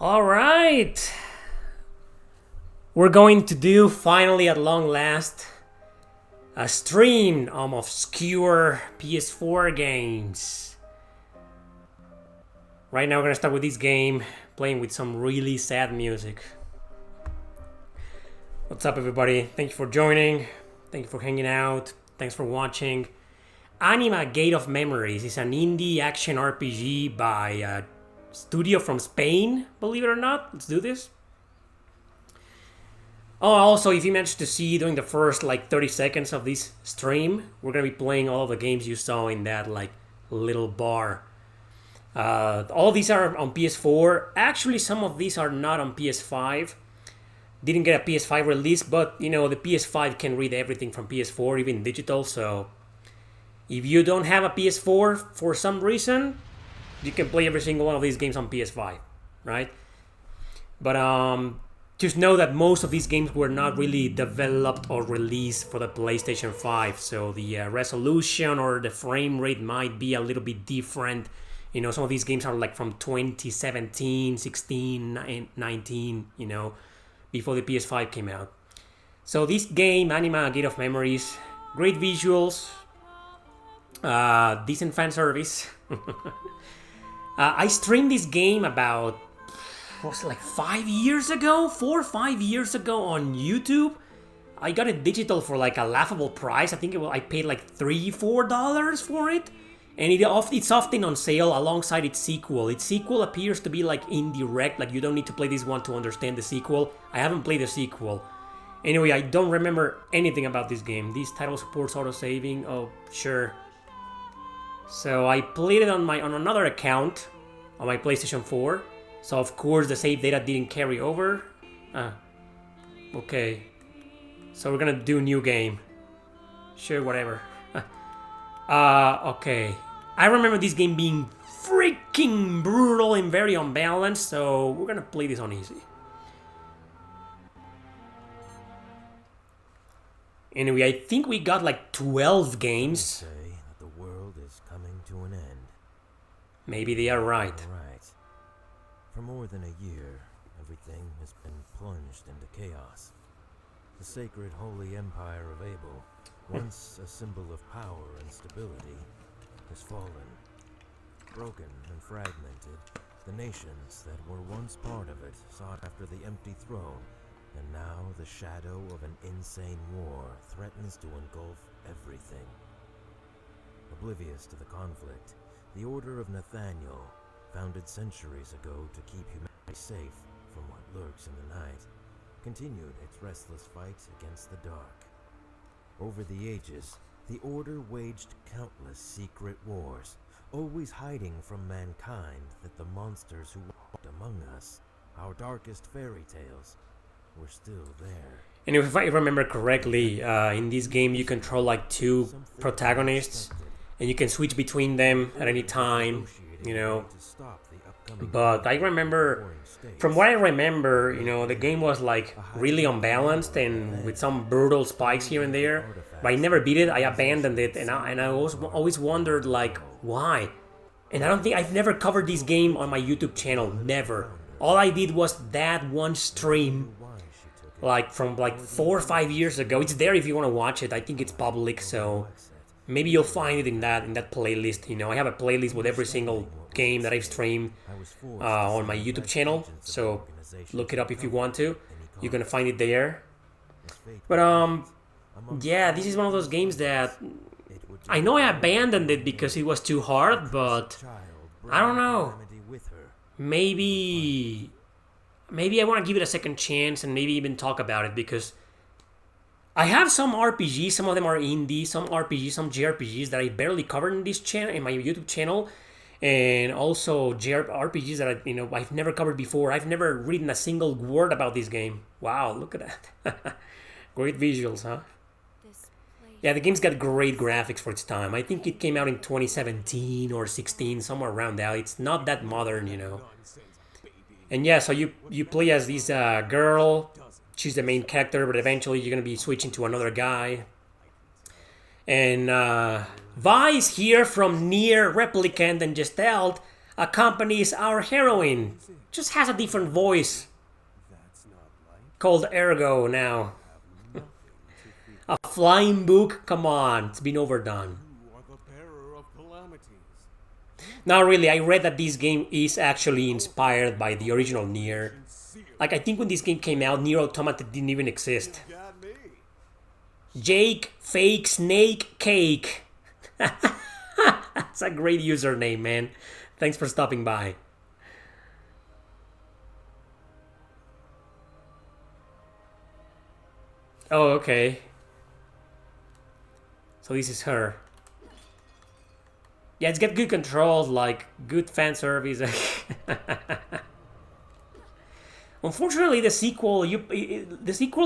All right. We're going to do, finally at long last, a stream of obscure PS4 games. Right now we're going to start with this game, playing with some really sad music. What's up, everybody? Thank you for joining. Thank you for hanging out. Thanks for watching. Anima Gate of Memories is an indie action RPG by a studio from Spain, believe it or not. Let's do this. Oh, also, if you managed to see during the first 30 seconds of this stream, we're gonna be playing all of the games you saw in that little bar. All of these are on PS4. Actually, some of these are not on PS5. Didn't get a PS5 release, but the PS5 can read everything from PS4, even digital. So if you don't have a PS4 for some reason, you can play every single one of these games on PS5, right? But just know that most of these games were not really developed or released for the PlayStation 5, so the resolution or the frame rate might be a little bit different. Some of these games are from 2017, 16, 19, before the PS5 came out. So this game, Anima Gate of Memories, great visuals, decent fan service. I streamed this game about 5 years ago, 4 or 5 years ago on YouTube. I got it digital for a laughable price. I think I paid $3-4 for it, and it's often on sale alongside its sequel. Its sequel appears to be indirect, you don't need to play this one to understand the sequel. I haven't played the sequel. Anyway, I don't remember anything about this game. This title supports auto-saving. Oh, sure. So I played it on another account on my PlayStation 4. So of course the save data didn't carry over. Okay. So we're gonna do new game. Sure, whatever. Okay. I remember this game being freaking brutal and very unbalanced, so we're gonna play this on easy. Anyway, I think we got 12 games. Say that the world is coming to an end. Maybe they are right. For more than a year, everything has been plunged into chaos. The sacred holy empire of Abel, once a symbol of power and stability, has fallen. Broken and fragmented, the nations that were once part of it sought after the empty throne, and now the shadow of an insane war threatens to engulf everything. Oblivious to the conflict, the Order of Nathaniel, founded centuries ago to keep humanity safe from what lurks in the night, continued its restless fight against the dark. Over the ages, the Order waged countless secret wars, always hiding from mankind that the monsters who walked among us, our darkest fairy tales, were still there. And if I remember correctly, in this game you control two protagonists, and you can switch between them at any time. But I remember, from what I remember, the game was really unbalanced and with some brutal spikes here and there. But I never beat it. I abandoned it, and I always wondered why. And I've never covered this game on my YouTube channel. Never. All I did was that one stream, from 4 or 5 years ago. It's there if you want to watch it. I think it's public, so maybe you'll find it in that playlist. I have a playlist with every single game that I've streamed on my YouTube channel, so look it up if you want to. You're gonna find it there. But yeah, this is one of those games that I know I abandoned it because it was too hard, but I don't know. Maybe I want to give it a second chance and maybe even talk about it, because I have some RPGs. Some of them are indie, some RPGs, some JRPGs that I barely covered in this channel, in my YouTube channel, and also JRPGs that I've never covered before. I've never written a single word about this game. Wow, look at that. Great visuals, huh? Yeah, the game's got great graphics for its time. I think it came out in 2017 or 16, somewhere around there. It's not that modern, And yeah, so you play as this girl. She's the main character, but eventually you're going to be switching to another guy. And Vi is here from Nier Replicant and Gestalt, accompanies our heroine. Just has a different voice. That's not like Called Ergo now. nothing to fear. A flying book? Come on, it's been overdone. You are the bearer of calamities. Not really, I read that this game is actually inspired by the original Nier. Sincere. Like, I think when this game came out, Nier Automata didn't even exist. Got me. Jake Fake Snake Cake. That's a great username, man. Thanks for stopping by. Oh, okay. So this is her. Yeah, it's got good controls, like good fan service. Unfortunately, the sequel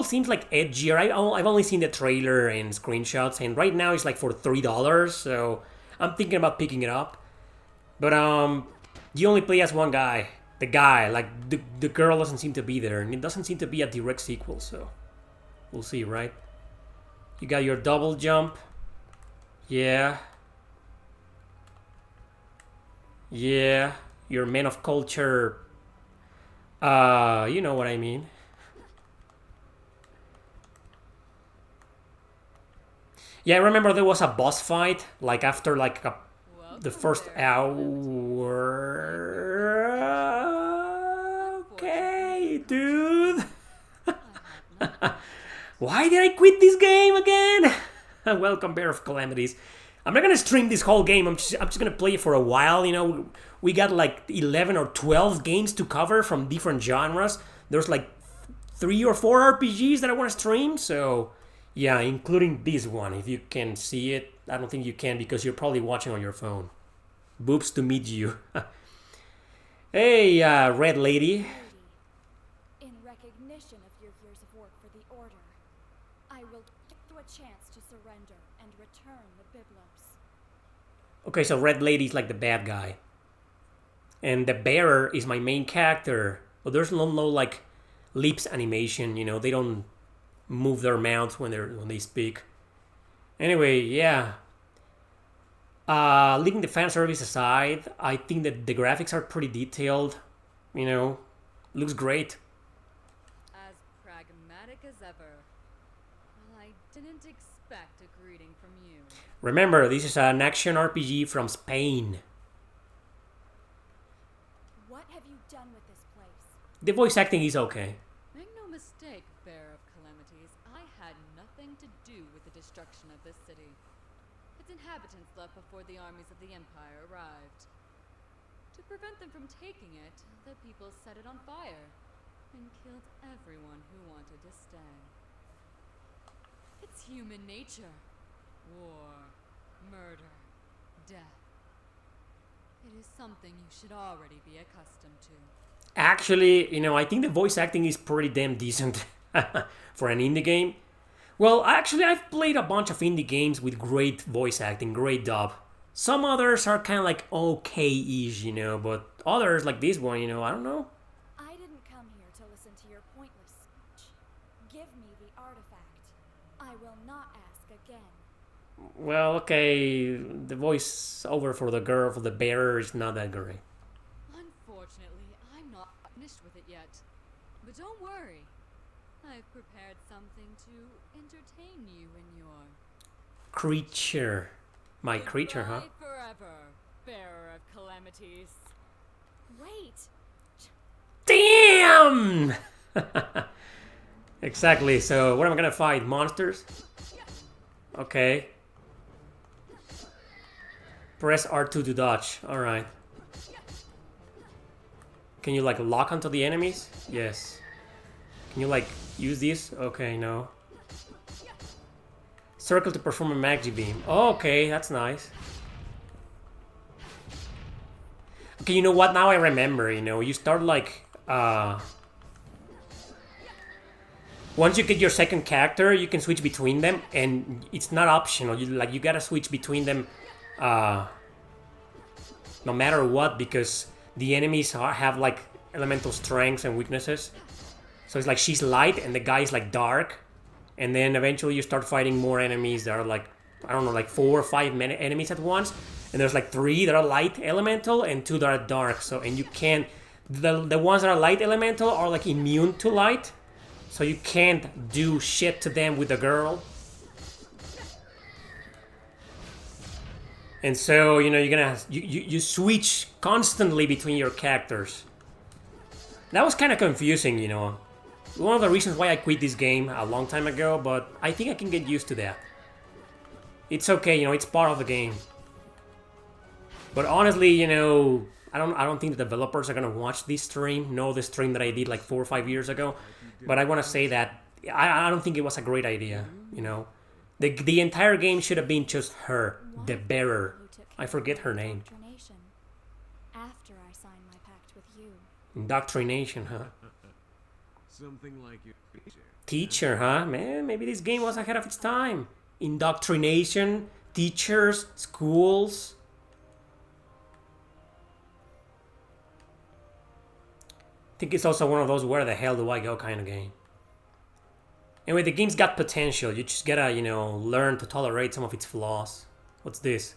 seems like edgier. I've only seen the trailer and screenshots, and right now it's like for $3. So I'm thinking about picking it up. But you only play as one guy. The guy, like the girl doesn't seem to be there, and it doesn't seem to be a direct sequel. So we'll see, right? You got your double jump. Yeah. Yeah. Your man of culture. You know what I mean. Yeah, I remember there was a boss fight, like after like the first hour. Okay, dude. Why did I quit this game again? Welcome, Bear of Calamities. I'm not gonna stream this whole game. I'm just gonna play it for a while. You know, we got like 11 or 12 games to cover from different genres. There's like 3 or 4 RPGs that I want to stream. So yeah, including this one. If you can see it, I don't think you can because you're probably watching on your phone. Boobs to meet you. Hey, Red Lady. In recognition of your years of work for the Order, I will give you a chance to surrender and return the Biblos. Okay, so Red Lady's like the bad guy. And the bearer is my main character. But there's no like lips animation, you know, they don't move their mouths when they speak. Anyway, yeah. Leaving the fan service aside, I think that the graphics are pretty detailed. You know, looks great. As pragmatic as ever. Well, I didn't expect a greeting from you. Remember, this is an action RPG from Spain. What have you done with this place? The voice acting is okay. Make no mistake, Bearer of Calamities, I had nothing to do with the destruction of this city. Its inhabitants left before the armies of the Empire arrived. To prevent them from taking it, the people set it on fire and killed everyone who wanted to stay. It's human nature. War, murder, death. It is something you should already be accustomed to. Actually, you know, I think the voice acting is pretty damn decent for an indie game. Well, actually, I've played a bunch of indie games with great voice acting, great dub. Some others are kind of like okay-ish, you know, but others, like this one, you know, I don't know. I didn't come here to listen to your pointless speech. Give me the artifact. I will not ask again. Well, okay, the voice over for the girl, for the bearer, is not that great. Unfortunately, I'm not finished with it yet. But don't worry. I've prepared something to entertain you in your... Creature. My creature, huh? Goodbye forever, Bearer of Calamities. Wait! Damn! Exactly, so what am I gonna fight? Monsters? Okay. Press R2 to dodge. Alright. Can you like lock onto the enemies? Yes. Can you like use this? Okay, no. Circle to perform a magic beam. Oh, okay, that's nice. Okay, you know what? Now I remember, you know, you start like once you get your second character, you can switch between them, and it's not optional. You gotta switch between them no matter what, because the enemies have like elemental strengths and weaknesses. So it's like she's light and the guy is like dark, and then eventually you start fighting more enemies that are like, I don't know, like 4 or 5 enemies at once, And there's like 3 that are light elemental and 2 that are dark. So, and you can't, the ones that are light elemental are like immune to light. So you can't do shit to them with the girl. And so, you know, you're gonna, you switch constantly between your characters. That was kind of confusing, you know. One of the reasons why I quit this game a long time ago, but I think I can get used to that. It's okay, you know, it's part of the game. But honestly, you know, I don't think the developers are gonna watch this stream, know the stream that I did like 4 or 5 years ago. But I want to say that I don't think it was a great idea, you know. The entire game should have been just her, the bearer. I forget her name. After I signed my pact with you. Indoctrination, huh? Something like your Teacher, huh? Man, maybe this game was ahead of its time. Indoctrination, teachers, schools. I think it's also one of those where the hell do I go kind of game. Anyway, the game's got potential. You just gotta, you know, learn to tolerate some of its flaws. What's this?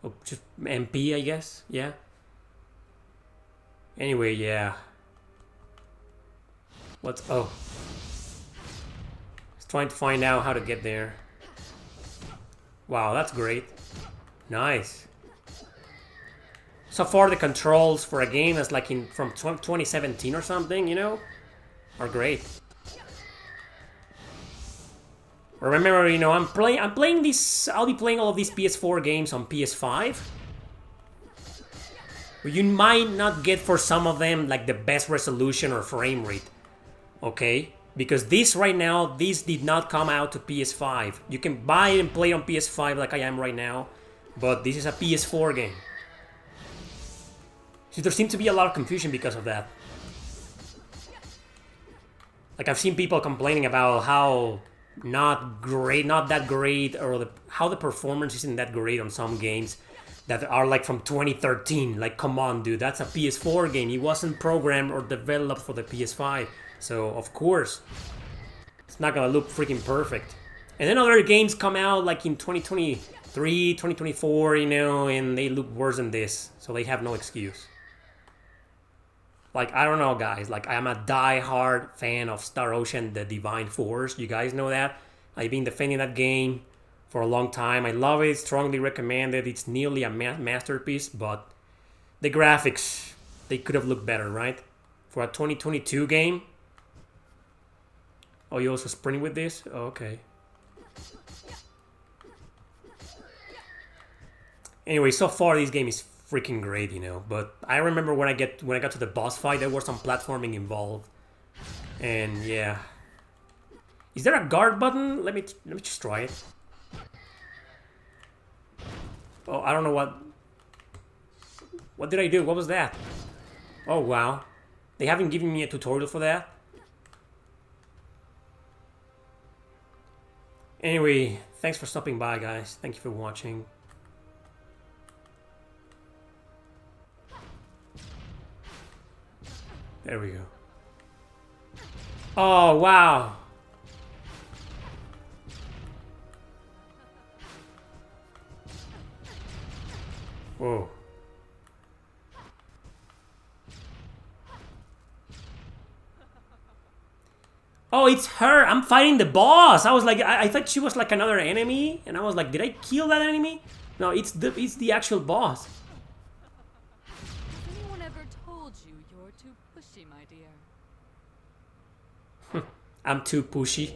Oh, just MP, I guess? Yeah. Anyway, yeah. What's... oh. Just trying to find out how to get there. Wow, that's great. Nice. So far, the controls for a game that's like from 2017 or something, you know, are great. Remember, you know, I'm playing this. I'll be playing all of these PS4 games on PS5. You might not get for some of them like the best resolution or frame rate, okay? Because this right now, this did not come out to PS5. You can buy it and play on PS5 like I am right now, but this is a PS4 game. So there seems to be a lot of confusion because of that. Like I've seen people complaining about how not that great, or how the performance isn't that great on some games that are like from 2013. Like, come on, dude, that's a PS4 game. It wasn't programmed or developed for the PS5. So, of course, it's not gonna look freaking perfect. And then other games come out like in 2023, 2024, you know, and they look worse than this. So they have no excuse. Like, I don't know, guys. Like, I am a die-hard fan of Star Ocean, The Divine Force. You guys know that. I've been defending that game for a long time. I love it. Strongly recommend it. It's nearly a masterpiece, but the graphics, they could have looked better, right? For a 2022 game. Oh, you also sprinting with this? Oh, okay. Anyway, so far this game is freaking great, you know. But I remember when I got to the boss fight, there was some platforming involved, and yeah. Is there a guard button? Let me just try it. Oh, I don't know what. What did I do? What was that? Oh wow, they haven't given me a tutorial for that. Anyway, thanks for stopping by, guys. Thank you for watching. There we go. Oh, wow. Whoa. Oh, it's her. I'm fighting the boss. I was like, I thought she was like another enemy, and I was like, did I kill that enemy? No, it's the actual boss. Has anyone ever told you you're too pushy, my dear? I'm too pushy.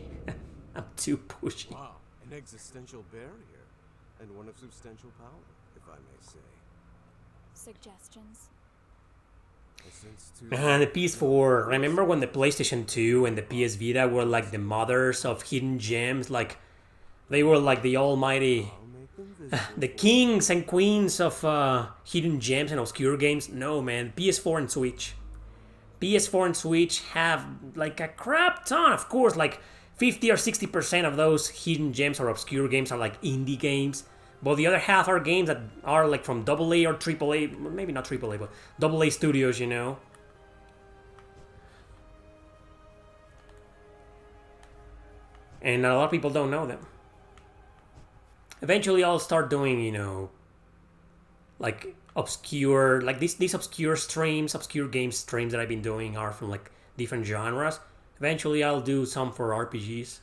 I'm too pushy. Wow, an existential barrier, and one of substantial power, if I may say. Suggestions? And the PS4, remember when the PlayStation 2 and the PS Vita were like the mothers of hidden gems? Like, they were like the almighty, the kings and queens of hidden gems and obscure games. No, man, PS4 and Switch. PS4 and Switch have like a crap ton, of course, like 50 or 60% of those hidden gems or obscure games are like indie games. But the other half are games that are like from AA or AAA, maybe not AAA, but AA studios, you know. And a lot of people don't know them. Eventually I'll start doing, you know, like obscure, like these obscure streams, obscure game streams that I've been doing are from like different genres. Eventually I'll do some for RPGs.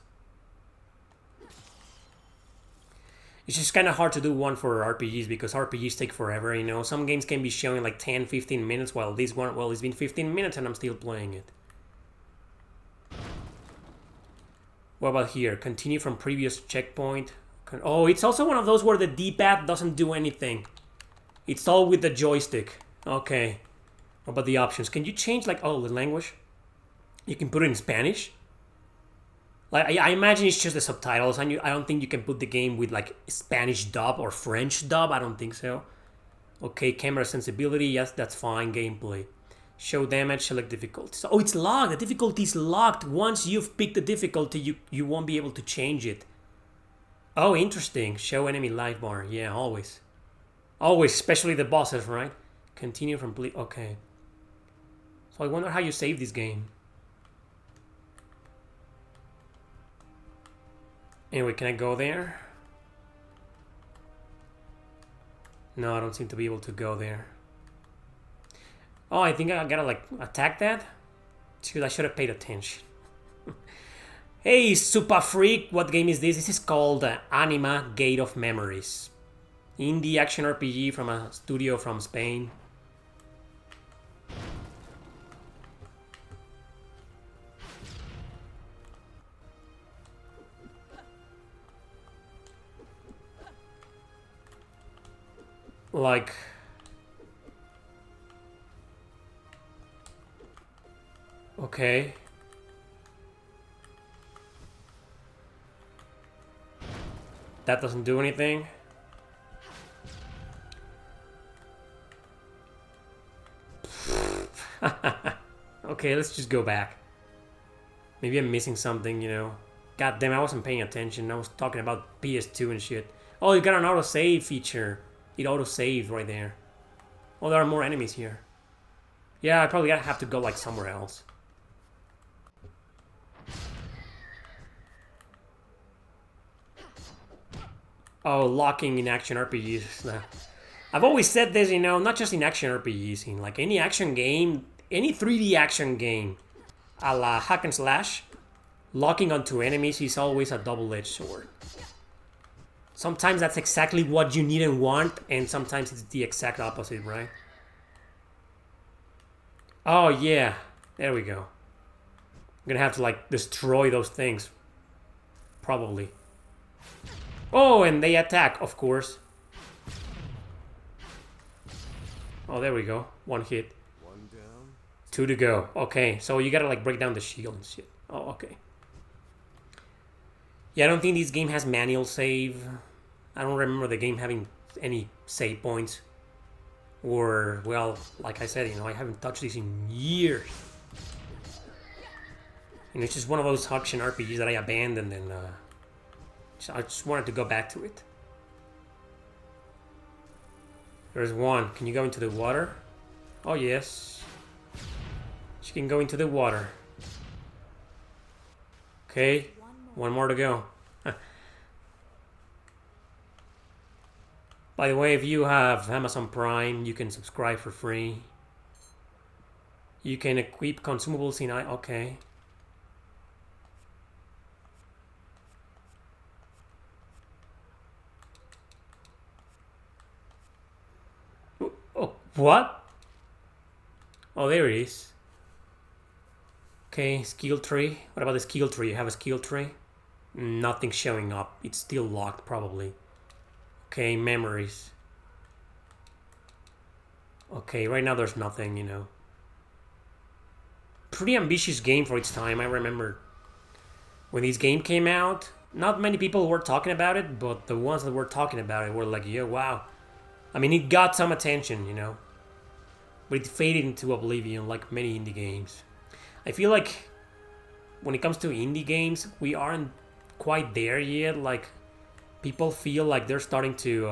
It's just kind of hard to do one for RPGs because RPGs take forever, you know. Some games can be showing like 10, 15 minutes, while this one, well, it's been 15 minutes and I'm still playing it. What about here? Continue from previous checkpoint. Oh, it's also one of those where the D-pad doesn't do anything. It's all with the joystick. Okay. What about the options? Can you change, like, oh, the language? You can put it in Spanish? Like, I imagine it's just the subtitles. I don't think you can put the game with, like, Spanish dub or French dub. I don't think so. Okay, camera sensibility. Yes, that's fine. Gameplay. Show damage, select difficulty. So, oh, it's locked. The difficulty is locked. Once you've picked the difficulty, you won't be able to change it. Oh, interesting. Show enemy life bar. Yeah, always. Always, especially the bosses, right? Continue from... Okay. So I wonder how you save this game. Anyway, can I go there? No, I don't seem to be able to go there. Oh, I think I gotta, like, attack that? Dude, I should have paid attention. Hey, Super Freak, what game is this? This is called Anima, Gate of Memories. Indie action RPG from a studio from Spain. Like... Okay. That doesn't do anything. Okay, let's just go back. Maybe I'm missing something, you know. God damn, I wasn't paying attention. I was talking about PS2 and shit. Oh, you got an autosave feature. It autosaved right there. Oh, there are more enemies here. Yeah, I probably gotta have to go like somewhere else. Oh, locking in action RPGs. I've always said this, you know, not just in action RPGs, in like any action game, any 3D action game, a la hack and slash, locking onto enemies is always a double-edged sword. Sometimes that's exactly what you need and want, and sometimes it's the exact opposite, right? Oh, yeah. There we go. I'm gonna have to, like, destroy those things. Probably. Oh, and they attack, of course. Oh, there we go. One hit. One down. 2 to go. Okay, so you gotta, like, break down the shield and shit. Oh, okay. Yeah, I don't think this game has manual save. I don't remember the game having any save points. Or, well, like I said, you know, I haven't touched this in years. And it's just one of those action RPGs that I abandoned, and I just wanted to go back to it. There's one. Can you go into the water? Oh, yes. She can go into the water. Okay, one more to go. By the way, if you have Amazon Prime, you can subscribe for free. You can equip consumables in... Okay. Oh, what? Oh, there it is. Okay, skill tree. What about the skill tree? You have a skill tree? Nothing showing up. It's still locked, probably. Okay, memories. Okay, right now there's nothing, you know. Pretty ambitious game for its time. I remember when this game came out, not many people were talking about it, but the ones that were talking about it were like, yeah, wow. I mean, it got some attention, you know. But it faded into oblivion like many indie games. I feel like when it comes to indie games, we aren't quite there yet. Like, people feel like they're starting to...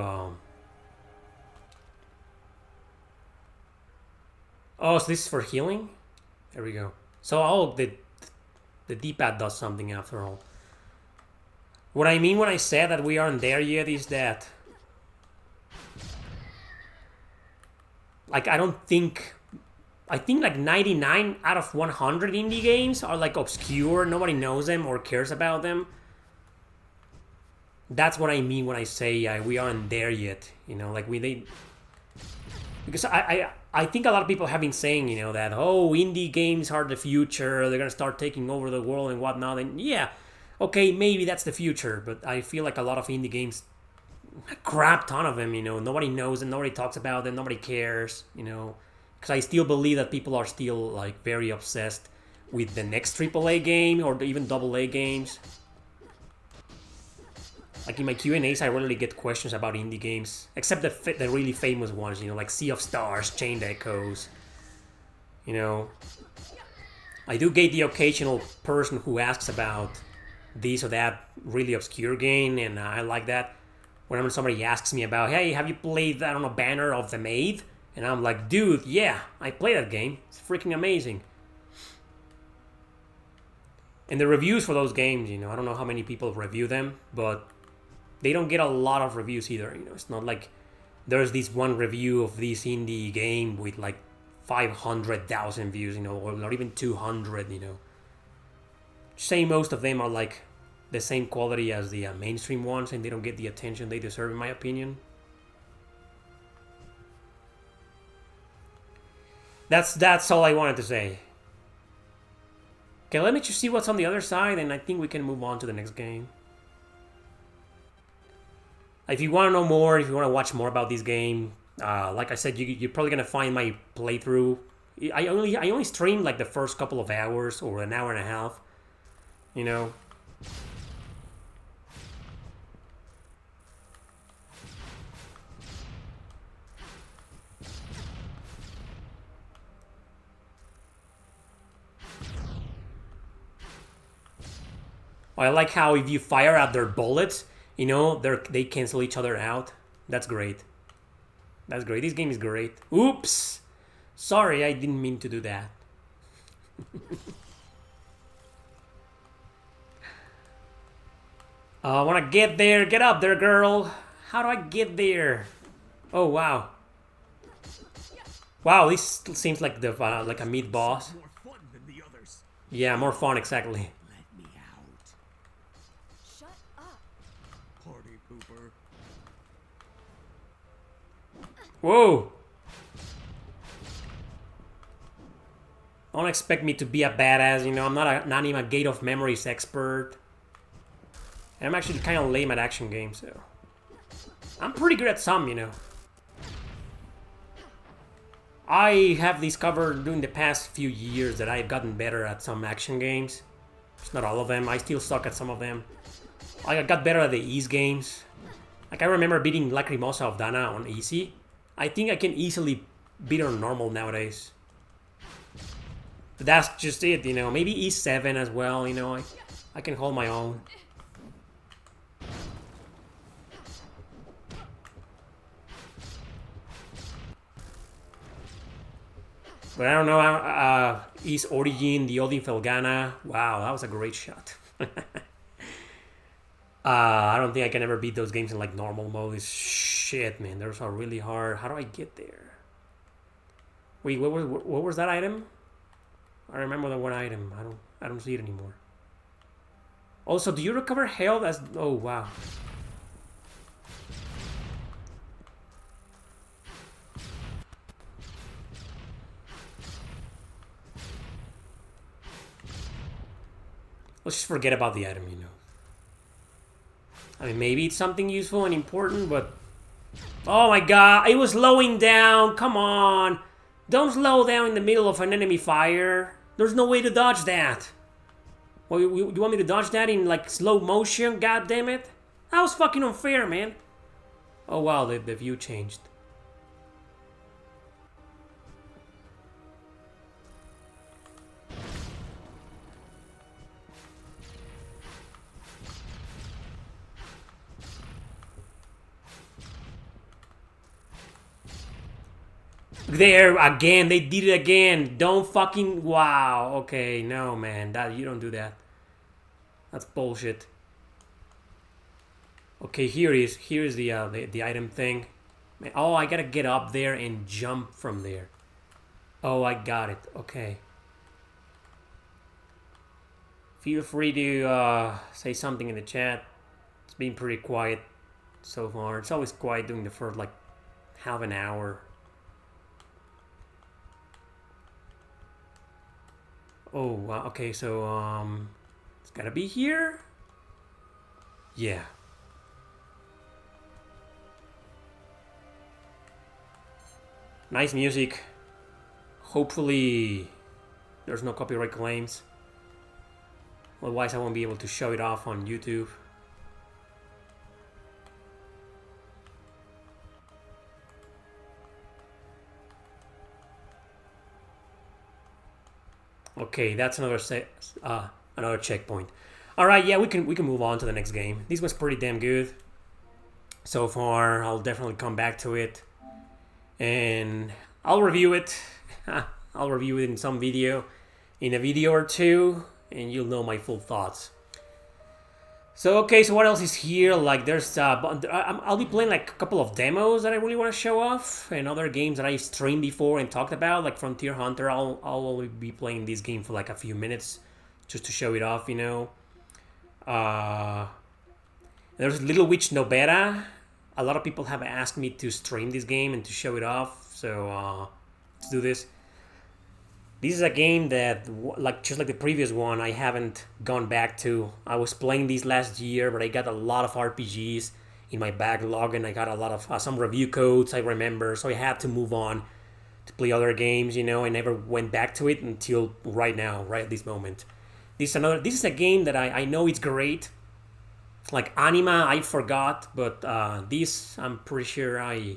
Oh, so this is for healing? There we go. So, oh, the D-pad does something after all. What I mean when I said that we aren't there yet is that, like, I think like 99 out of 100 indie games are like obscure, nobody knows them or cares about them. That's what I mean when I say we aren't there yet, you know, like because I think a lot of people have been saying, you know, that, oh, indie games are the future, they're gonna start taking over the world and whatnot, and yeah, okay, maybe that's the future, but I feel like a lot of indie games, a crap ton of them, you know, nobody knows them, nobody talks about them, nobody cares, you know, because I still believe that people are still like very obsessed with the next AAA game or even AA games. Like in my Q&As, I rarely get questions about indie games, except the really famous ones, you know, like Sea of Stars, Chained Echoes. You know, I do get the occasional person who asks about this or that really obscure game, and I like that. Whenever somebody asks me about, hey, have you played, I don't know, Banner of the Maid? And I'm like, dude, yeah, I played that game. It's freaking amazing. And the reviews for those games, you know, I don't know how many people review them, but they don't get a lot of reviews either, you know. It's not like there's this one review of this indie game with like 500,000 views, you know, or not even 200, you know. Say most of them are like the same quality as the mainstream ones, and they don't get the attention they deserve, in my opinion. That's all I wanted to say. Okay, let me just see what's on the other side, and I think we can move on to the next game. If you want to know more, if you want to watch more about this game, like I said, you're probably gonna find my playthrough. I only streamed like the first couple of hours or an hour and a half, you know. I like how if you fire at their bullets, you know, they cancel each other out. That's great. That's great. This game is great. Oops! Sorry, I didn't mean to do that. I want to get there. Get up there, girl. How do I get there? Oh, wow. Wow, this seems like the like a mid boss. More fun than the others. Yeah, more fun, exactly. Let me out. Shut up. Party pooper. Whoa! Don't expect me to be a badass, you know. I'm not even a Gate of Memories expert. And I'm actually kind of lame at action games, so I'm pretty good at some, you know. I have discovered during the past few years that I've gotten better at some action games. It's not all of them. I still suck at some of them. I got better at the ease games. Like, I remember beating Lacrimosa of Dana on easy. I think I can easily beat her on normal nowadays. But that's just it, you know. Maybe E7 as well, you know. I can hold my own. But I don't know, East Origin, the Odin Felgana. Wow, that was a great shot. I don't think I can ever beat those games in like normal mode. Shit, man, those are really hard. How do I get there? Wait, what was that item? I remember the one item. I don't see it anymore. Also, do you recover health as... Oh, wow. Let's just forget about the item, you know. I mean, maybe it's something useful and important, but... Oh my god, it was slowing down. Come on. Don't slow down in the middle of an enemy fire. There's no way to dodge that. Well, you want me to dodge that in, like, slow motion? God damn it. That was fucking unfair, man. Oh, wow, the view changed. There again, they did it again. Don't fucking... Wow. Okay, no, man. You don't do that. That's bullshit. Okay, here is the item thing. Oh, I gotta get up there and jump from there. Oh, I got it. Okay. Feel free to say something in the chat. It's been pretty quiet so far. It's always quiet during the first like half an hour. Oh, wow. Okay, so it's gotta be here. Yeah. Nice music. Hopefully there's no copyright claims. Otherwise I won't be able to show it off on YouTube. Okay, that's another checkpoint. All right, yeah, we can move on to the next game. This was pretty damn good so far. I'll definitely come back to it, and I'll review it. I'll review it in some video, in a video or two, and you'll know my full thoughts. So okay, so what else is here? Like there's I'll be playing like a couple of demos that I really want to show off, and other games that I streamed before and talked about, like Frontier Hunter. I'll only be playing this game for like a few minutes just to show it off, you know. There's Little Witch Nobeta. A lot of people have asked me to stream this game and to show it off, so let's do this. This is a game that, just like the previous one, I haven't gone back to. I was playing this last year, but I got a lot of RPGs in my backlog, and I got a lot of some review codes I remember, so I had to move on to play other games, you know. I never went back to it until right now, right at this moment. This is a game that I know it's great. Like Anima, I forgot, but this, I'm pretty sure I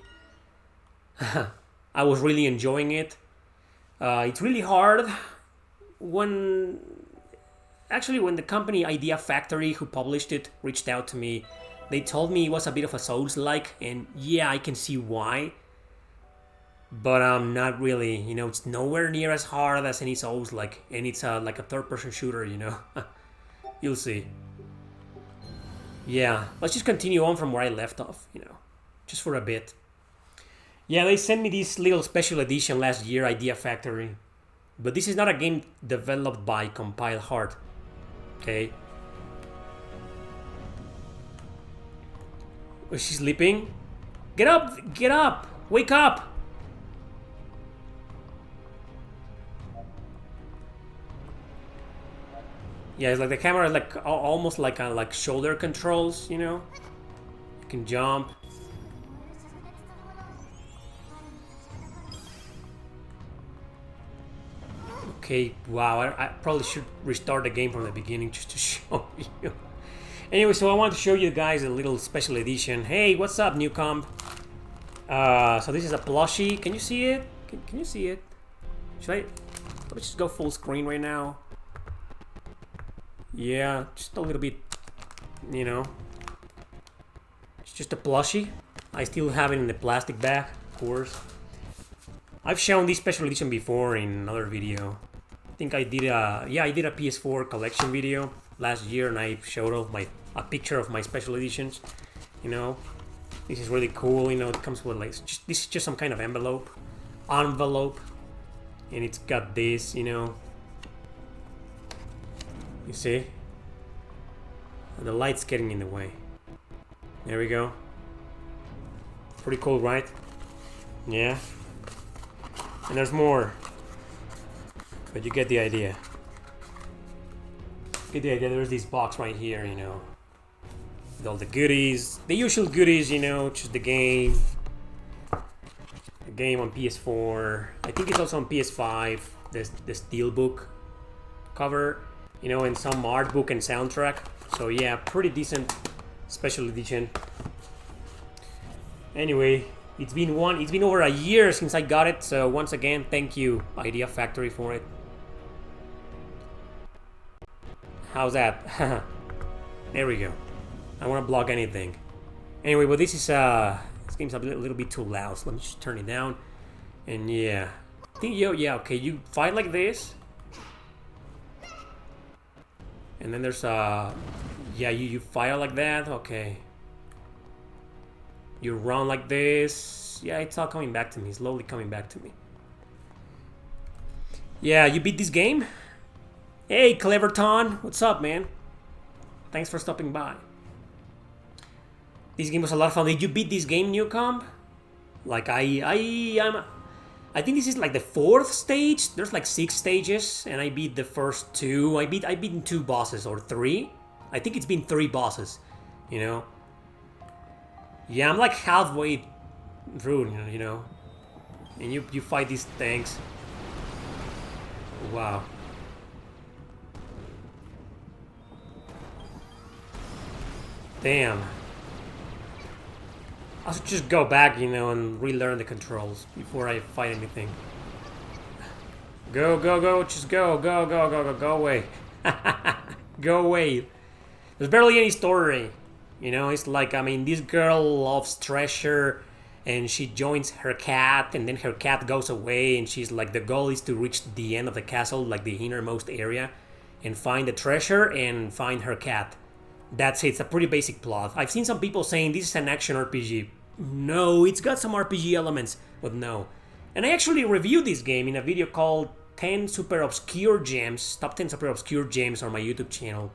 was really enjoying it. It's really hard when the company Idea Factory, who published it, reached out to me. They told me it was a bit of a Souls-like, and yeah, I can see why. But not really, you know, it's nowhere near as hard as any Souls-like, and it's like a third-person shooter, you know. You'll see. Yeah, let's just continue on from where I left off, you know, just for a bit. Yeah, they sent me this little special edition last year, Idea Factory. But this is not a game developed by Compile Heart. Okay. Was she sleeping? Get up! Get up! Wake up! Yeah, it's like the camera is like almost like shoulder controls, you know? You can jump. Okay, wow, I probably should restart the game from the beginning just to show you. Anyway, so I want to show you guys a little special edition. Hey, what's up, Newcomb? So this is a plushie. Can you see it? Can you see it? Let me just go full screen right now. Yeah, just a little bit, you know. It's just a plushie. I still have it in the plastic bag, of course. I've shown this special edition before in another video. I think I did a PS4 collection video last year, and I showed off a picture of my special editions. You know, this is really cool. You know, it comes with like this is just some kind of envelope, and it's got this. You know, you see, the light's getting in the way. There we go. Pretty cool, right? Yeah. And there's more. But you get the idea. Get the idea. There's this box right here, you know. With all the goodies. The usual goodies, you know. Just the game. The game on PS4. I think it's also on PS5. The Steelbook cover. You know, and some art book and soundtrack. So yeah, pretty decent special edition. Anyway. It's been over a year since I got it, so once again, thank you, Idea Factory, for it. How's that? There we go. I don't want to block anything. Anyway, but this game's a little bit too loud, so let me just turn it down. And yeah, I think okay, you fight like this, and then there's you fire like that, okay. You run like this. Yeah, it's all coming back to me. Slowly coming back to me. Yeah, you beat this game? Hey, Cleverton. What's up, man? Thanks for stopping by. This game was a lot of fun. Did you beat this game, Newcomb? Like, I think this is like the 4th stage. There's like 6 stages, and I beat the first 2. I beat 2 bosses, or 3. I think it's been 3 bosses, you know? Yeah, I'm like halfway through, you know? And you fight these things. Wow. Damn. I should just go back, you know, and relearn the controls before I fight anything. Go, go, go, just go, go, go, go, go, go away. Go away. There's barely any story. You know, it's like, I mean, this girl loves treasure and she joins her cat and then her cat goes away and she's like, the goal is to reach the end of the castle, like the innermost area, and find the treasure and find her cat. That's it. It's a pretty basic plot. I've seen some people saying this is an action RPG. No, it's got some RPG elements, but no. And I actually reviewed this game in a video called 10 Super Obscure Gems, Top 10 Super Obscure Gems on my YouTube channel.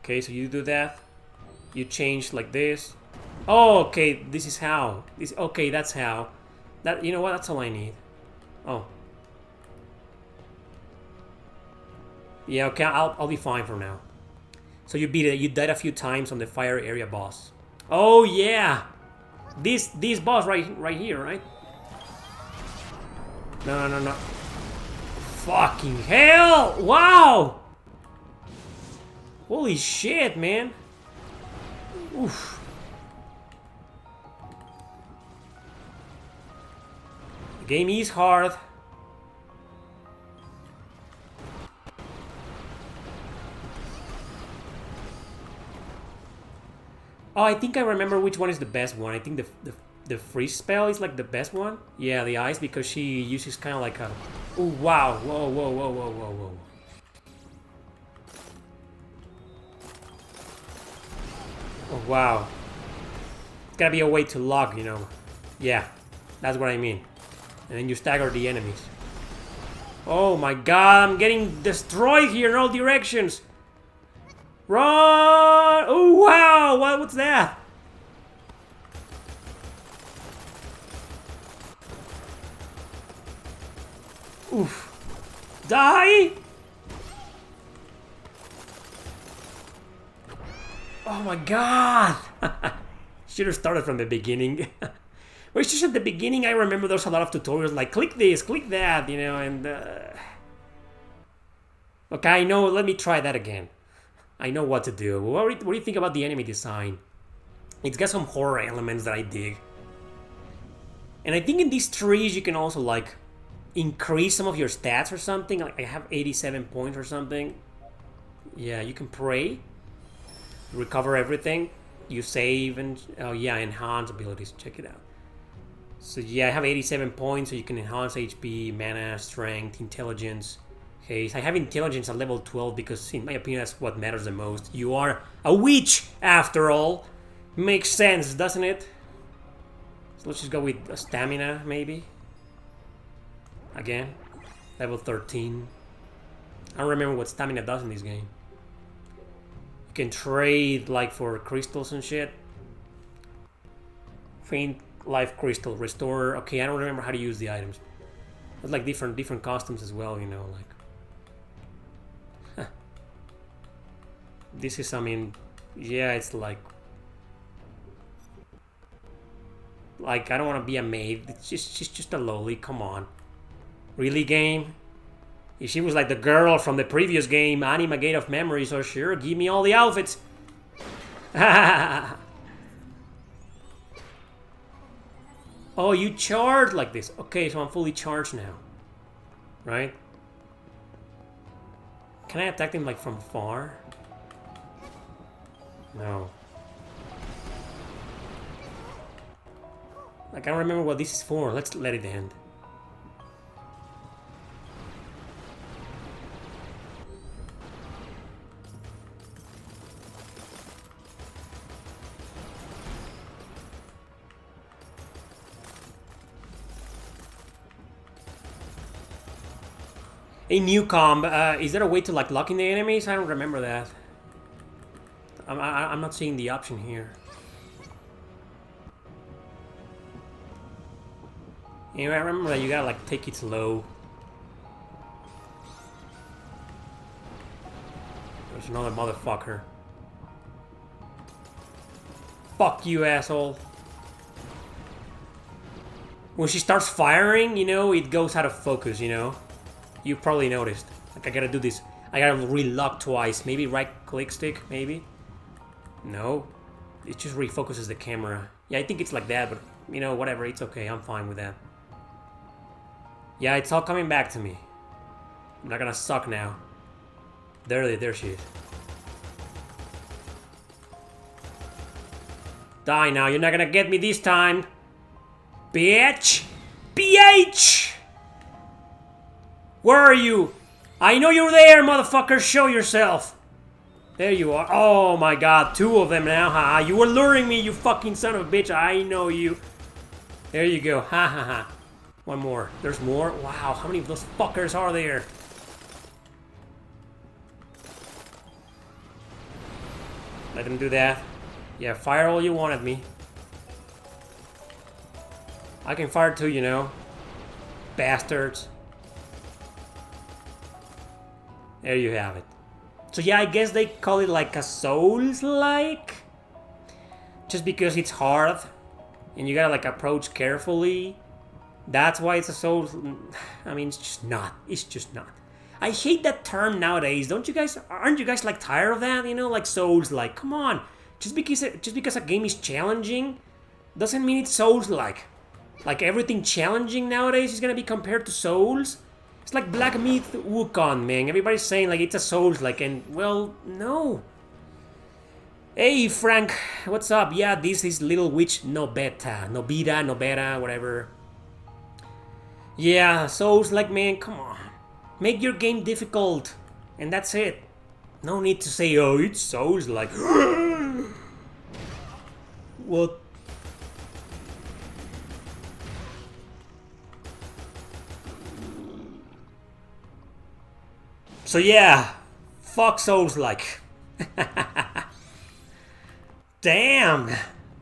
Okay, so you do that. You change like this. Oh, okay, this is how. Okay, that's how. That, you know what? That's all I need. Oh. Yeah, okay, I'll be fine for now. So you beat it. You died a few times on the fire area boss. Oh yeah, this boss right here, right? No, no, no, no. Fucking hell! Wow! Holy shit, man! Oof. The game is hard. Oh, I think I remember which one is the best one. I think the freeze spell is like the best one. Yeah, the ice, because she uses kind of like a... Oh, wow. Whoa, whoa, whoa, whoa, whoa, whoa. Oh, wow. It's gotta be a way to lock, you know. Yeah, that's what I mean. And then you stagger the enemies. Oh my god, I'm getting destroyed here in all directions. Run! Oh wow! What's that? Oof! Die! Oh my god! Should have started from the beginning. Well, it's just at the beginning. I remember there's a lot of tutorials like click this, click that, you know, and okay, I know. Let me try that again. I know what to do. What do you think about the enemy design? It's got some horror elements that I dig. And I think in these trees you can also like increase some of your stats or something. Like I have 87 points or something. Yeah, you can pray, recover everything, you save, and oh yeah, enhance abilities. Check it out. So yeah, I have 87 points, so you can enhance HP, mana, strength, intelligence. Okay, so I have intelligence at level 12 because, in my opinion, that's what matters the most. You are a witch, after all. Makes sense, doesn't it? So let's just go with a stamina, maybe. Again, level 13. I don't remember what stamina does in this game. You can trade, like, for crystals and shit. Faint life crystal, restore. Okay, I don't remember how to use the items. There's like different costumes as well, you know, like. This is, I mean, yeah, it's like I don't want to be a maid. It's just a lowly. Come on, really, game? If she was like the girl from the previous game, Anima Gate of Memory, so sure, give me all the outfits. Oh, you charge like this. Okay, so I'm fully charged now, right? Can I attack him like from far? No. Like, I don't remember what this is for. Let's let it end. A new comb. Is there a way to like lock in the enemies? I don't remember that. I'm not seeing the option here. Anyway, I remember that you gotta like take it slow. There's another motherfucker. Fuck you, asshole. When she starts firing, you know, it goes out of focus, you know? You probably noticed. Like, I gotta do this. I gotta relock twice. Maybe right-click stick, maybe? No. It just refocuses the camera. Yeah, I think it's like that, but, you know, whatever. It's okay. I'm fine with that. Yeah, it's all coming back to me. I'm not gonna suck now. There she is. Die now. You're not gonna get me this time. Bitch! BH! Where are you? I know you're there, motherfucker. Show yourself. There you are. Oh my god, 2 of them now. Ha! You were luring me, you fucking son of a bitch. I know you. There you go. Ha ha ha. One more. There's more? Wow, how many of those fuckers are there? Let them do that. Yeah, fire all you want at me. I can fire too, you know. Bastards. There you have it. So yeah, I guess they call it like a Souls-like. Just because it's hard. And you gotta like approach carefully. That's why it's a Souls... I mean, it's just not. It's just not. I hate that term nowadays. Don't you guys... Aren't you guys like tired of that? You know, like Souls-like. Come on. Just because a game is challenging doesn't mean it's Souls-like. Like everything challenging nowadays is gonna be compared to Souls. It's like Black Myth Wukong, man. Everybody's saying like it's a Souls-like, and well, no. Hey Frank, what's up? Yeah, this is Little Witch Nobeta, whatever. Yeah, Souls-like, man. Come on, make your game difficult, and that's it. No need to say, oh, it's Souls-like. What? So yeah, fuck Souls-like. Damn!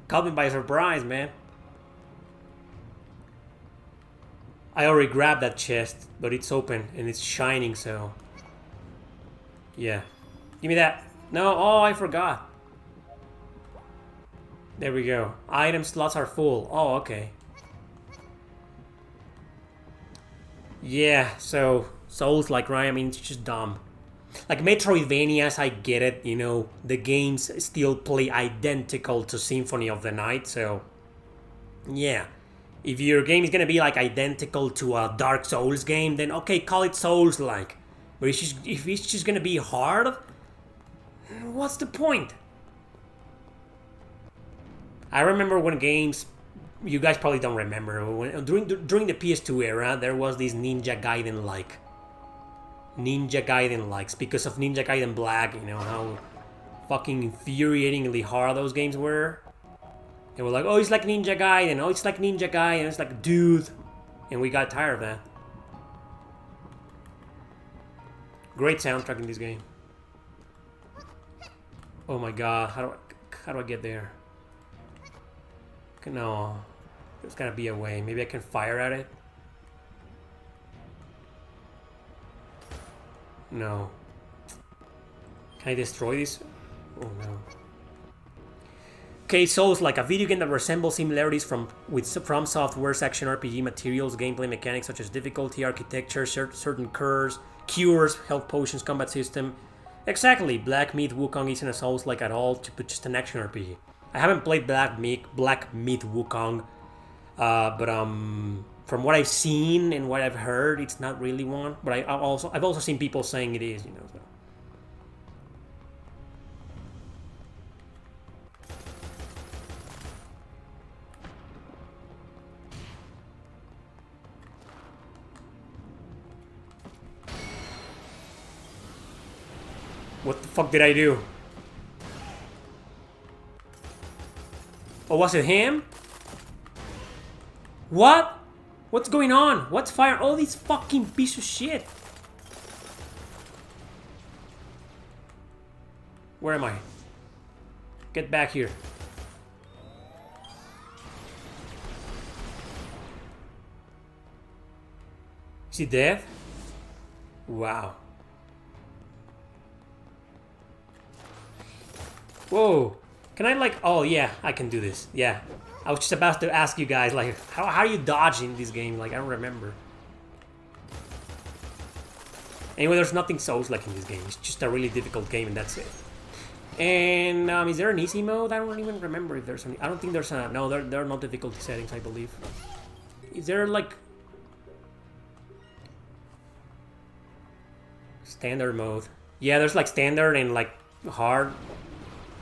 Caught me by surprise, man. I already grabbed that chest, but it's open and it's shining, so... Yeah. Give me that. No, oh, I forgot. There we go. Item slots are full. Oh, okay. Yeah, so... Souls-like, right? I mean, it's just dumb. Like Metroidvanias, I get it, you know, the games still play identical to Symphony of the Night, so... Yeah. If your game is gonna be like identical to a Dark Souls game, then okay, call it Souls-like. But if it's just gonna be hard, what's the point? I remember when games... You guys probably don't remember. During the PS2 era, there was this Ninja Gaiden-like. Ninja Gaiden likes because of Ninja Gaiden Black, you know, how fucking infuriatingly hard those games were. They were like, oh, it's like Ninja Gaiden, oh, it's like Ninja Gaiden, it's like, dude. And we got tired of that. Great soundtrack in this game. Oh my god, how do I get there? No, there's gotta be a way. Maybe I can fire at it. No. Can I destroy this? Oh no. Okay, Souls, like a video game that resembles similarities from Software's action RPG materials, gameplay mechanics such as difficulty, architecture, certain cures, health potions, combat system. Exactly, Black Myth Wukong isn't a Souls-like at all, but just an action RPG. I haven't played Black Myth Wukong, but from what I've seen and what I've heard, it's not really one. But I've also seen people saying it is, you know. So. What the fuck did I do? Oh, was it him? What? What's going on? What's fire? Oh, this fucking piece of shit. Where am I? Get back here. Is he dead? Wow. Whoa. Can I like... Oh, yeah, I can do this. Yeah. I was just about to ask you guys, like, how are you dodging this game? Like, I don't remember. Anyway, there's nothing Souls-like in this game. It's just a really difficult game, and that's it. And, is there an easy mode? I don't even remember if there's any... I don't think there's a... No, there are no difficulty settings, I believe. Is there, like... Standard mode? Yeah, there's, like, standard and, like, hard.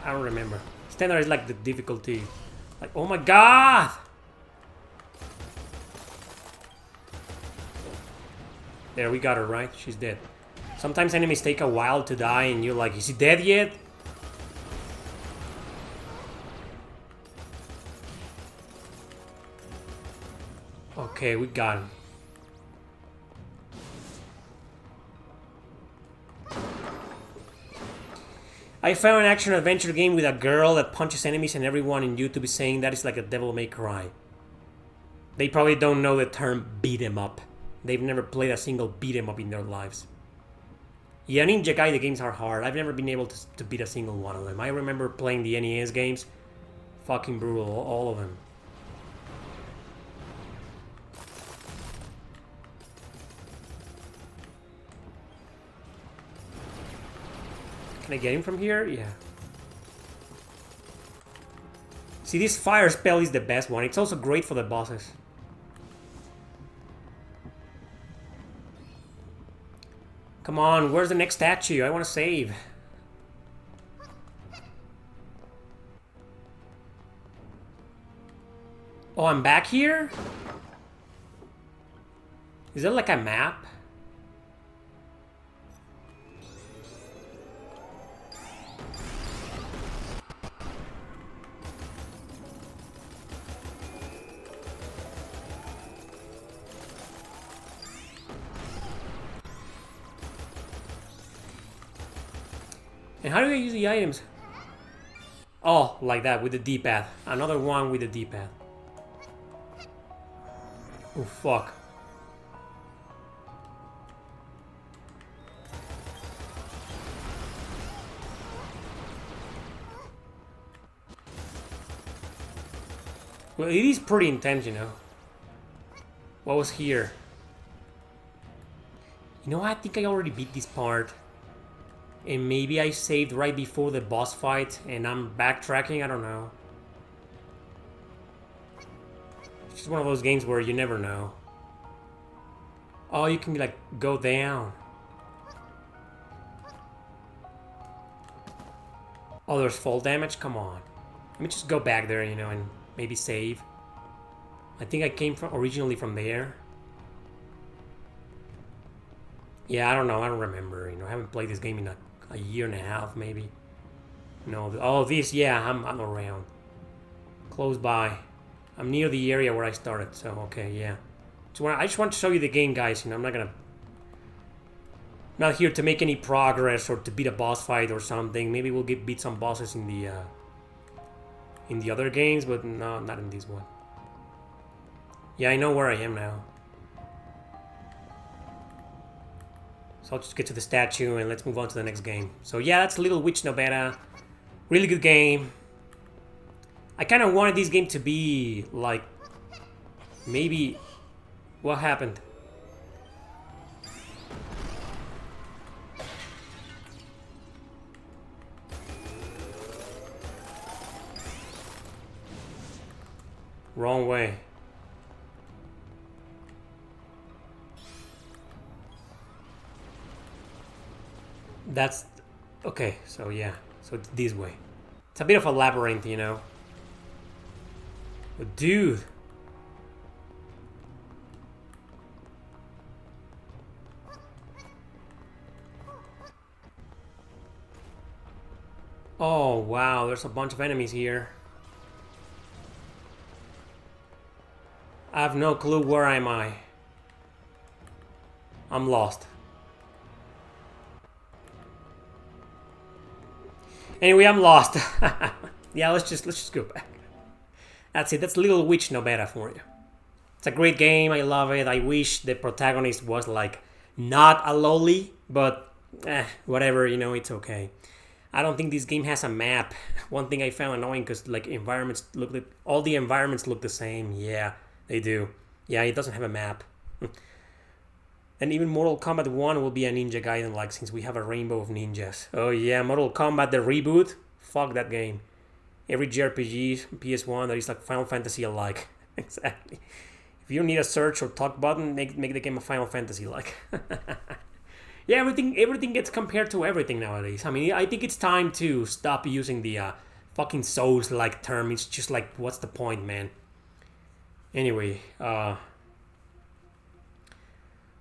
I don't remember. Standard is, like, the difficulty. Like, oh my god! There, we got her, right? She's dead. Sometimes enemies take a while to die and you're like, is he dead yet? Okay, we got him. I found an action-adventure game with a girl that punches enemies and everyone in YouTube is saying that is like a Devil May Cry. They probably don't know the term beat 'em up. They've never played a single beat 'em up in their lives. Yeah, Ninja Gaiden games are hard. I've never been able to beat a single one of them. I remember playing the NES games. Fucking brutal, all of them. Can I get him from here? Yeah. See, this fire spell is the best one. It's also great for the bosses. Come on, where's the next statue? I want to save. Oh, I'm back here? Is there like a map? And how do I use the items? Oh, like that, with the D-pad. Another one with the D-pad. Oh, fuck. Well, it is pretty intense, you know. What was here? You know, I think I already beat this part. And maybe I saved right before the boss fight and I'm backtracking, I don't know. It's just one of those games where you never know. Oh, you can be like, go down. Oh, there's fall damage? Come on. Let me just go back there, you know, and maybe save. I think I came from originally from there. Yeah, I don't know, I don't remember, you know, I haven't played this game in a year and a half, maybe. No, oh, this, yeah, I'm around. Close by. I'm near the area where I started, so, okay, yeah. So I just want to show you the game, guys, you know, I'm not gonna... Not here to make any progress or to beat a boss fight or something. Maybe we'll beat some bosses in the other games, but no, not in this one. Yeah, I know where I am now. So I'll just get to the statue and let's move on to the next game. So yeah, that's Little Witch Nobeta. Really good game. I kind of wanted this game to be like... Maybe... What happened? Wrong way. That's... Okay, so yeah. So it's this way. It's a bit of a labyrinth, you know. But dude... Oh, wow, there's a bunch of enemies here. I have no clue where am I. I'm lost. Anyway, I'm lost. Yeah, let's just go back. That's it. That's Little Witch Nobeta for you. It's a great game. I love it. I wish the protagonist was like not a loli, but whatever. You know, it's okay. I don't think this game has a map. One thing I found annoying because like all the environments look the same. Yeah, they do. Yeah, it doesn't have a map. And even Mortal Kombat 1 will be a Ninja Gaiden like since we have a rainbow of ninjas. Oh yeah, Mortal Kombat the reboot? Fuck that game. Every JRPG, PS1 that is like Final Fantasy alike. Exactly. If you need a search or talk button, make the game a Final Fantasy like. Yeah, everything gets compared to everything nowadays. I mean, I think it's time to stop using the fucking Souls-like term. It's just like, what's the point, man? Anyway,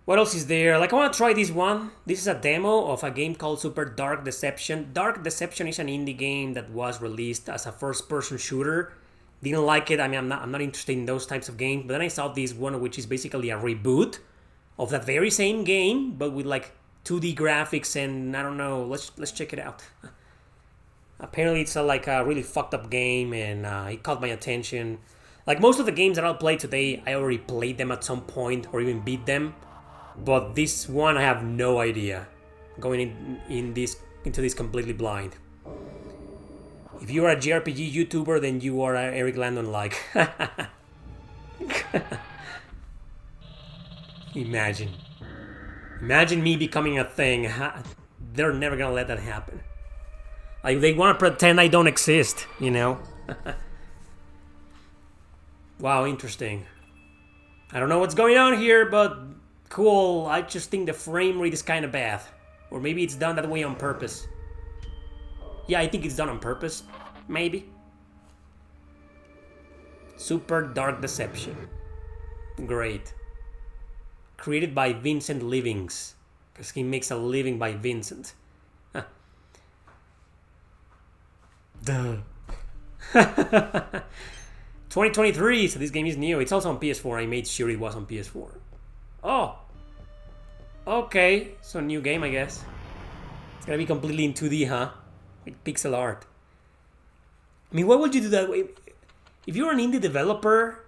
what else is there? Like, I want to try this one. This is a demo of a game called Super Dark Deception. Dark Deception is an indie game that was released as a first-person shooter. Didn't like it. I mean, I'm not interested in those types of games. But then I saw this one, which is basically a reboot of that very same game, but with like 2D graphics and I don't know. Let's check it out. Apparently, it's like a really fucked up game, and it caught my attention. Like most of the games that I'll play today, I already played them at some point or even beat them. But this one, I have no idea. Going into this completely blind. If you are a JRPG YouTuber, then you are Erick Landon like. Imagine me becoming a thing. They're never gonna let that happen. Like they want to pretend I don't exist, you know. Wow, interesting. I don't know what's going on here, but cool. I just think the frame rate is kind of bad. Or maybe it's done that way on purpose. Yeah, I think it's done on purpose. Maybe. Super Dark Deception. Great. Created by Vincent Livings. Because he makes a living by Vincent. Huh. Duh. 2023, so this game is new. It's also on PS4. I made sure it was on PS4. Oh. Okay, so new game, I guess. It's gonna be completely in 2D, huh? Like pixel art. I mean, why would you do that? If you're an indie developer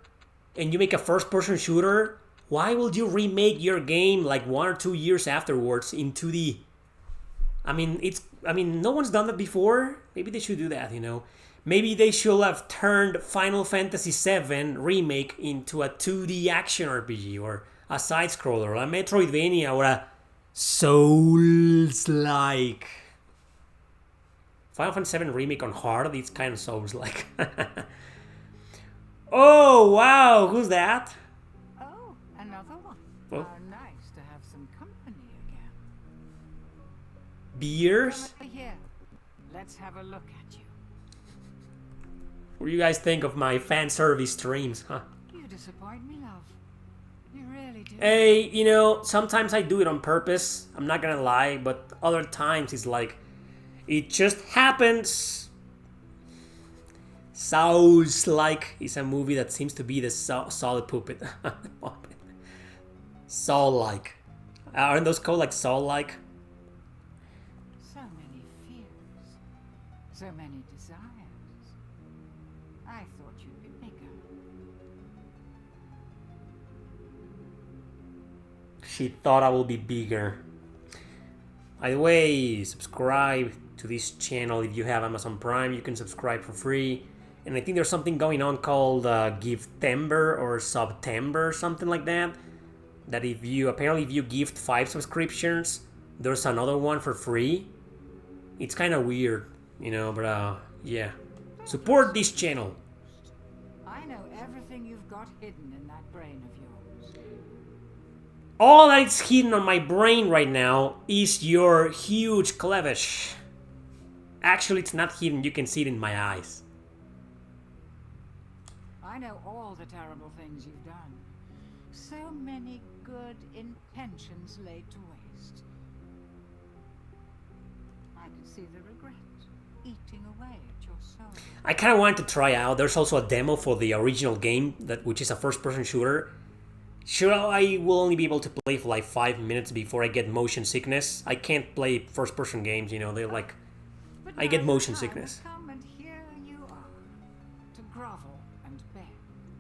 and you make a first-person shooter, why would you remake your game like 1 or 2 years afterwards in 2D? I mean, no one's done that before. Maybe they should do that, you know. Maybe they should have turned Final Fantasy VII Remake into a 2D action RPG or a side-scroller or a Metroidvania or a Souls-like. Final Fantasy VII Remake on hard, it's kind of Souls-like. Oh, wow, who's that? Oh, another one. Oh. How nice to have some company again. Beers? Come over here. Let's have a look at you. What do you guys think of my fan service streams, huh? You disappoint me, love. You really do. Hey, you know, sometimes I do it on purpose. I'm not gonna lie, but other times it's like, it just happens. Souls-like is a movie that seems to be the solid puppet. Saul-like. Aren't those called like Saul-like? So many fears. So many desires. I thought you'd be bigger. She thought I would be bigger. By the way, subscribe to this channel if you have Amazon Prime. You can subscribe for free. And I think there's something going on called Giftember or Subtember, something like that. That if you gift 5 subscriptions, there's another one for free. It's kind of weird, you know, but yeah. Support this channel. I know everything you've got hidden in that brain of yours. All that's hidden on my brain right now is your huge cleavage. Actually, it's not hidden. You can see it in my eyes. I know all the terrible things you've done. So many good intentions laid to waste. I can see the regret eating away at your soul. I kind of wanted to try out. There's also a demo for the original game, which is a first-person shooter. Sure, I will only be able to play for like 5 minutes before I get motion sickness. I can't play first-person games, you know, they're like I get Now motion the time sickness. has come and here you are, to grovel and beg.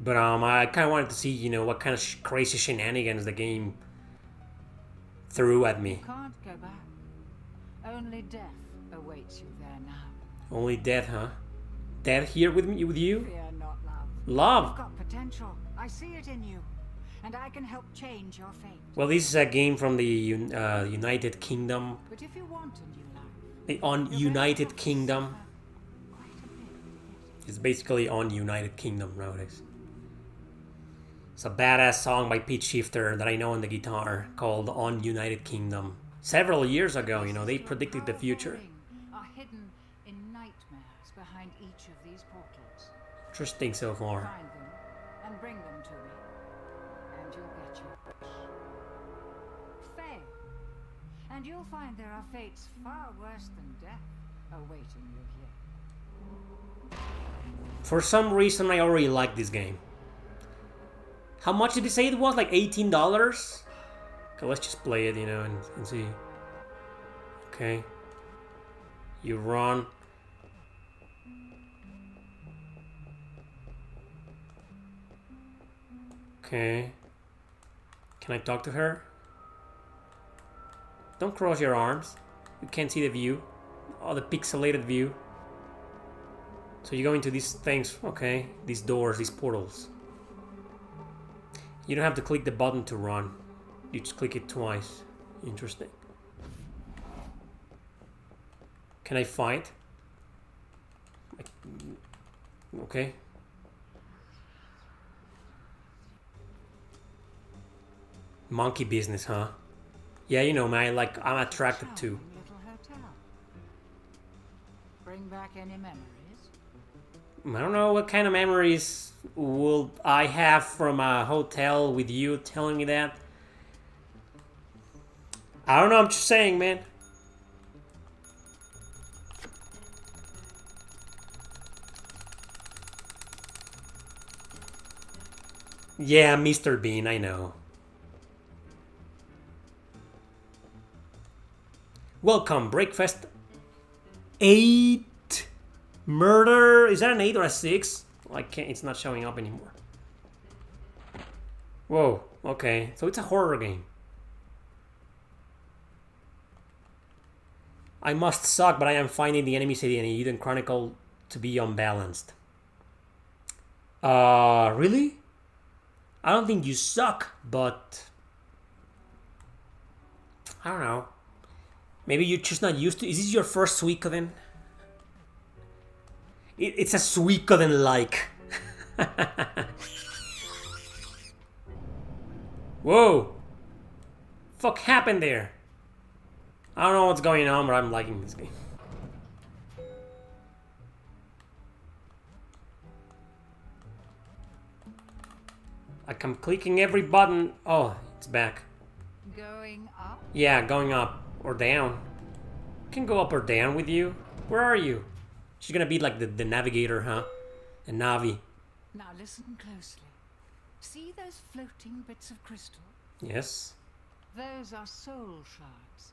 But I kind of wanted to see, you know, what kind of crazy shenanigans the game threw at me. You can't go back. Only death awaits you there now. Only death, huh? Death here with me, with you? Fear not, love. Love. You've got potential. I see it in you, and I can help change your fate. Well, this is a game from the United Kingdom. But if you want a new life, The United Kingdom. quite a bit. It's basically on United Kingdom nowadays. It's a badass song by Pete Shifter that I know on the guitar called On United Kingdom. Several years ago, you know, they predicted the future. Are hidden in nightmares behind each of these portals. Interesting so far. Find them and bring them to me, and you'll get your wish. Fail, and you'll find there are fates far worse than death awaiting you here. For some reason, I already like this game. How much did he say it was? Like $18? Okay, let's just play it, you know, and see. Okay. You run. Okay. Can I talk to her? Don't cross your arms. You can't see the view. Oh, the pixelated view. So you go into these things. Okay. These doors, these portals. You don't have to click the button to run. You just click it twice. Interesting. Can I fight? Okay. Monkey business, huh? Yeah, you know, man, like, I'm attracted to. Charming little hotel. Bring back any memories? I don't know what kind of memories will I have from a hotel with you telling me that. I don't know, I'm just saying, man. Yeah, Mr. Bean, I know. Welcome, Breakfast 8 Murder. Is that an 8 or a 6? I can't, it's not showing up anymore. Whoa, okay. So it's a horror game. I must suck, but I am finding the enemy city in Eden Chronicle to be unbalanced. Really? I don't think you suck, but I don't know. Maybe you're just not used to. Is this your first Suikoden? It's a Suikoden like. Whoa! Fuck happened there? I don't know what's going on, but I'm liking this game. Like I'm clicking every button. Oh, it's back. Going up? Yeah, going up or down. Can go up or down with you. Where are you? She's gonna be like the navigator, huh? A Navi. Now listen closely. See those floating bits of crystal? Yes. Those are soul shards.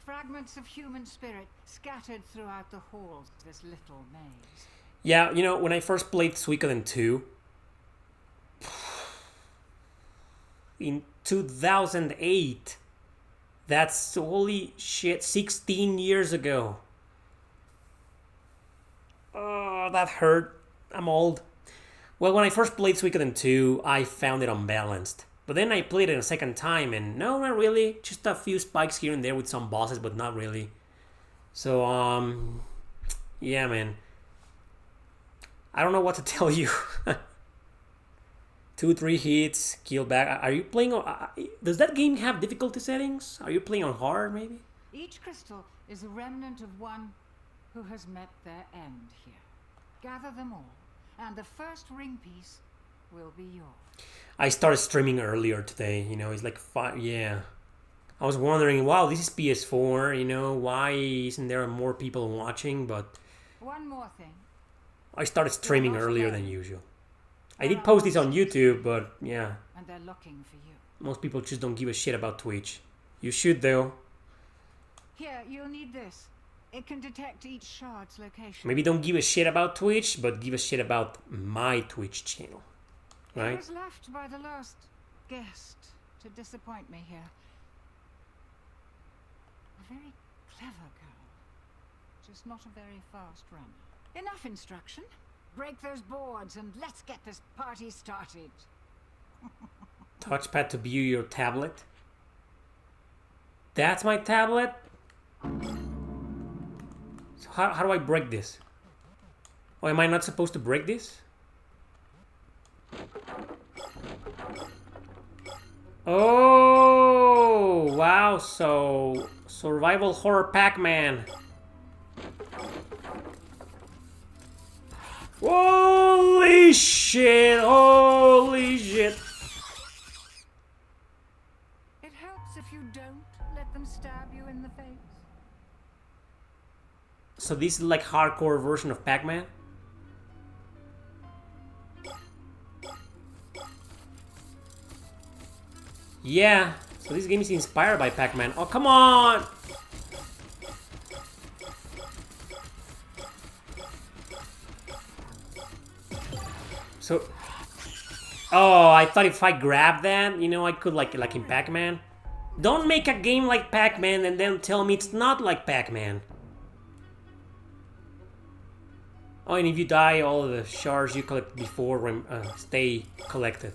Fragments of human spirit scattered throughout the halls of this little maze. Yeah, you know, when I first played Suikoden 2 in 2008, that's holy shit, 16 years ago. Oh, that hurt. I'm old. Well, when I first played Suikoden 2, I found it unbalanced. But then I played it a second time, and no, not really. Just a few spikes here and there with some bosses, but not really. So, yeah, man. I don't know what to tell you. 2-3 hits, kill back. Are you playing on... does that game have difficulty settings? Are you playing on hard, maybe? Each crystal is a remnant of one who has met their end here. Gather them all, and the first ring piece will be yours. I started streaming earlier today, you know, it's like 5, yeah. I was wondering, wow, this is PS4, you know, why isn't there more people watching, but... One more thing. I started streaming earlier than usual. I did post this on YouTube, but yeah. And they're looking for you. Most people just don't give a shit about Twitch. You should, though. Here, you'll need this. It can detect each shard's location. Maybe don't give a shit about Twitch, but give a shit about my Twitch channel. It Right? was left by the last guest to disappoint me here. A very clever girl, just not a very fast runner. Enough instruction. Break those boards and let's get this party started. Touchpad to view your tablet. That's my tablet? So how do I break this? Oh, am I not supposed to break this? Oh, wow. So, survival horror Pac-Man. Holy shit. Holy shit. It helps if you don't let them stab you in the face. So this is like hardcore version of Pac-Man? Yeah, so this game is inspired by Pac-Man. Oh, come on! So... Oh, I thought if I grabbed that, you know, I could like in Pac-Man. Don't make a game like Pac-Man and then tell me it's not like Pac-Man. Oh, and if you die, all of the shards you collect before stay collected.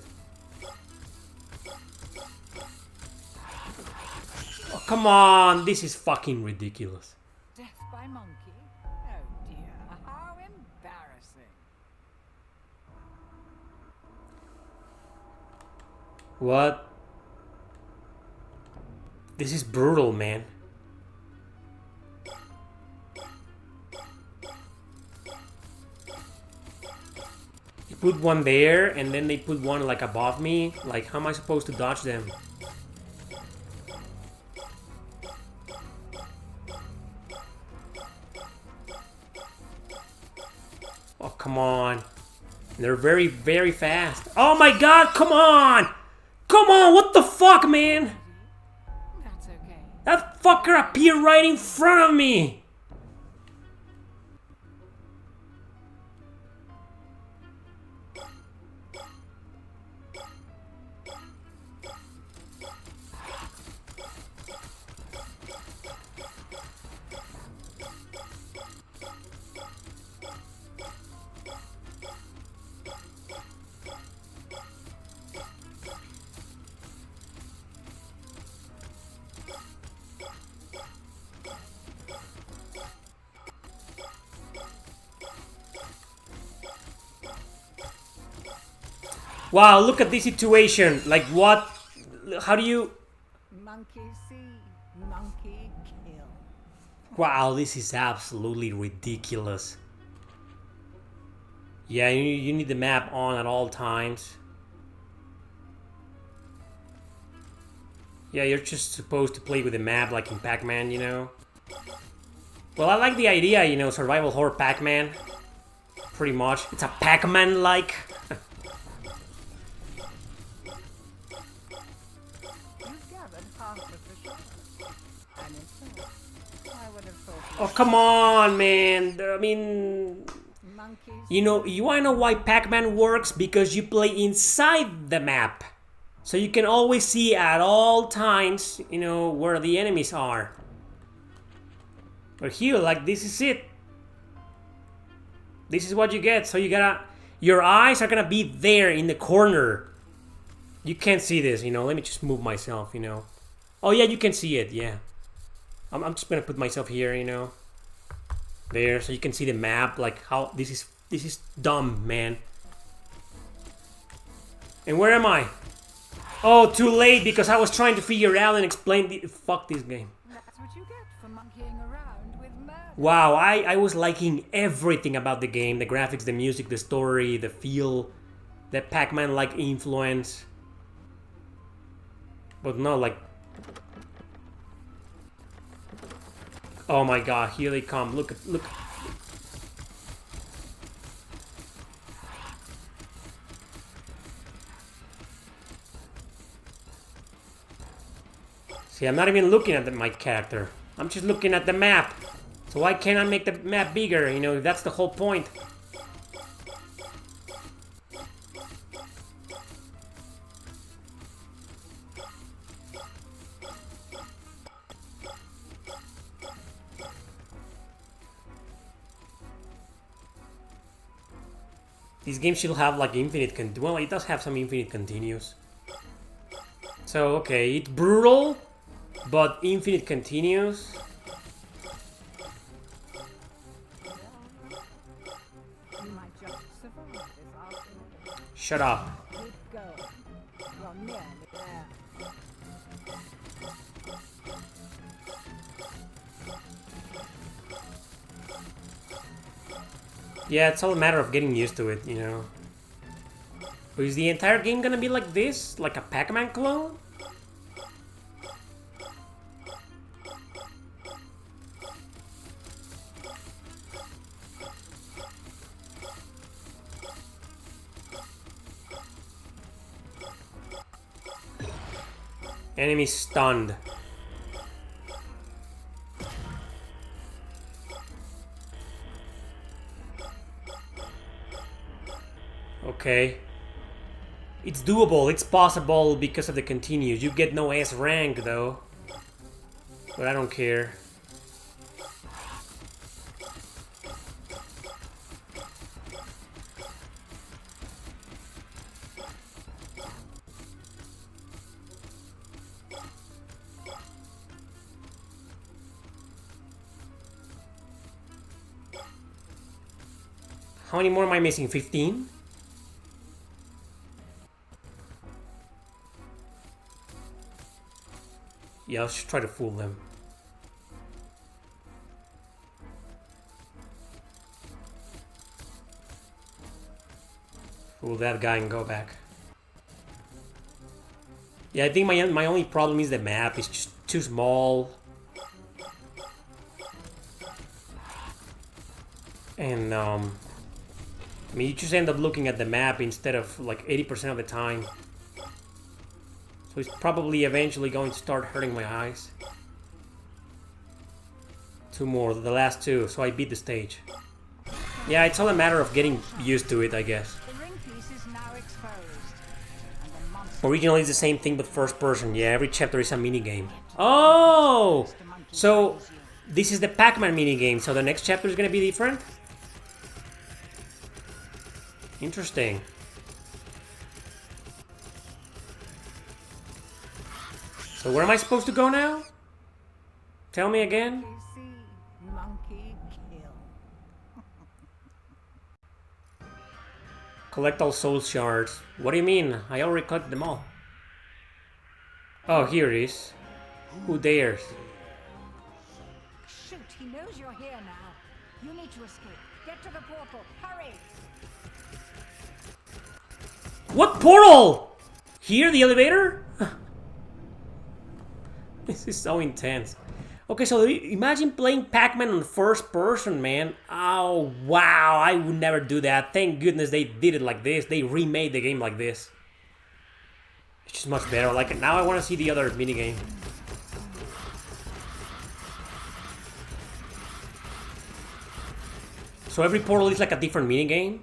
Oh, come on, this is fucking ridiculous. Death by monkey? Oh dear, how embarrassing. What? This is brutal, man. You put one there, and then they put one like above me. Like, how am I supposed to dodge them? Oh, come on. They're very, very fast. Oh my god, come on! Come on, what the fuck, man? That's okay. That fucker appeared right in front of me! Wow, look at this situation. Like, what? How do you... Monkey see, monkey kill. Wow, this is absolutely ridiculous. Yeah, you need the map on at all times. Yeah, you're just supposed to play with the map like in Pac-Man, you know? Well, I like the idea, you know, survival horror Pac-Man. Pretty much. It's a Pac-Man-like. Oh, come on, man. I mean... You know, you wanna know why Pac-Man works? Because you play inside the map. So you can always see at all times, you know, where the enemies are. But here, like, this is it. This is what you get. So you gotta... Your eyes are gonna be there in the corner. You can't see this, you know. Let me just move myself, you know. Oh, yeah, you can see it, yeah. I'm just gonna put myself here, you know, there, so you can see the map. Like how this is dumb, man. And where am I? Oh, too late because I was trying to figure out and explain the fuck this game. That's what you get for monkeying around with murder. Wow, I was liking everything about the game: the graphics, the music, the story, the feel, the Pac-Man like influence. But no, like. Oh my god, here they come. Look. See, I'm not even looking at my character. I'm just looking at the map. So why can't I make the map bigger? You know, that's the whole point. This game should have like infinite well, it does have some infinite continues. So, okay, it's brutal, but infinite continues. Shut up. Yeah, it's all a matter of getting used to it, you know. But is the entire game gonna be like this? Like a Pac-Man clone? Enemy stunned. Okay. It's doable, it's possible because of the continues. You get no S rank though. But I don't care. How many more am I missing? 15? Yeah, let's try to fool them. Fool that guy and go back. Yeah, I think my only problem is the map. It's just too small. And, I mean, you just end up looking at the map instead of, like, 80% of the time. So it's probably eventually going to start hurting my eyes. 2 more, the last 2, so I beat the stage. Yeah, it's all a matter of getting used to it, I guess. Originally it's the same thing but first person. Yeah, every chapter is a minigame. Oh! So, this is the Pac-Man minigame, so the next chapter is gonna be different? Interesting. So where am I supposed to go now? Tell me again. Monkey kill. Collect all soul shards. What do you mean? I already collected them all. Oh, here it is. Who dares? Shoot, he knows you're here now. You need to escape. Get to the portal. Hurry! What portal? Here, the elevator? This is so intense. Okay, so imagine playing Pac-Man on first person, man. Oh, wow, I would never do that. Thank goodness they did it like this. They remade the game like this. It's just much better. Like, now I want to see the other minigame. So every portal is like a different minigame?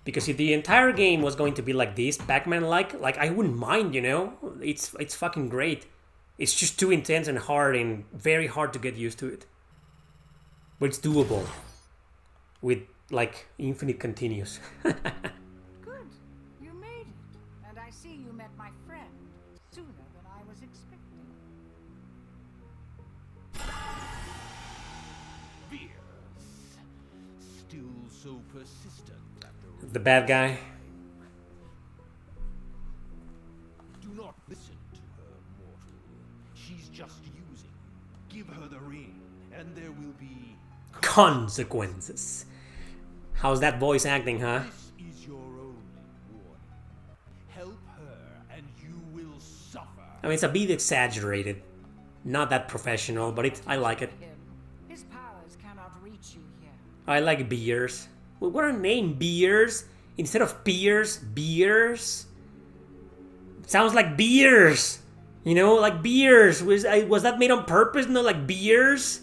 Because if the entire game was going to be like this, Pac-Man-like, I wouldn't mind, you know? It's fucking great. It's just too intense and hard and very hard to get used to it. But it's doable. With, like, infinite continues. Good. You made it. And I see you met my friend sooner than I was expecting. Fierce. Still so persistent after The bad guy. Do not listen to her, mortal. She's just using you. Give her the ring, and there will be Consequences. How's that voice acting, huh? This is your only warning. Help her, and you will suffer. I mean, it's a bit exaggerated. Not that professional, but I like it. Him. His powers cannot reach you here. I like beers. Well, what a name, beers. Instead of peers, beers. It sounds like beers. You know, like beers. Was that made on purpose? No, like beers.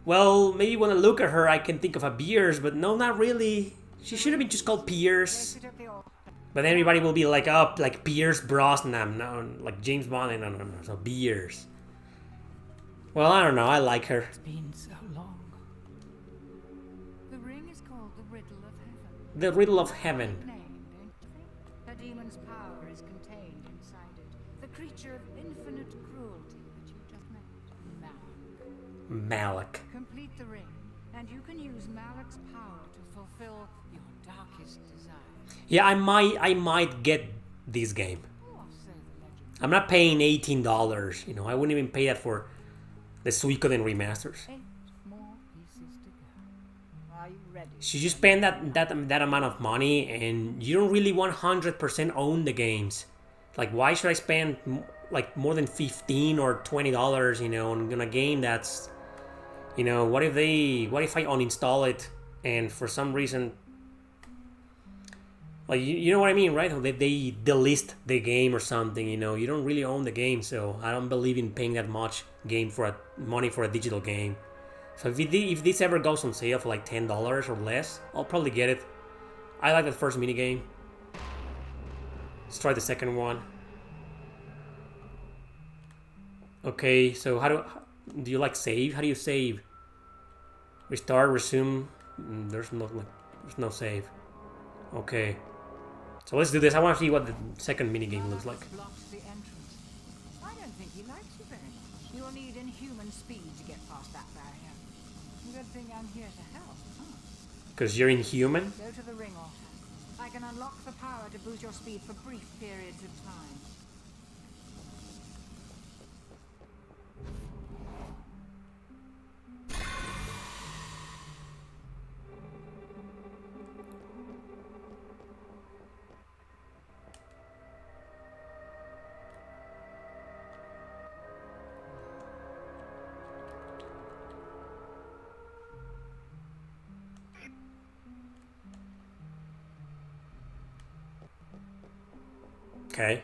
Well, maybe when I look at her, I can think of a Beers, but no, not really. She should have been just called Pierce. Place it at the altar. But everybody will be like, up, like Pierce Brosnan, no, like James Bond, no, so Beers. Well, I don't know, I like her. It's been so long. The ring is called the Riddle of Heaven. The Riddle of Heaven. Name, don't you think? A demon's power is contained inside it. The creature of infinite cruelty that you just met. Malak. Malak. Complete the ring, and you can use Malak's power to fulfill your darkest desire. Yeah, I might get this game. Oh, so the legend. I'm not paying $18, you know, I wouldn't even pay that for the Suikoden remasters. 8 more pieces to go. Are you ready? So you spend that amount of money and you don't really 100% own the games. Like, why should I spend like more than $15 or $20, you know, on a game that's, you know, what if I uninstall it and for some reason, like, you know what I mean, right? They delist the game or something, you know, you don't really own the game, so I don't believe in paying that much money for a digital game. So if this ever goes on sale for like $10 or less, I'll probably get it. I like that first minigame. Let's try the second one. Okay, so how do you like save? How do you save? Restart, resume. There's no save. Okay. So let's do this. I want to see what the second minigame looks like. Blocks the entrance. I don't think he likes you very much. You'll need inhuman speed to get past that barrier. Good thing I'm here to help, huh? Because you're inhuman? Go to the ring altar. I can unlock the power to boost your speed for brief periods of time. Okay.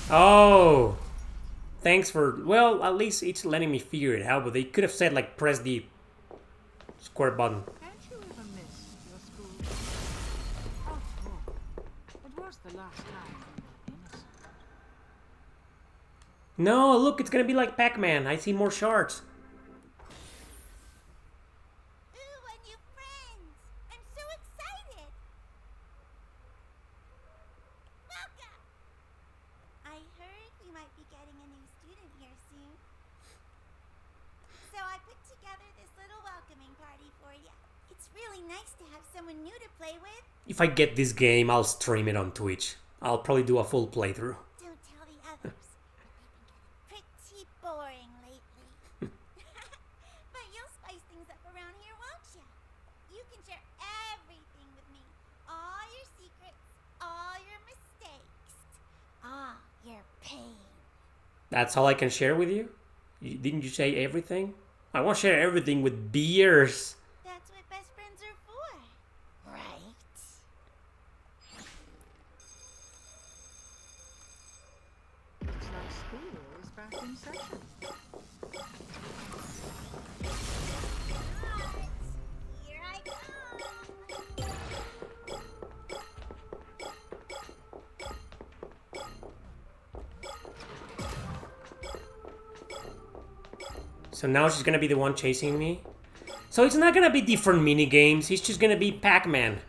Oh, thanks for, well, at least it's letting me figure it out, but they could have said, like, press the square button. Can't you ever miss your school? After all, it was the last time you were innocent. No, look, it's gonna be like Pac-Man. I see more shards. Ooh, a new friend! I'm so excited! Welcome! I heard you might be getting a new student here soon. So I put together this little welcoming party for you. It's really nice to have someone new to play with. If I get this game, I'll stream it on Twitch. I'll probably do a full playthrough. Don't tell the others. Pretty boring lately. But you'll spice things up around here, won't you? You can share everything with me. All your secrets, all your mistakes, all your pain. That's all I can share with you? Didn't you say everything? I want to share everything with Beers. That's what best friends are for, right? Looks like school is back in session. Here I come. So now she's gonna be the one chasing me? So it's not gonna be different mini games. He's just gonna be Pac-Man.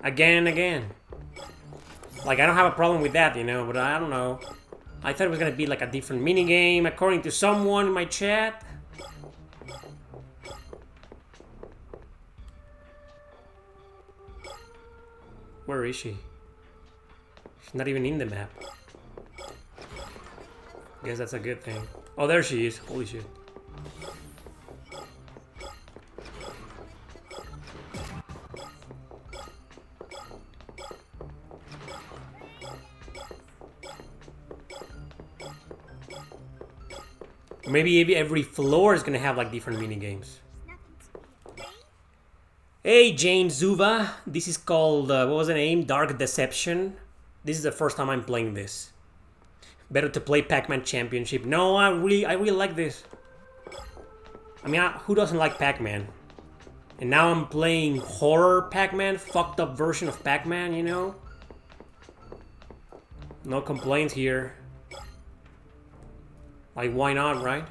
Again and again. Like, I don't have a problem with that, you know, but I don't know. I thought it was gonna be like a different mini game, according to someone in my chat. Where is she? She's not even in the map. Guess that's a good thing. Oh, there she is. Holy shit. Maybe every floor is gonna have like different mini games. Nothing to be afraid. Hey Jane Zuva, this is called, what was the name? Dark Deception. This is the first time I'm playing this. Better to play Pac-Man Championship. No, I really like this. I mean, who doesn't like Pac-Man? And now I'm playing horror Pac-Man, fucked up version of Pac-Man, you know? No complaints here. Like, why not, right?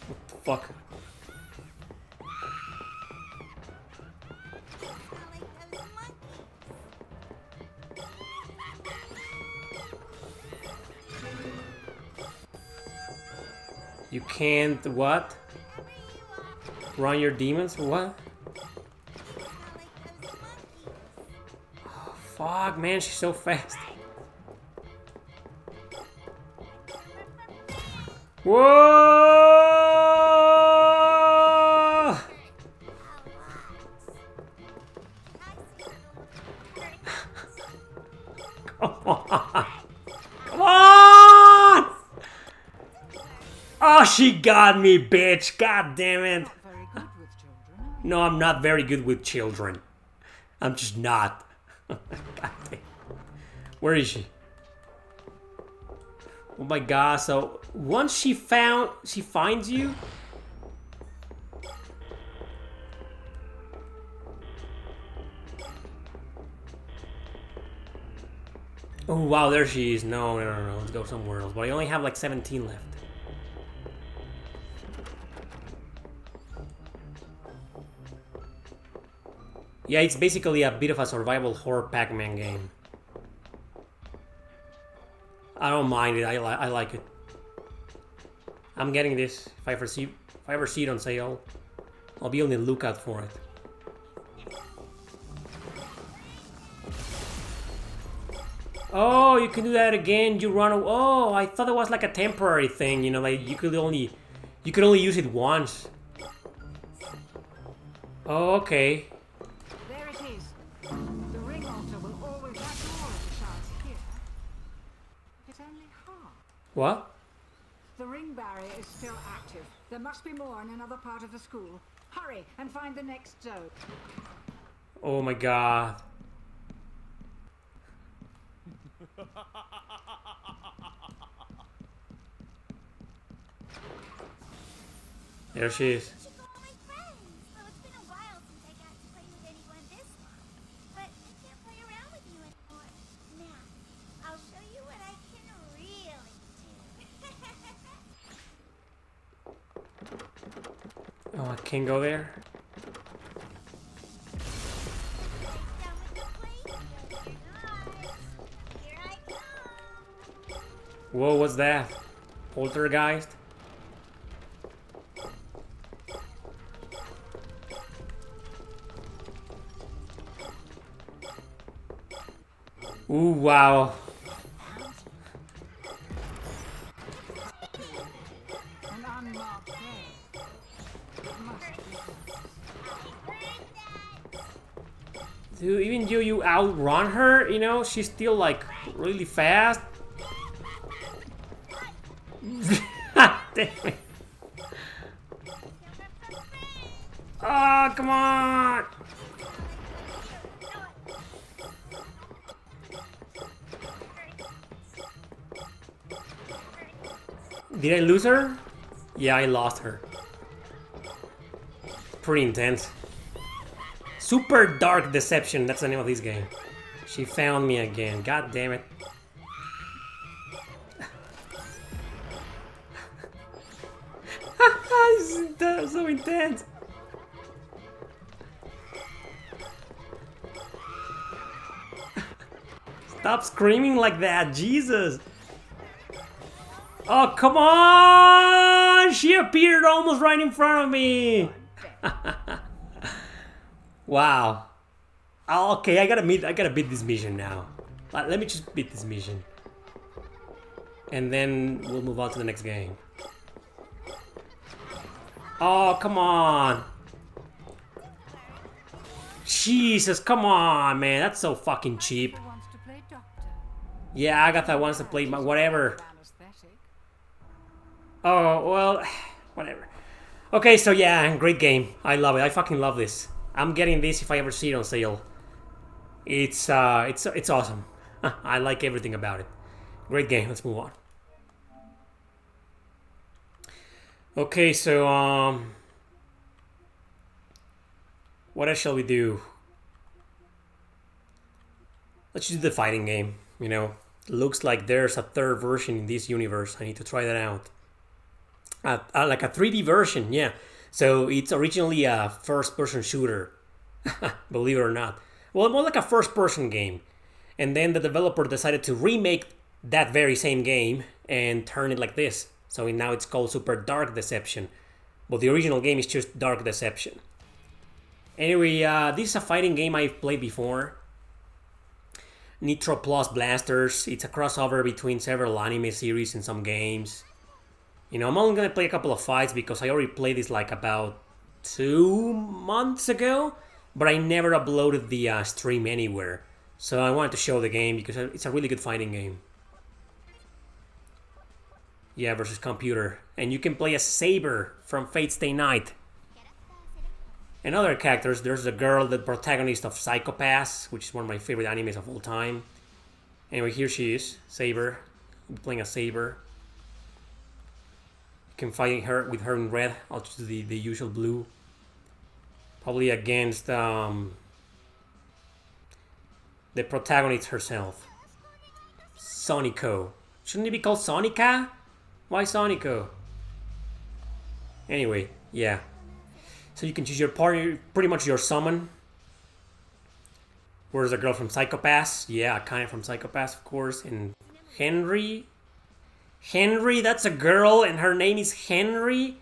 What the fuck? You can't what? Run your demons? What? Oh, fuck, man, she's so fast. Whoa! Come on! Come on! Oh, she got me, bitch! God damn it! Very good with children. No, I'm not very good with children. I'm just not. God damn. Where is she? Oh my god, so once she finds you? Oh wow, there she is. No, let's go somewhere else. But I only have like 17 left. Yeah, it's basically a bit of a survival horror Pac-Man game. I don't mind it. I like it. I'm getting this. If I ever see it on sale, I'll be on the lookout for it. Oh, you can do that again. You run. Oh, I thought it was like a temporary thing. You know, like you could only use it once. Oh, okay. There it is. The ring altar will always have all of the shards here. It's only half. What? The ring barrier is still active. There must be more in another part of the school. Hurry and find the next zone. Oh my god. There she is. Should call my friends. Well, it's been a while since I got to play with anyone this long, but I can't play around with you anymore. Now, I'll show you what I can really do. Oh, I can't go there. Done with the play? Here I come. Whoa, what's that? Poltergeist? Ooh, wow. An unmarked grave. It must be. Dude, even you outrun her, you know, she's still like really fast. Damn it. Oh, come on! Did I lose her? Yeah, I lost her. Pretty intense. Super Dark Deception, that's the name of this game. She found me again, god damn it. This is so intense. Stop screaming like that, Jesus. Oh, come on! She appeared almost right in front of me. Wow. Okay, I gotta beat this mission now. Let me just beat this mission. And then we'll move on to the next game. Oh, come on. Jesus, come on, man. That's so fucking cheap. Wants to play doctor. Yeah, Agatha wants to play my whatever. Anesthetic. Oh, well, whatever. Okay, so yeah, great game. I love it. I fucking love this. I'm getting this if I ever see it on sale. It's awesome. I like everything about it. Great game. Let's move on. Okay, so what else shall we do? Let's do the fighting game. You know, looks like there's a third version in this universe. I need to try that out. Like a 3D version, yeah. So it's originally a first-person shooter, believe it or not. Well, more like a first-person game. And then the developer decided to remake that very same game and turn it like this. So now it's called Super Dark Deception. But the original game is just Dark Deception. Anyway, this is a fighting game I've played before. Nitroplus Blasterz. It's a crossover between several anime series and some games. You know, I'm only gonna play a couple of fights because I already played this like about 2 months ago, but I never uploaded the stream anywhere. So I wanted to show the game because it's a really good fighting game. Yeah, versus computer. And you can play as Saber from Fate Stay Night. And other characters, there's the girl, the protagonist of Psychopass, which is one of my favorite animes of all time. Anyway, here she is, Saber. I'm playing a Saber. Can fight her with her in red. I'll choose the usual blue. Probably against the protagonist herself, Sonico. Shouldn't it be called Sonica? Why Sonico? Anyway, yeah. So you can choose your partner, pretty much your summon. Where's the girl from Psychopass? Yeah, kind of from Psychopass, of course. And Henry. Henry, that's a girl, and her name is Henry.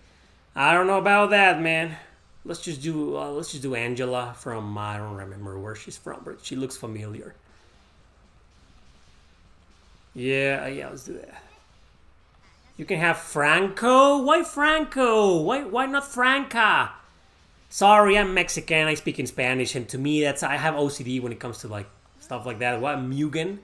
I don't know about that, man. Let's just do Angela from I don't remember where she's from, but she looks familiar. Yeah, let's do that. You can have Franco. Why Franco? Why not Franca? Sorry, I'm Mexican. I speak in Spanish, and to me, I have OCD when it comes to like stuff like that. What Mugen?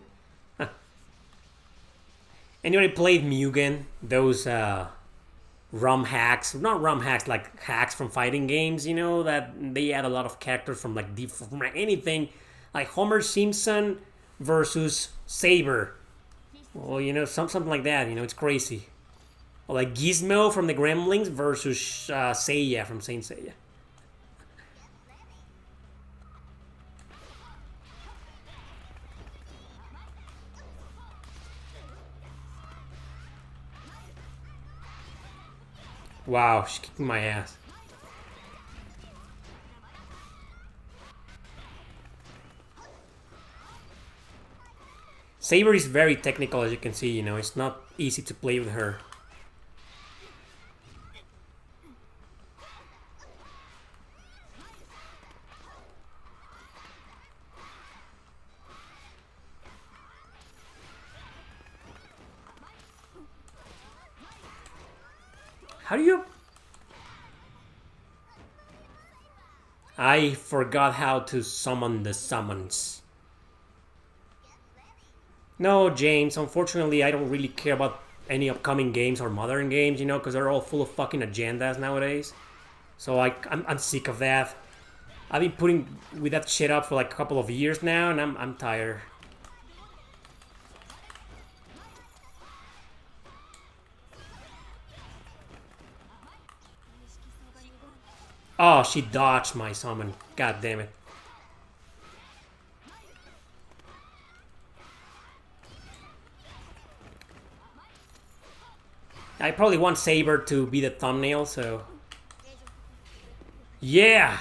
Anybody played Mugen? Those ROM hacks, not ROM hacks, like hacks from fighting games, you know, that they add a lot of characters from like from anything, like Homer Simpson versus Saber. Well, you know, something like that, you know, it's crazy. Or like Gizmo from the Gremlins versus Seiya from Saint Seiya. Wow, she's kicking my ass. Saber is very technical, as you can see, you know, it's not easy to play with her. How do you... I forgot how to summon the summons. No, James, unfortunately I don't really care about any upcoming games or modern games, you know, because they're all full of fucking agendas nowadays. So I'm sick of that. I've been putting with that shit up for like a couple of years now, and I'm tired. Oh, she dodged my summon. God damn it. I probably want Saber to be the thumbnail, so... Yeah!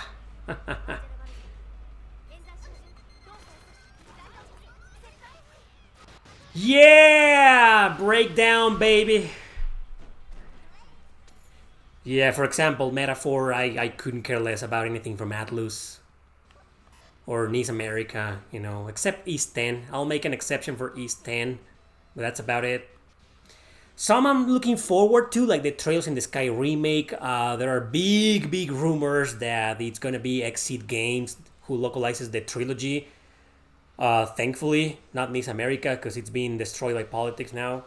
Yeah! Breakdown, baby! Yeah, for example, Metaphor, I couldn't care less about anything from Atlus. Or Nice America, you know, except East 10. I'll make an exception for East 10, but that's about it. Some I'm looking forward to, like the Trails in the Sky remake. There are big rumors that it's gonna be Exit Games who localizes the trilogy. Thankfully, not Nice America, because it's being destroyed by politics now.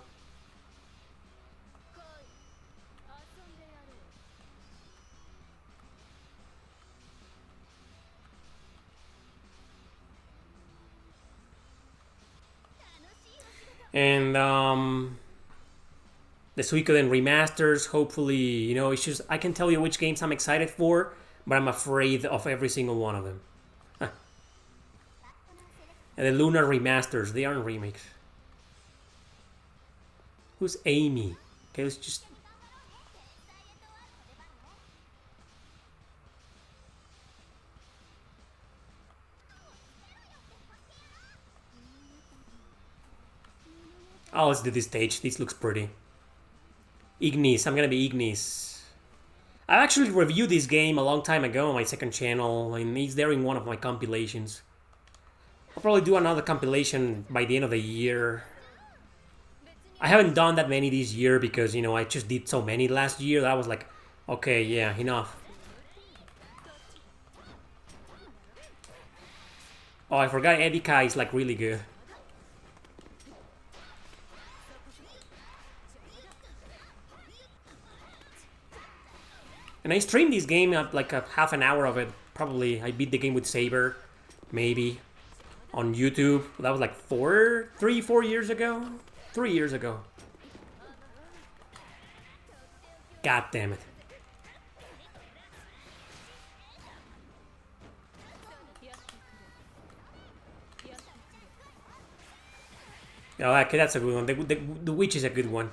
And the Suikoden remasters, hopefully, you know, it's just, I can tell you which games I'm excited for, but I'm afraid of every single one of them. And the Lunar remasters, they aren't remakes. Who's Amy? Okay, let's just... Oh, let's do this stage. This looks pretty. Ignis. I'm gonna be Ignis. I actually reviewed this game a long time ago on my second channel, and it's there in one of my compilations. I'll probably do another compilation by the end of the year. I haven't done that many this year because, you know, I just did so many last year that I was like, okay, yeah, enough. Oh, I forgot Edika is like really good. And I streamed this game up like a half an hour of it. Probably I beat the game with Saber, maybe, on YouTube. That was like 4 years ago? 3 years ago. God damn it. Oh, okay, that's a good one. The witch is a good one.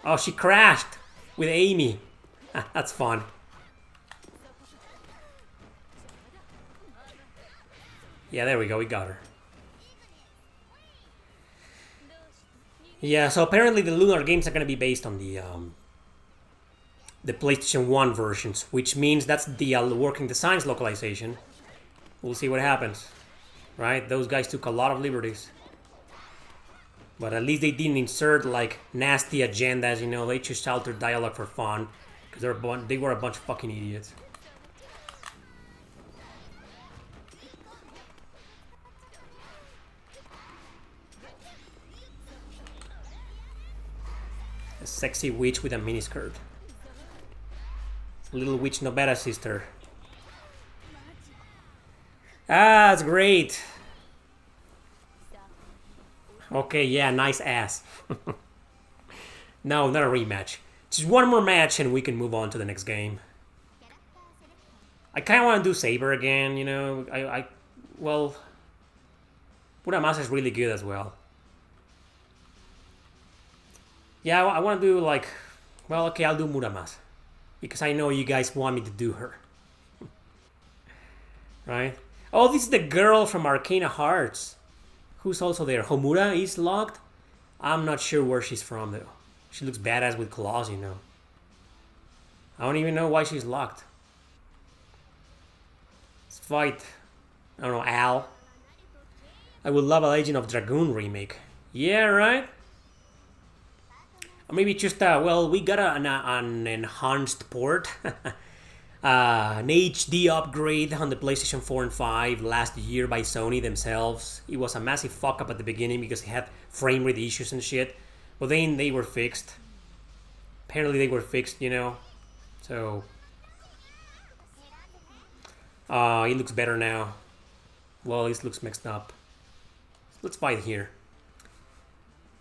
Oh, she crashed with Amy. That's fun. Yeah, there we go. We got her. Yeah, so apparently the Lunar games are going to be based on the PlayStation 1 versions, which means that's the Working Designs localization. We'll see what happens. Right? Those guys took a lot of liberties. But at least they didn't insert like nasty agendas, you know, they just altered dialogue for fun. Because they were a bunch of fucking idiots. A sexy witch with a miniskirt. Little witch Nobeta sister. Ah, that's great. Okay, yeah, nice ass. No, not a rematch. Just one more match and we can move on to the next game. I kind of want to do Saber again, you know. Well, Muramasa is really good as well. Yeah, I want to do like, well, okay, I'll do Muramasa. Because I know you guys want me to do her. Right? Oh, this is the girl from Arcana Hearts. Who's also there? Homura is logged? I'm not sure where she's from though. She looks badass with claws, you know. I don't even know why she's locked. Let's fight. I don't know, Al. I would love a Legend of Dragoon remake. Yeah, right? Or maybe just, well, we got an enhanced port. An HD upgrade on the PlayStation 4 and 5 last year by Sony themselves. It was a massive fuck up at the beginning because it had frame rate issues and shit. But then they were fixed. Apparently they were fixed, you know. So... it looks better now. Well, this looks mixed up. Let's fight here.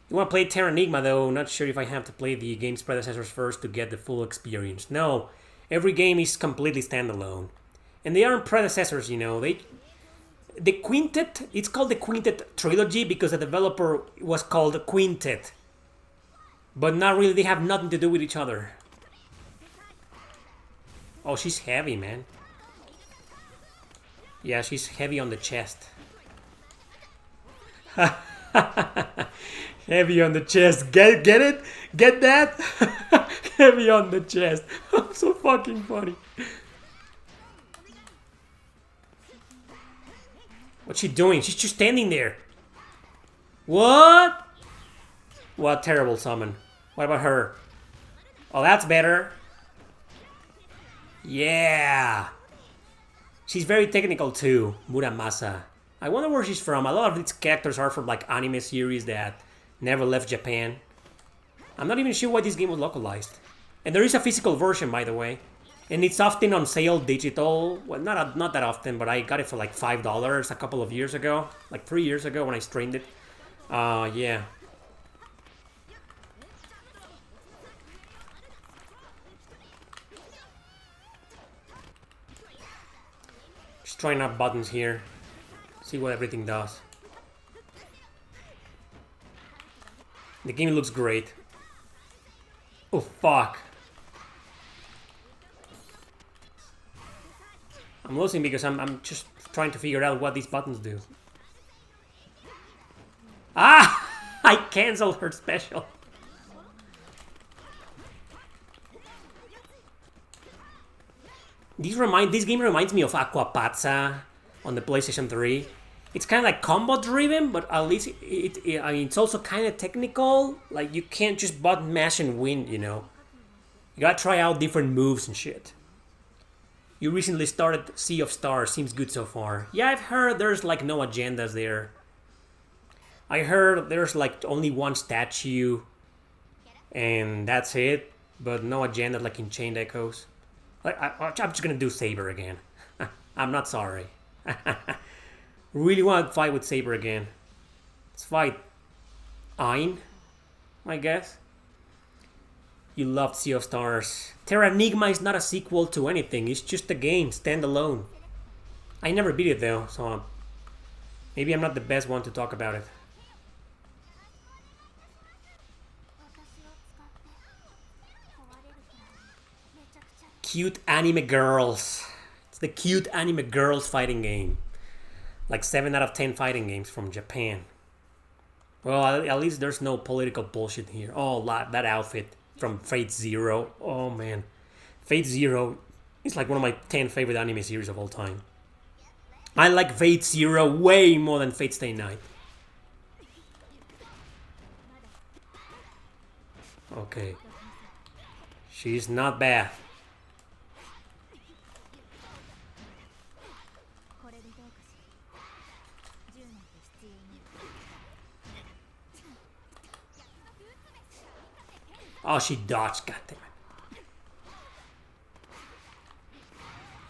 You want to play Terranigma though? Not sure if I have to play the game's predecessors first to get the full experience. No, every game is completely standalone. And they aren't predecessors, you know. The Quintet, it's called the Quintet Trilogy because the developer was called Quintet. But not really, they have nothing to do with each other. Oh, she's heavy, man. Yeah, she's heavy on the chest. Heavy on the chest. Get it? Get that? Heavy on the chest. So fucking funny. What's she doing? She's just standing there. What? What terrible summon. What about her? Oh, that's better. Yeah. She's very technical too, Muramasa. I wonder where she's from. A lot of these characters are from like anime series that never left Japan. I'm not even sure why this game was localized. And there is a physical version, by the way. And it's often on sale digital. Well, not that often, but I got it for like $5 a couple of years ago. Like 3 years ago when I streamed it. Yeah. Just trying out buttons here. See what everything does. The game looks great. Oh, fuck. I'm losing because I'm just trying to figure out what these buttons do. Ah! I canceled her special. This game reminds me of Aquapazza on the PlayStation 3. It's kind of like combo driven, but at least I mean, it's also kind of technical. Like, you can't just button mash and win, you know. You gotta try out different moves and shit. You recently started Sea of Stars. Seems good so far. Yeah, I've heard there's like no agendas there. I heard there's like only one statue, and that's it. But no agenda like in Chained Echoes. I'm just gonna do Saber again. I'm not sorry. Really want to fight with Saber again. Let's fight Ein, I guess. You loved Sea of Stars. Terra Enigma is not a sequel to anything. It's just a game, standalone. I never beat it though, so maybe I'm not the best one to talk about it. Cute anime girls. It's the cute anime girls fighting game. Like 7 out of 10 fighting games from Japan. Well, at least there's no political bullshit here. Oh, that outfit from Fate Zero. Oh, man. Fate Zero is like one of my 10 favorite anime series of all time. I like Fate Zero way more than Fate Stay Night. Okay. She's not bad. Oh, she dodged, goddammit.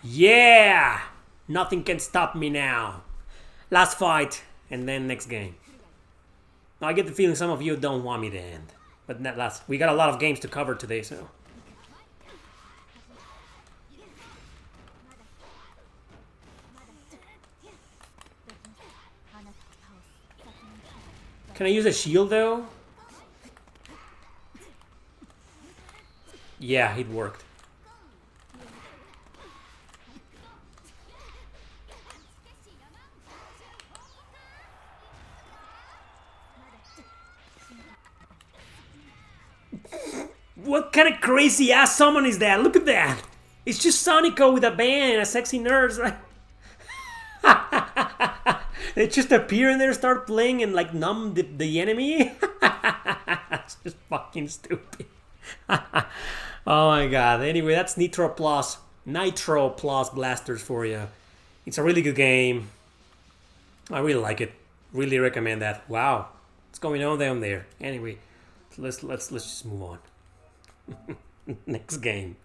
Yeah! Nothing can stop me now. Last fight, and then next game. I get the feeling some of you don't want me to end. But we got a lot of games to cover today, so... Can I use a shield, though? Yeah, it worked. What kind of crazy ass summon is that? Look at that! It's just Sonico with a band and a sexy nerd. They just appear and they start playing and like numb the enemy. It's just fucking stupid. Oh my god. Anyway, that's Nitroplus Blasterz for you. It's a really good game. I really like it. Really recommend that. Wow. What's going on down there? Anyway, let's just move on. Next game.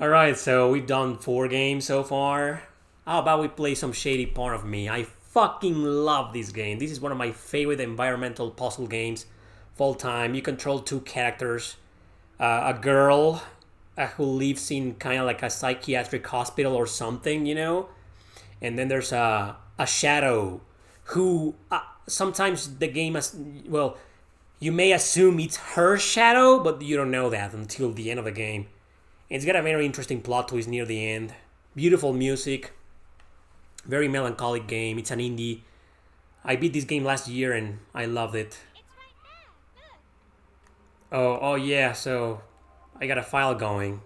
Alright, so we've done 4 games so far. How about we play some Shady Part of Me? I fucking love this game. This is one of my favorite environmental puzzle games of all time. You control 2 characters. A girl who lives in kind of like a psychiatric hospital or something, you know? And then there's a shadow who sometimes the game has... Well, you may assume it's her shadow, but you don't know that until the end of the game. It's got a very interesting plot twist near the end. Beautiful music. Very melancholic game. It's an indie. I beat this game last year and I loved it. Oh yeah, so I got a file going.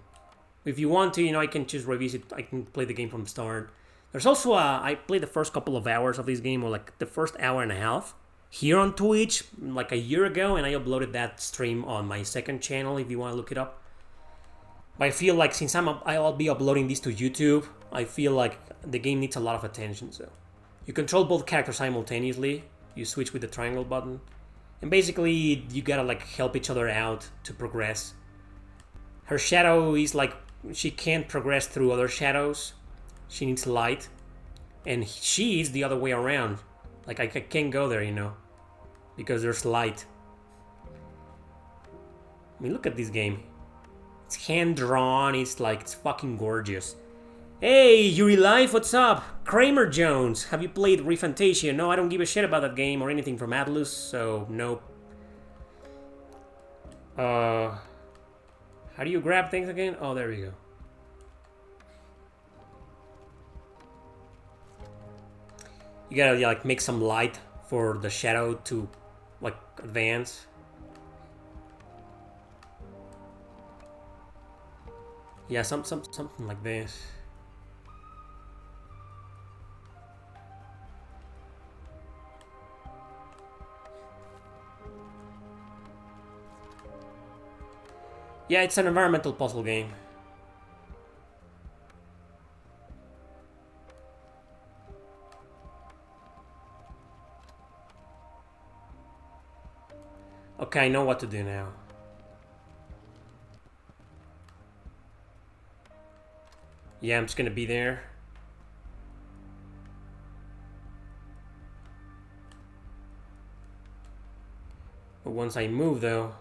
If you want to, you know, I can just revisit. I can play the game from the start. There's also I played the first couple of hours of this game, or like the first hour and a half, here on Twitch, like a year ago, and I uploaded that stream on my second channel if you want to look it up. But I feel like since I'll be uploading this to YouTube, I feel like the game needs a lot of attention. So you control both characters simultaneously. You switch with the triangle button. And basically, you gotta like help each other out to progress. Her shadow is like, she can't progress through other shadows. She needs light. And she is the other way around. Like, I can't go there, you know. because there's light. I mean, look at this game. It's hand-drawn, it's like, it's fucking gorgeous. Hey, Yuri Life, what's up? Kramer Jones, have you played Refantasia? No, I don't give a shit about that game or anything from Atlus, so nope. How do you grab things again? Oh, there we go. You gotta like make some light for the shadow to like advance. Yeah, something like this. Yeah, it's an environmental puzzle game. Okay, I know what to do now. Yeah, I'm just gonna be there. But once I move though...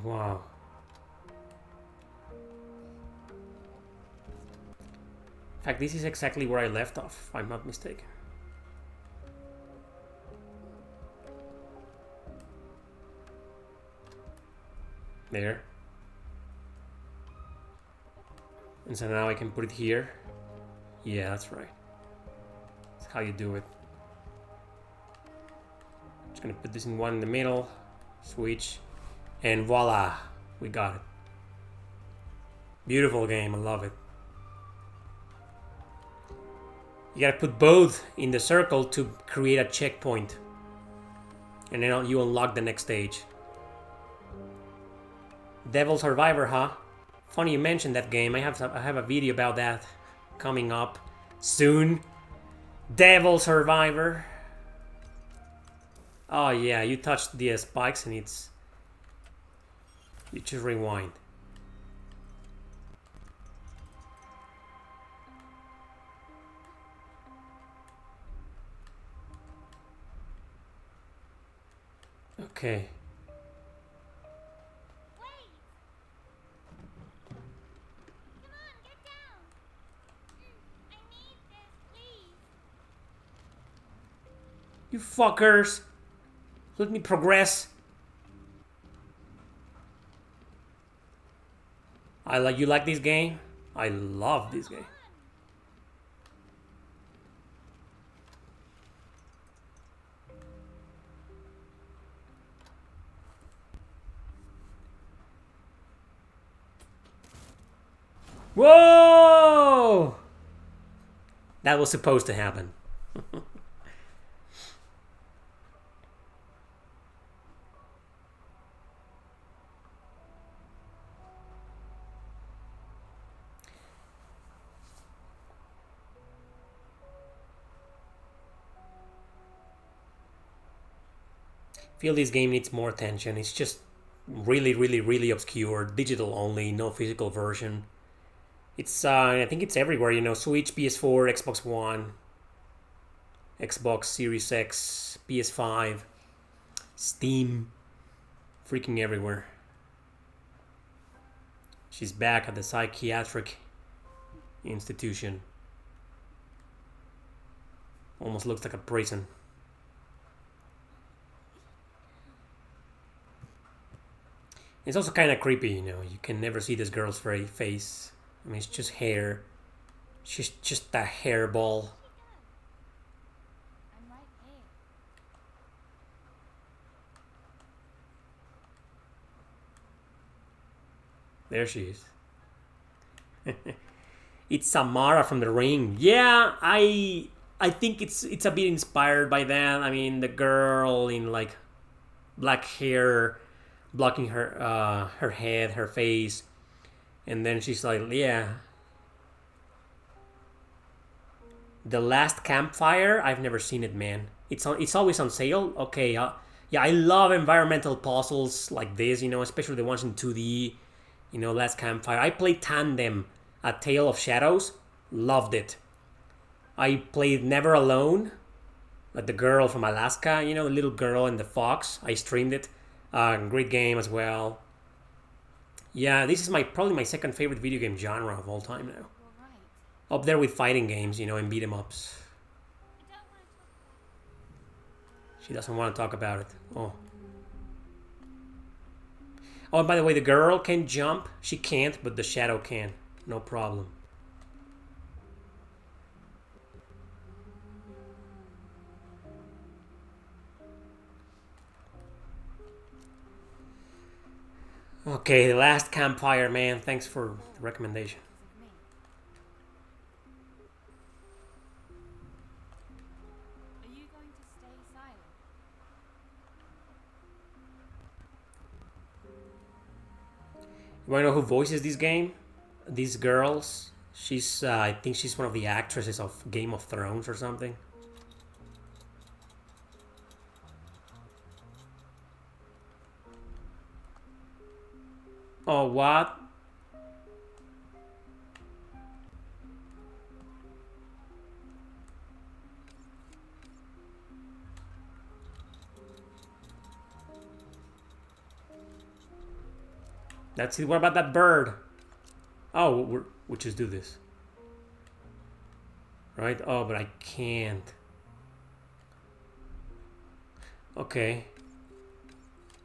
Wow. In fact, this is exactly where I left off, if I'm not mistaken. There. And so now I can put it here. Yeah, that's right. That's how you do it. Just gonna put this in one in the middle. Switch. And voila, we got it. Beautiful game, I love it. You gotta put both in the circle to create a checkpoint. And then you unlock the next stage. Devil Survivor, huh? Funny you mentioned that game. I have a video about that coming up soon. Devil Survivor. Oh yeah, you touched the spikes and it's... You just rewind. Okay. Wait! Come on, get down! I need this, please. You fuckers! Let me progress. You like this game? I love this game. Whoa! That was supposed to happen. Feel this game needs more attention. It's just really obscure, digital only, no physical version. It's I think it's everywhere, you know, Switch, PS4, Xbox One, Xbox Series X, PS5, Steam, freaking everywhere. She's back at the psychiatric institution. Almost looks like a prison. It's also kind of creepy, you know. You can never see this girl's face. I mean, it's just hair. She's just a hairball. I'm right here. There she is. It's Samara from The Ring. Yeah, I think it's a bit inspired by that. I mean, the girl in like black hair blocking her her head, her face, and then she's like, yeah. The Last Campfire, I've never seen it, man. It's always on sale. Okay, Yeah, I love environmental puzzles like this, you know, especially the ones in 2D. You know, Last Campfire. I played Tandem, A Tale of Shadows. Loved it. I played Never Alone, like the girl from Alaska, you know, the little girl and the fox. I streamed it. Great game as well. Yeah, this is probably my second favorite video game genre of all time now. Up there with fighting games, you know, and beat 'em ups. She doesn't want to talk about it. Oh. Oh, and by the way, the girl can jump. She can't, but the shadow can. No problem. Okay, The Last Campfire, man. Thanks for the recommendation. Are you going to stay silent? You wanna know who voices this game? These girls. She's, I think she's one of the actresses of Game of Thrones or something. Oh, what? That's it. What about that bird? Oh, we'll just do this. Right? Oh, but I can't. Okay.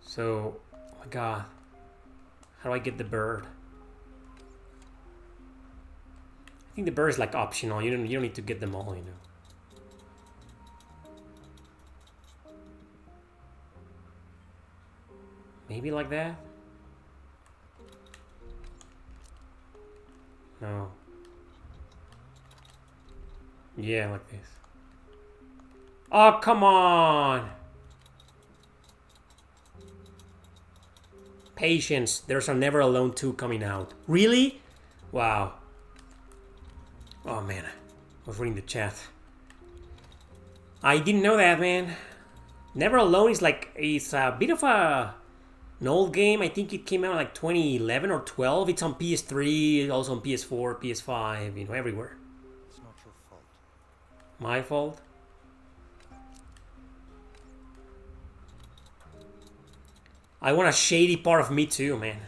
So, oh my god. How do I get the bird? I think the bird is like optional. You don't need to get them all, you know. Maybe like that? No. Yeah, like this. Oh, come on! Patience. There's a Never Alone 2 coming out. Really? Wow. Oh, man. I was reading the chat. I didn't know that, man. Never Alone is like... It's a bit of an old game. I think it came out like 2011 or 12. It's on PS3, also on PS4, PS5, you know, everywhere. It's not your fault. My fault? I want a Shady Part of Me too, man.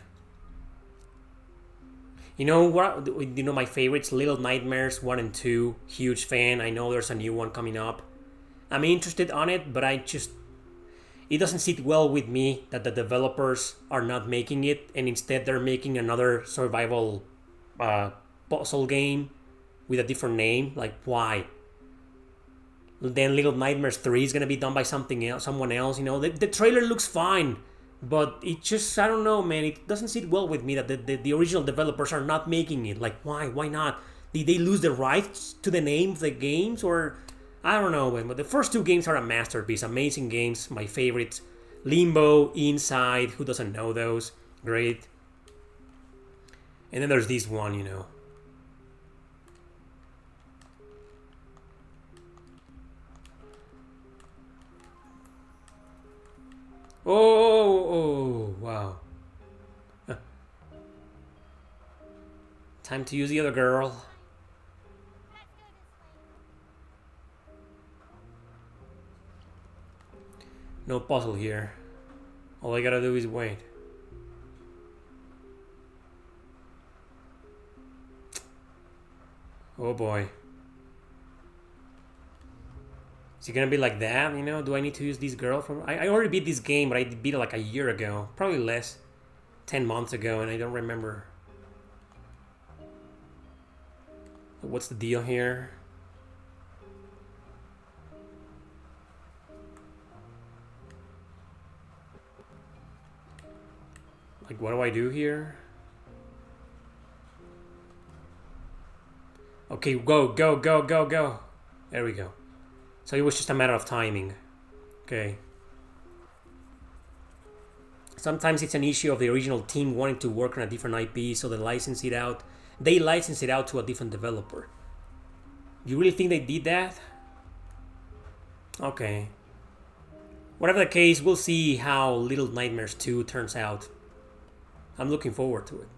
You know what? You know my favorites, Little Nightmares 1 and 2. Huge fan. I know there's a new one coming up. I'm interested on it, but it doesn't sit well with me that the developers are not making it, and instead they're making another survival puzzle game with a different name. Like, why? Then Little Nightmares 3 is gonna be done by someone else. You know, the trailer looks fine. But it just, I don't know, man. It doesn't sit well with me that the original developers are not making it. Like, why? Why not? Did they lose the rights to the name of the games? Or, I don't know, man. But the first two games are a masterpiece. Amazing games. My favorites. Limbo, Inside. Who doesn't know those? Great. And then there's this one, you know. Oh, wow. Time to use the other girl. No puzzle here. All I gotta do is wait. Oh boy. Is it gonna be like that, you know? Do I need to use this girl from... I already beat this game, but I beat it like a year ago. Probably less. 10 months ago, and I don't remember. What's the deal here? Like, what do I do here? Okay, go, go, go, go, go. There we go. So it was just a matter of timing. Okay. Sometimes it's an issue of the original team wanting to work on a different IP, so they license it out. They license it out to a different developer. You really think they did that? Okay. Whatever the case, we'll see how Little Nightmares 2 turns out. I'm looking forward to it.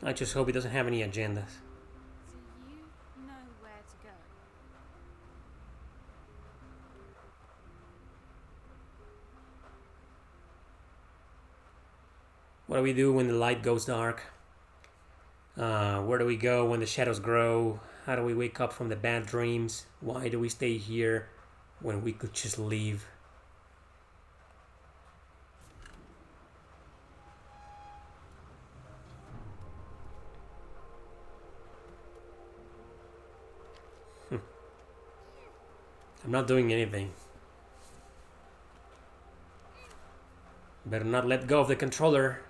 I just hope it doesn't have any agendas. Do you know where to go? What do we do when the light goes dark? Where do we go when the shadows grow? How do we wake up from the bad dreams? Why do we stay here when we could just leave? I'm not doing anything. Better not let go of the controller.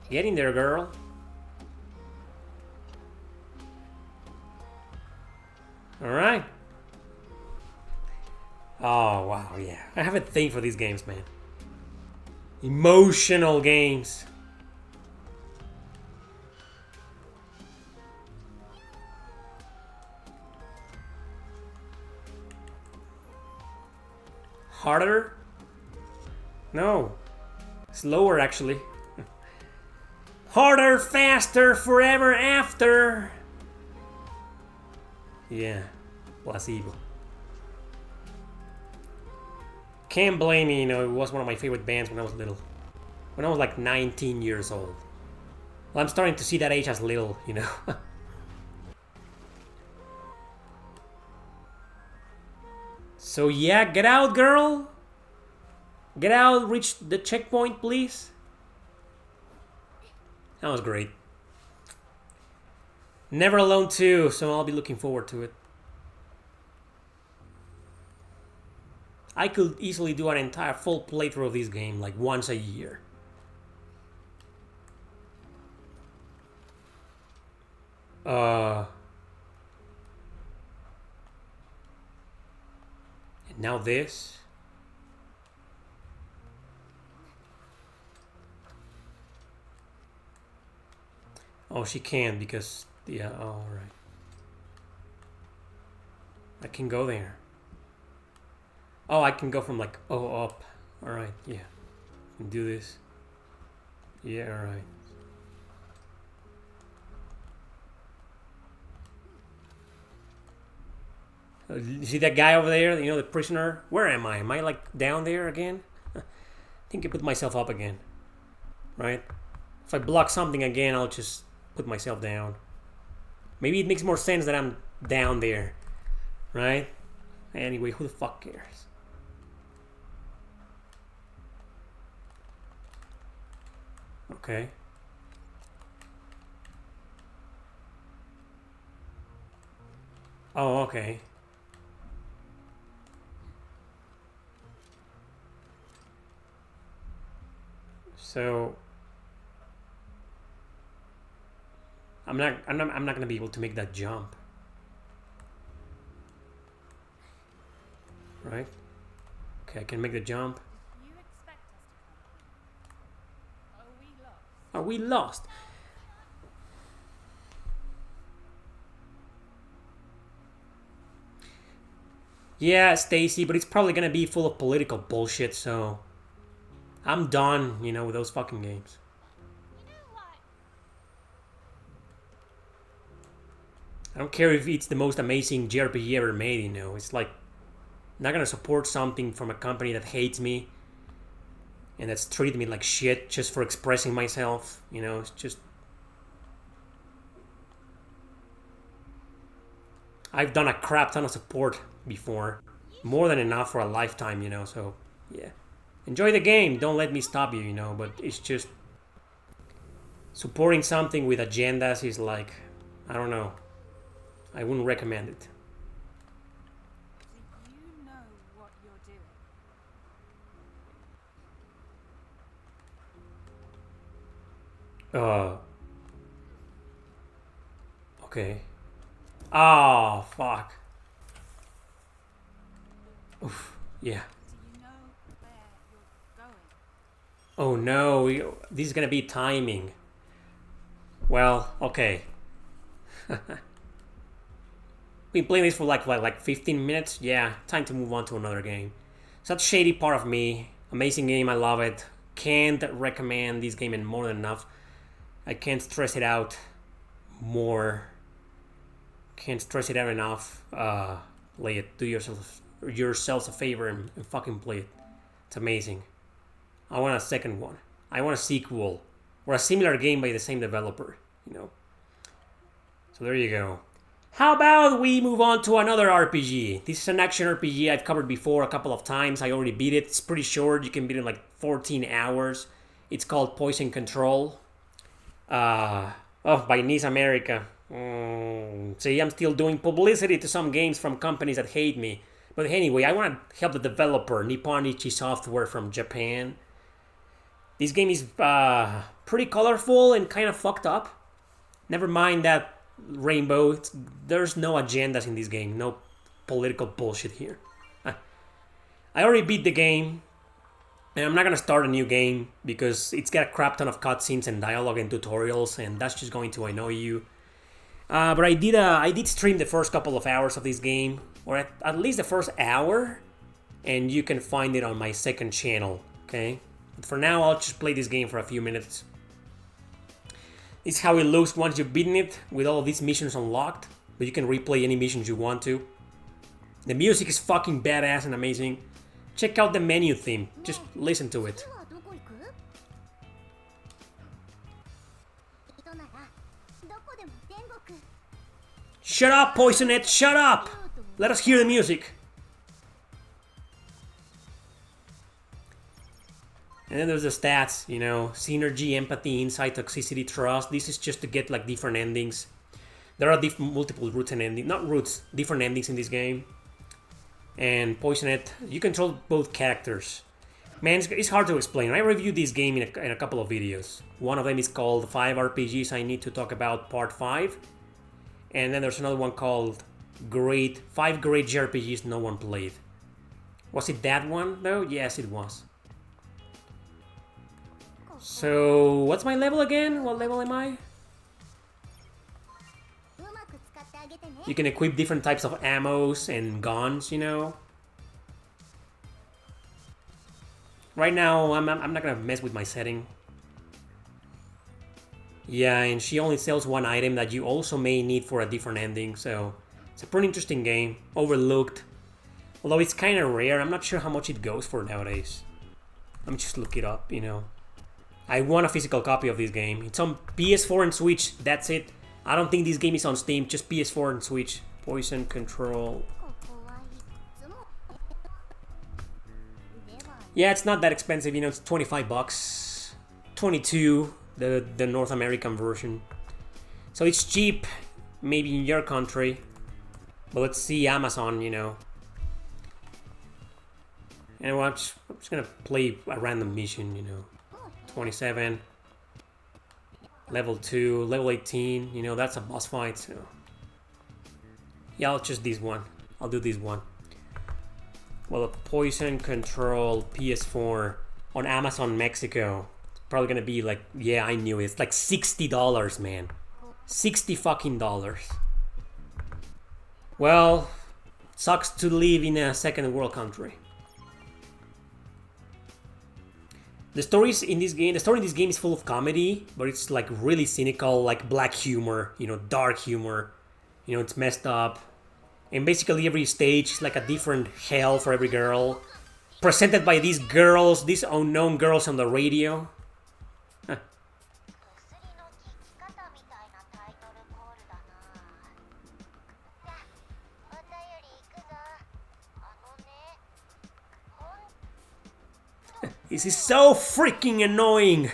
Get in there, girl. Alright. Oh, wow, yeah. I have a thing for these games, man. Emotional games. Harder? No. Slower, actually. Harder, faster, forever after. Yeah. Placebo. Can't blame me, you know, it was one of my favorite bands when I was little. When I was like 19 years old. Well, I'm starting to see that age as little, you know. So yeah, get out, girl. Get out, reach the checkpoint, please. That was great. Never Alone 2, so I'll be looking forward to it. I could easily do an entire full playthrough of this game, like once a year. And now this. Oh, she can because, yeah, oh, all right. I can go there. Oh, I can go from like, oh, up. All right, yeah. Can do this. Yeah, all right. You see that guy over there? You know, the prisoner? Where am I? Am I like down there again? I think I put myself up again. Right? If I block something again, I'll just put myself down. Maybe it makes more sense that I'm down there. Right? Anyway, who the fuck cares? Okay. Oh, okay. So I'm not gonna be able to make that jump. Right? Okay, I can make the jump. You expect us to come? Are we lost? Are we lost? Yeah, Stacy, but it's probably gonna be full of political bullshit, so I'm done, you know, with those fucking games. You know what? I don't care if it's the most amazing JRPG ever made, you know. It's like, I'm not gonna support something from a company that hates me and that's treated me like shit just for expressing myself, you know. It's just... I've done a crap ton of support before. More than enough for a lifetime, you know, so, yeah. Enjoy the game, don't let me stop you, you know, but it's just... Supporting something with agendas is like, I don't know. I wouldn't recommend it. Do you know what you're doing? Okay. Oh, fuck. Oof, yeah. Do you know where you're going? Oh no, this is gonna be timing. Well, okay. Been playing this for like 15 minutes. Yeah, time to move on to another game. So that's Shady Part of Me. Amazing game, I love it. Can't recommend this game more than enough. I can't stress it out more. Can't stress it out enough. Play it. Do yourselves a favor and fucking play it. It's amazing. I want a second one. I want a sequel. Or a similar game by the same developer, you know. So there you go. How about we move on to another RPG? This is an action RPG I've covered before a couple of times. I already beat it. It's pretty short. You can beat it in like 14 hours. It's called Poison Control. By Nice America. See, I'm still doing publicity to some games from companies that hate me. But anyway, I want to help the developer, Nippon Ichi Software from Japan. This game is pretty colorful and kind of fucked up. Never mind that rainbow. There's no agendas in this game. No political bullshit here. I already beat the game. And I'm not going to start a new game because it's got a crap ton of cutscenes and dialogue and tutorials. And that's just going to annoy you. But I did stream the first couple of hours of this game. Or at least the first hour. And you can find it on my second channel. Okay? But for now, I'll just play this game for a few minutes. This is how it looks once you've beaten it, with all of these missions unlocked. But you can replay any missions you want to. The music is fucking badass and amazing. Check out the menu theme. Just listen to it. Shut up, Poisonette! Shut up! Let us hear the music. And then there's the stats, you know, synergy, empathy, insight, toxicity, trust. This is just to get like different endings. There are multiple routes and endings, not routes, different endings in this game. And Poisonette, you control both characters. Man, it's hard to explain. I reviewed this game in a couple of videos. One of them is called 5 RPGs I Need to Talk About Part 5. And then there's another one called 5 Great JRPGs No One Played. Was it that one though? Yes, it was. So, what's my level again? What level am I? You can equip different types of ammos and guns, you know. Right now, I'm not gonna mess with my setting. Yeah, and she only sells one item that you also may need for a different ending, so it's a pretty interesting game. Overlooked. Although it's kind of rare, I'm not sure how much it goes for nowadays. Let me just look it up, you know. I want a physical copy of this game. It's on PS4 and Switch, that's it. I don't think this game is on Steam, just PS4 and Switch. Poison Control. Yeah, it's not that expensive, you know, it's 25 bucks. 22, the North American version. So it's cheap, maybe in your country. But let's see Amazon, you know. And I'm just gonna play a random mission, you know. 27. Level 2, level 18, you know, that's a boss fight, so... Yeah, I'll choose this one. I'll do this one. Well, Poison Control PS4 on Amazon Mexico. It's probably gonna be like, yeah, I knew it. It's like $60, man. $60 fucking dollars. Well, sucks to live in a second world country. The story in this game is full of comedy, but it's like really cynical, like black humor, you know, dark humor. You know, it's messed up. And basically every stage is like a different hell for every girl. Presented by these girls, these unknown girls on the radio. Huh. This is so freaking annoying!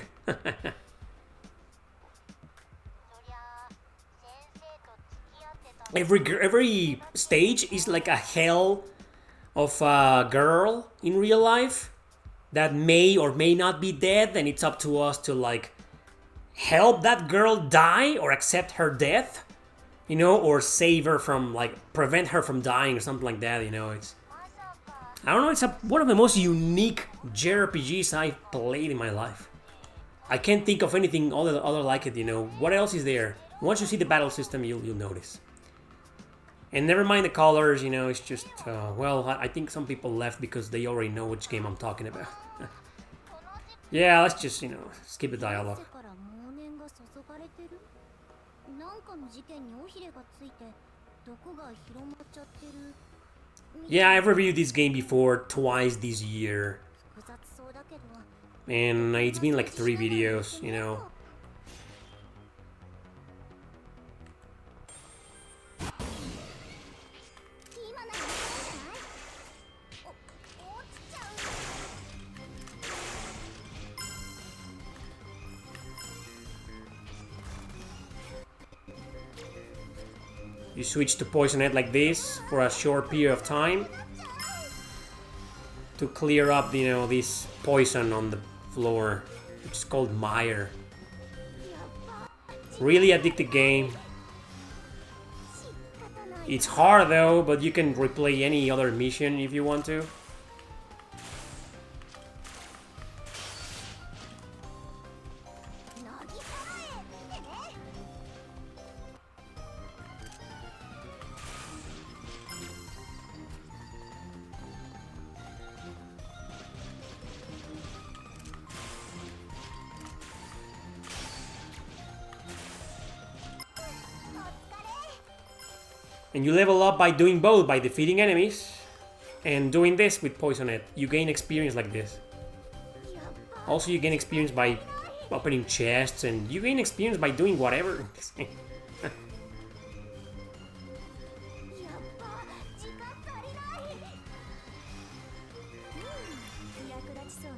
Every stage is like a hell of a girl in real life that may or may not be dead, and it's up to us to like help that girl die or accept her death, you know, or save her from, like, prevent her from dying or something like that, you know. It's, I don't know, it's one of the most unique JRPGs I've played in my life. I can't think of anything other like it, you know. What else is there? Once you see the battle system, you'll notice. And never mind the colors, you know, it's just, well, I think some people left because they already know which game I'm talking about. Yeah, let's just, you know, skip the dialogue. Yeah, I've reviewed this game before, twice this year. And it's been like 3 videos, you know. You switch to Poison Head like this for a short period of time to clear up, you know, this poison on the floor, which is called mire. Really addictive game. It's hard though, but you can replay any other mission if you want to. And you level up by doing both, by defeating enemies and doing this with Poison Head. You gain experience like this. Also, you gain experience by opening chests, and you gain experience by doing whatever.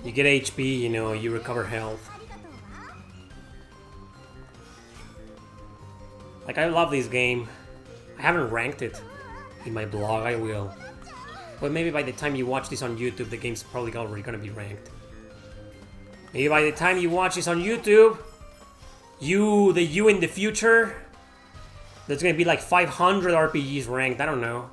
You get HP, you know, you recover health. Like, I love this game. I haven't ranked it in my blog, I will. But maybe by the time you watch this on YouTube, the game's probably already gonna be ranked. Maybe by the time you watch this on YouTube, you in the future, there's gonna be like 500 RPGs ranked, I don't know.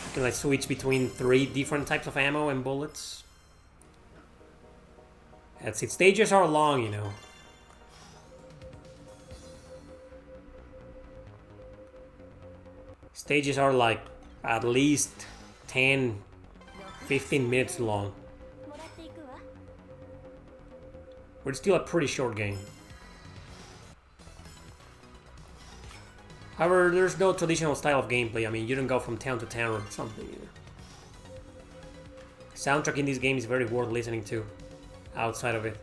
You can like switch between 3 different types of ammo and bullets. That's it. Stages are long, you know. Stages are like at least 10, 15 minutes long. But it's still a pretty short game. However, there's no traditional style of gameplay. I mean, you don't go from town to town or something. You know. Soundtrack in this game is very worth listening to. Outside of it.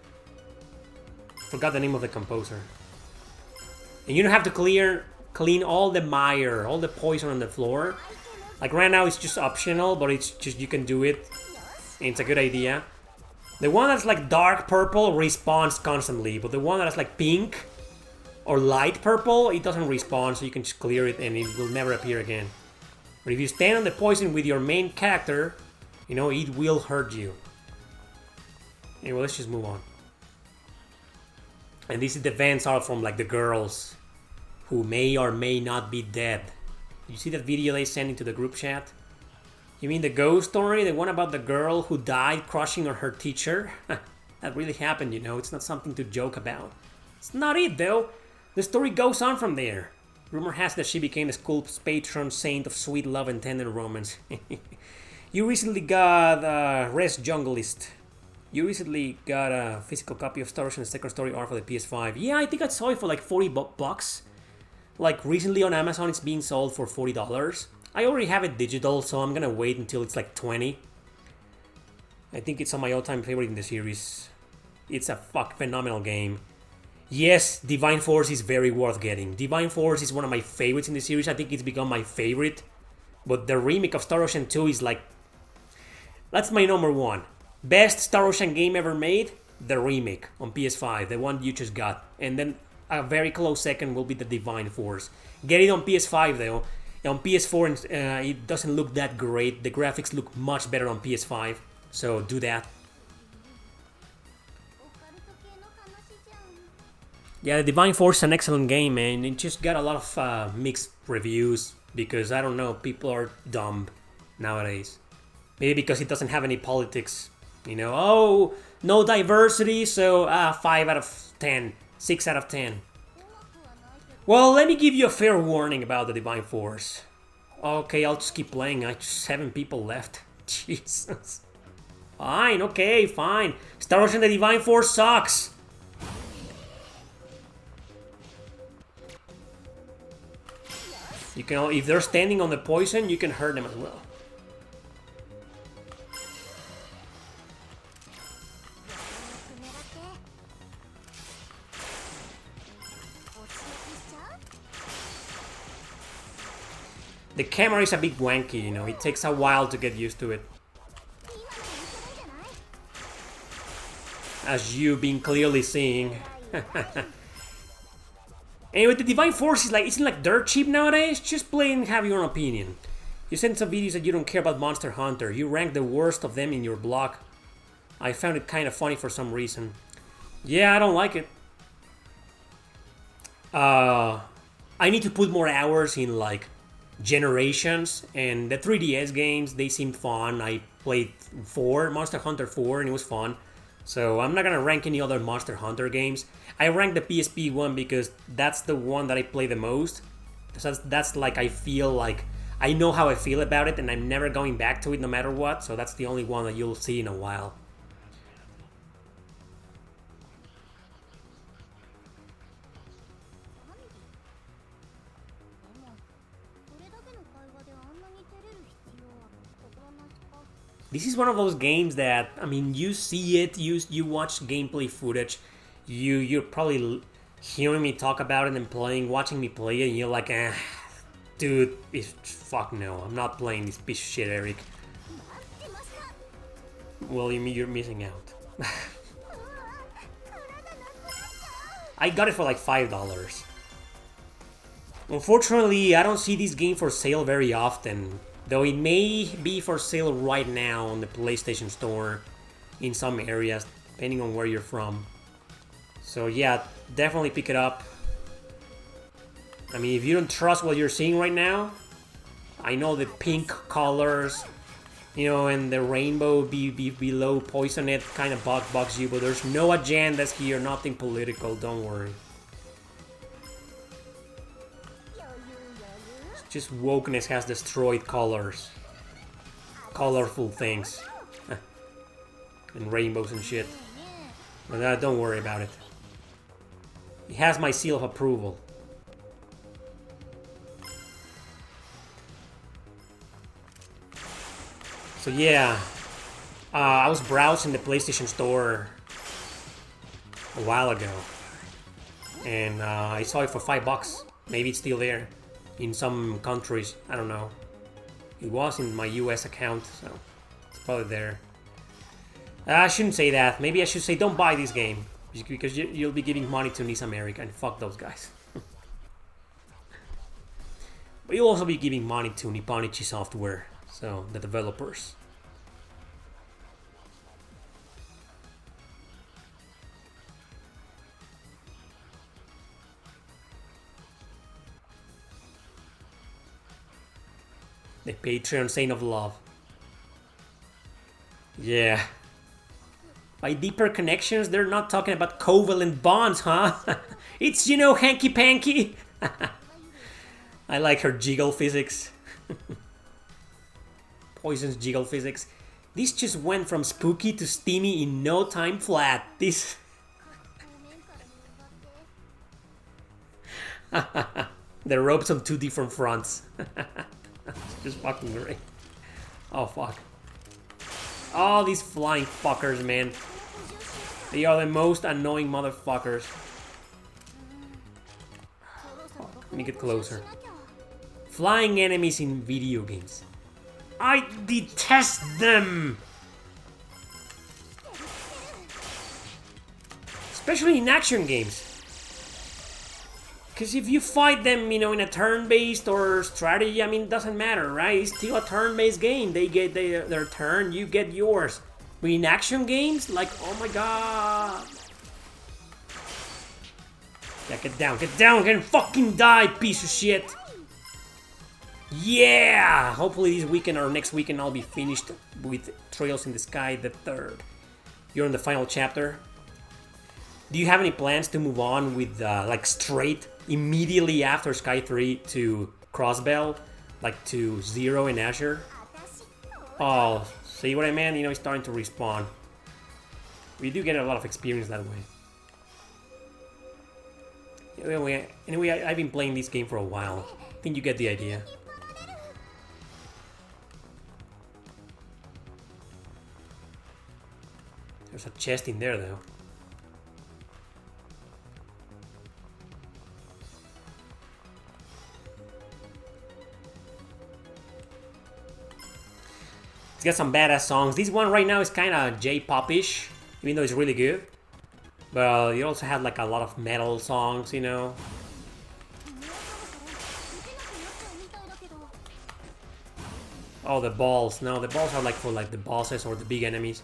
Forgot the name of the composer. And you don't have to clean all the mire, all the poison on the floor. Like right now it's just optional, but it's just you can do it. And it's a good idea. The one that's like dark purple respawns constantly, but the one that's like pink or light purple, it doesn't respawn, so you can just clear it and it will never appear again. But if you stand on the poison with your main character, you know, it will hurt you. Anyway, let's just move on. And these events are from like the girls who may or may not be dead. You see that video they sent into the group chat? You mean the ghost story? The one about the girl who died crushing on her teacher? That really happened, you know. It's not something to joke about. It's not it, though. The story goes on from there. Rumor has that she became the school's patron saint of sweet love and tender romance. You recently got Res Junglist. You recently got a physical copy of Star Ocean Second Story R for the PS5. Yeah, I think I saw it for like 40 bucks. Like recently on Amazon, it's being sold for $40. I already have it digital, so I'm gonna wait until it's like 20. I think it's on my all-time favorite in the series. It's a phenomenal game. Yes, Divine Force is very worth getting. Divine Force is one of my favorites in the series. I think it's become my favorite. But the remake of Star Ocean 2 is like... That's my number one. Best Star Ocean game ever made, the remake on PS5, the one you just got. And then a very close second will be the Divine Force. Get it on PS5 though. On PS4 it doesn't look that great. The graphics look much better on PS5. So do that. Yeah, the Divine Force is an excellent game, man. It just got a lot of mixed reviews because, I don't know, people are dumb nowadays. Maybe because it doesn't have any politics. You know, oh, no diversity, so 5 out of 10, 6 out of 10. Well, let me give you a fair warning about the Divine Force. Okay, I'll just keep playing. I just 7 people left. Jesus. Fine, okay, fine. Star Wars and the Divine Force sucks. You can, if they're standing on the poison, you can hurt them as well. The camera is a bit wanky, you know, it takes a while to get used to it. As you've been clearly seeing. Anyway, the Divine Force is like, isn't like dirt cheap nowadays? Just play and have your own opinion. You send some videos that you don't care about Monster Hunter. You rank the worst of them in your blog. I found it kind of funny for some reason. Yeah, I don't like it. I need to put more hours in like Generations and the 3DS games. They seemed fun. I played Monster Hunter 4 and it was fun. So I'm not gonna rank any other Monster Hunter games. I ranked the PSP one because that's the one that I play the most. So that's like, I feel like I know how I feel about it and I'm never going back to it no matter what. So that's the only one that you'll see in a while. This is one of those games that, I mean, you see it, you watch gameplay footage, you're probably hearing me talk about it and watching me play it, and you're like, dude, fuck no, I'm not playing this piece of shit, Eric. Well, you're missing out. I got it for like $5. Unfortunately, I don't see this game for sale very often. Though it may be for sale right now on the PlayStation Store in some areas, depending on where you're from. So yeah, definitely pick it up. I mean, if you don't trust what you're seeing right now, I know the pink colors, you know, and the rainbow below Poison It kind of bugs you, but there's no agendas here, nothing political, don't worry. Just wokeness has destroyed colors. Colorful things. And rainbows and shit. But don't worry about it. It has my seal of approval. So yeah. I was browsing the PlayStation Store a while ago. And I saw it for $5. Maybe it's still there. In some countries, I don't know. It was in my US account, so it's probably there. I shouldn't say that. Maybe I should say don't buy this game. Because you'll be giving money to Nice America, and fuck those guys. But you'll also be giving money to Nipponichi Software, so the developers. The Patreon Saint of Love. Yeah. By deeper connections, they're not talking about covalent bonds, huh? It's, you know, hanky-panky. I like her jiggle physics. Poison's jiggle physics. This just went from spooky to steamy in no time flat. This... The ropes on 2 different fronts. Just fucking great. Oh, fuck. Oh, these flying fuckers, man. They are the most annoying motherfuckers. Fuck. Let me get closer. Flying enemies in video games. I detest them! Especially in action games. Because if you fight them, you know, in a turn-based or strategy, I mean, it doesn't matter, right? It's still a turn-based game. They get their turn, you get yours. But in action games, like, oh my god. Yeah, get down, and fucking die, piece of shit. Yeah! Hopefully this weekend or next weekend I'll be finished with Trails in the Sky the 3rd. You're in the final chapter. Do you have any plans to move on with like straight immediately after Sky 3 to Crossbell, like to Zero and Azure? Oh, see what I meant? You know, it's starting to respawn. We do get a lot of experience that way. Anyway, I've been playing this game for a while. I think you get the idea. There's a chest in there, though. It's got some badass songs. This one right now is kind of J-pop-ish, even though it's really good. But you also have like a lot of metal songs, you know. Oh, the balls. No, the balls are like for like the bosses or the big enemies.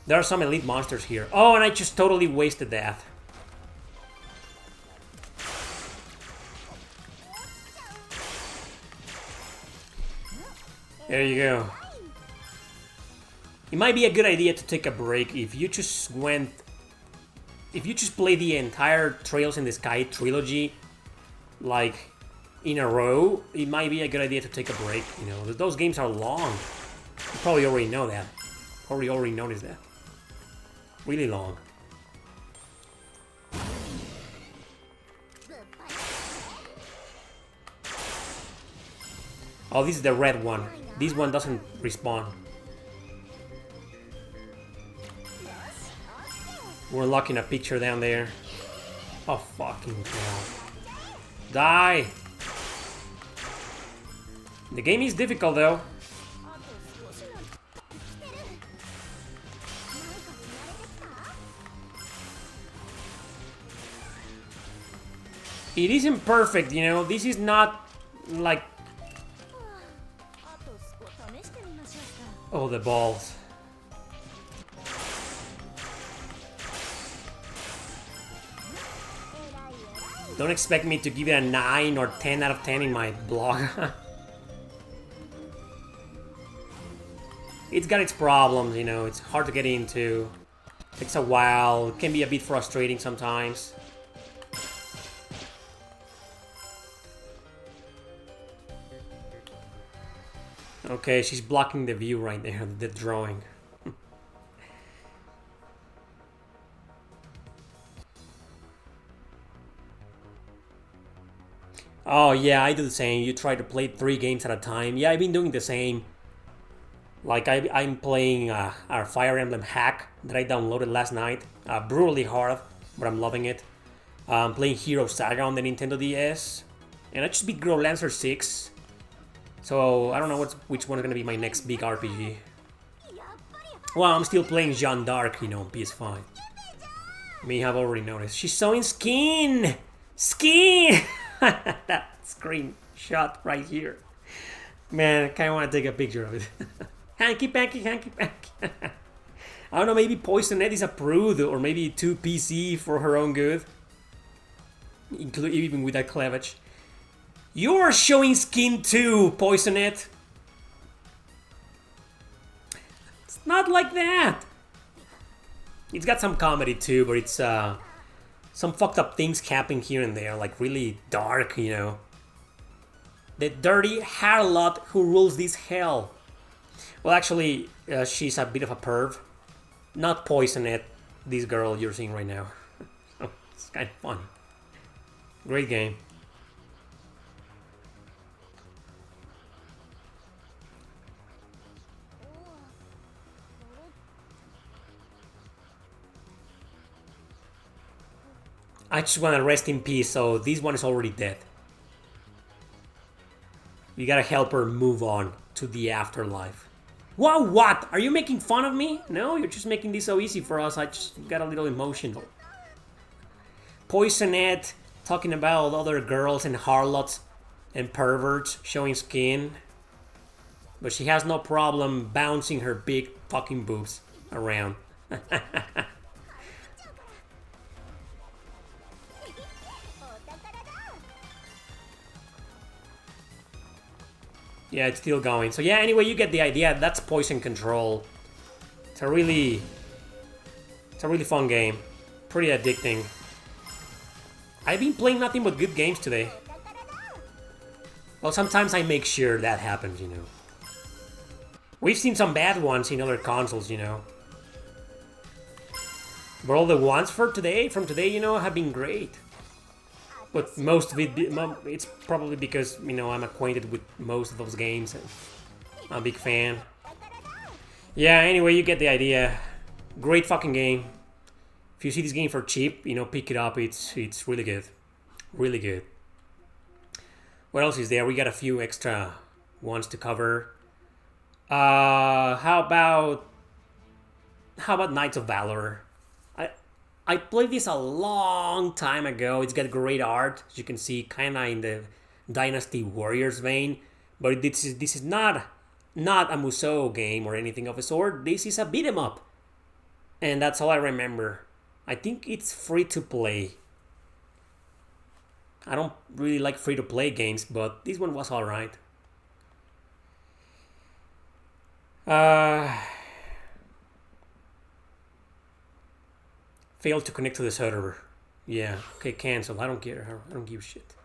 There are some elite monsters here. Oh, and I just totally wasted that. There you go. It might be a good idea to take a break if you just went... If you just play the entire Trails in the Sky trilogy, like, in a row, it might be a good idea to take a break, you know. Those games are long. You probably already know that. Probably already noticed that. Really long. Oh, this is the red one. This one doesn't respawn. We're locking a picture down there. Oh, fucking hell. Die! The game is difficult, though. It isn't perfect, you know. This is not like... Oh, the balls. Don't expect me to give it a 9 or 10 out of 10 in my blog. It's got its problems, you know. It's hard to get into. Takes a while. It can be a bit frustrating sometimes. Okay, she's blocking the view right there, the drawing. Oh yeah, I do the same. You try to play 3 games at a time. Yeah, I've been doing the same. Like I'm playing our Fire Emblem hack that I downloaded last night. Brutally hard, but I'm loving it. I'm playing Hero Saga on the Nintendo DS. And I just beat Grow Lancer 6. So I don't know which one is going to be my next big RPG. Well, I'm still playing Jeanne d'Arc, you know, on PS5. You may have already noticed. She's showing skin! Skin! That screenshot right here. Man, I kind of want to take a picture of it. Hanky panky, hanky panky. I don't know, maybe Poisonette is a prude, or maybe too PC for her own good. Even with that cleavage. You're showing skin too, Poisonette. It's not like that. It's got some comedy too, but it's some fucked up things happening here and there, like really dark, you know. The dirty harlot who rules this hell. Well, actually, she's a bit of a perv. Not Poisonette, this girl you're seeing right now. Oh, it's kind of fun. Great game. I just want to rest in peace, so this one is already dead. We gotta help her move on to the afterlife. Wow, what? Are you making fun of me? No, you're just making this so easy for us. I just got a little emotional. Poisonette talking about other girls and harlots and perverts showing skin. But she has no problem bouncing her big fucking boobs around. Yeah, it's still going. So yeah, anyway, you get the idea. That's poison control. It's a really It's a really fun game. Pretty addicting. I've been playing nothing but good games today. Well, sometimes I make sure that happens, you know. We've seen some bad ones in other consoles, you know. But all the ones from today, you know, have been great. But most of it, it's probably because, you know, I'm acquainted with most of those games. I'm a big fan. Yeah, anyway, you get the idea. Great fucking game. If you see this game for cheap, you know, pick it up. It's really good. Really good. What else is there? We got a few extra ones to cover. How about Knights of Valor? I played this a long time ago. It's got great art, as you can see, kind of in the Dynasty Warriors vein. But this is not a Musou game or anything of the sort. This is a beat 'em up, and that's all I remember. I think it's free to play. I don't really like free to play games, but this one was alright. Failed to connect to the server. Yeah, okay, cancel. I don't care. I don't give a shit.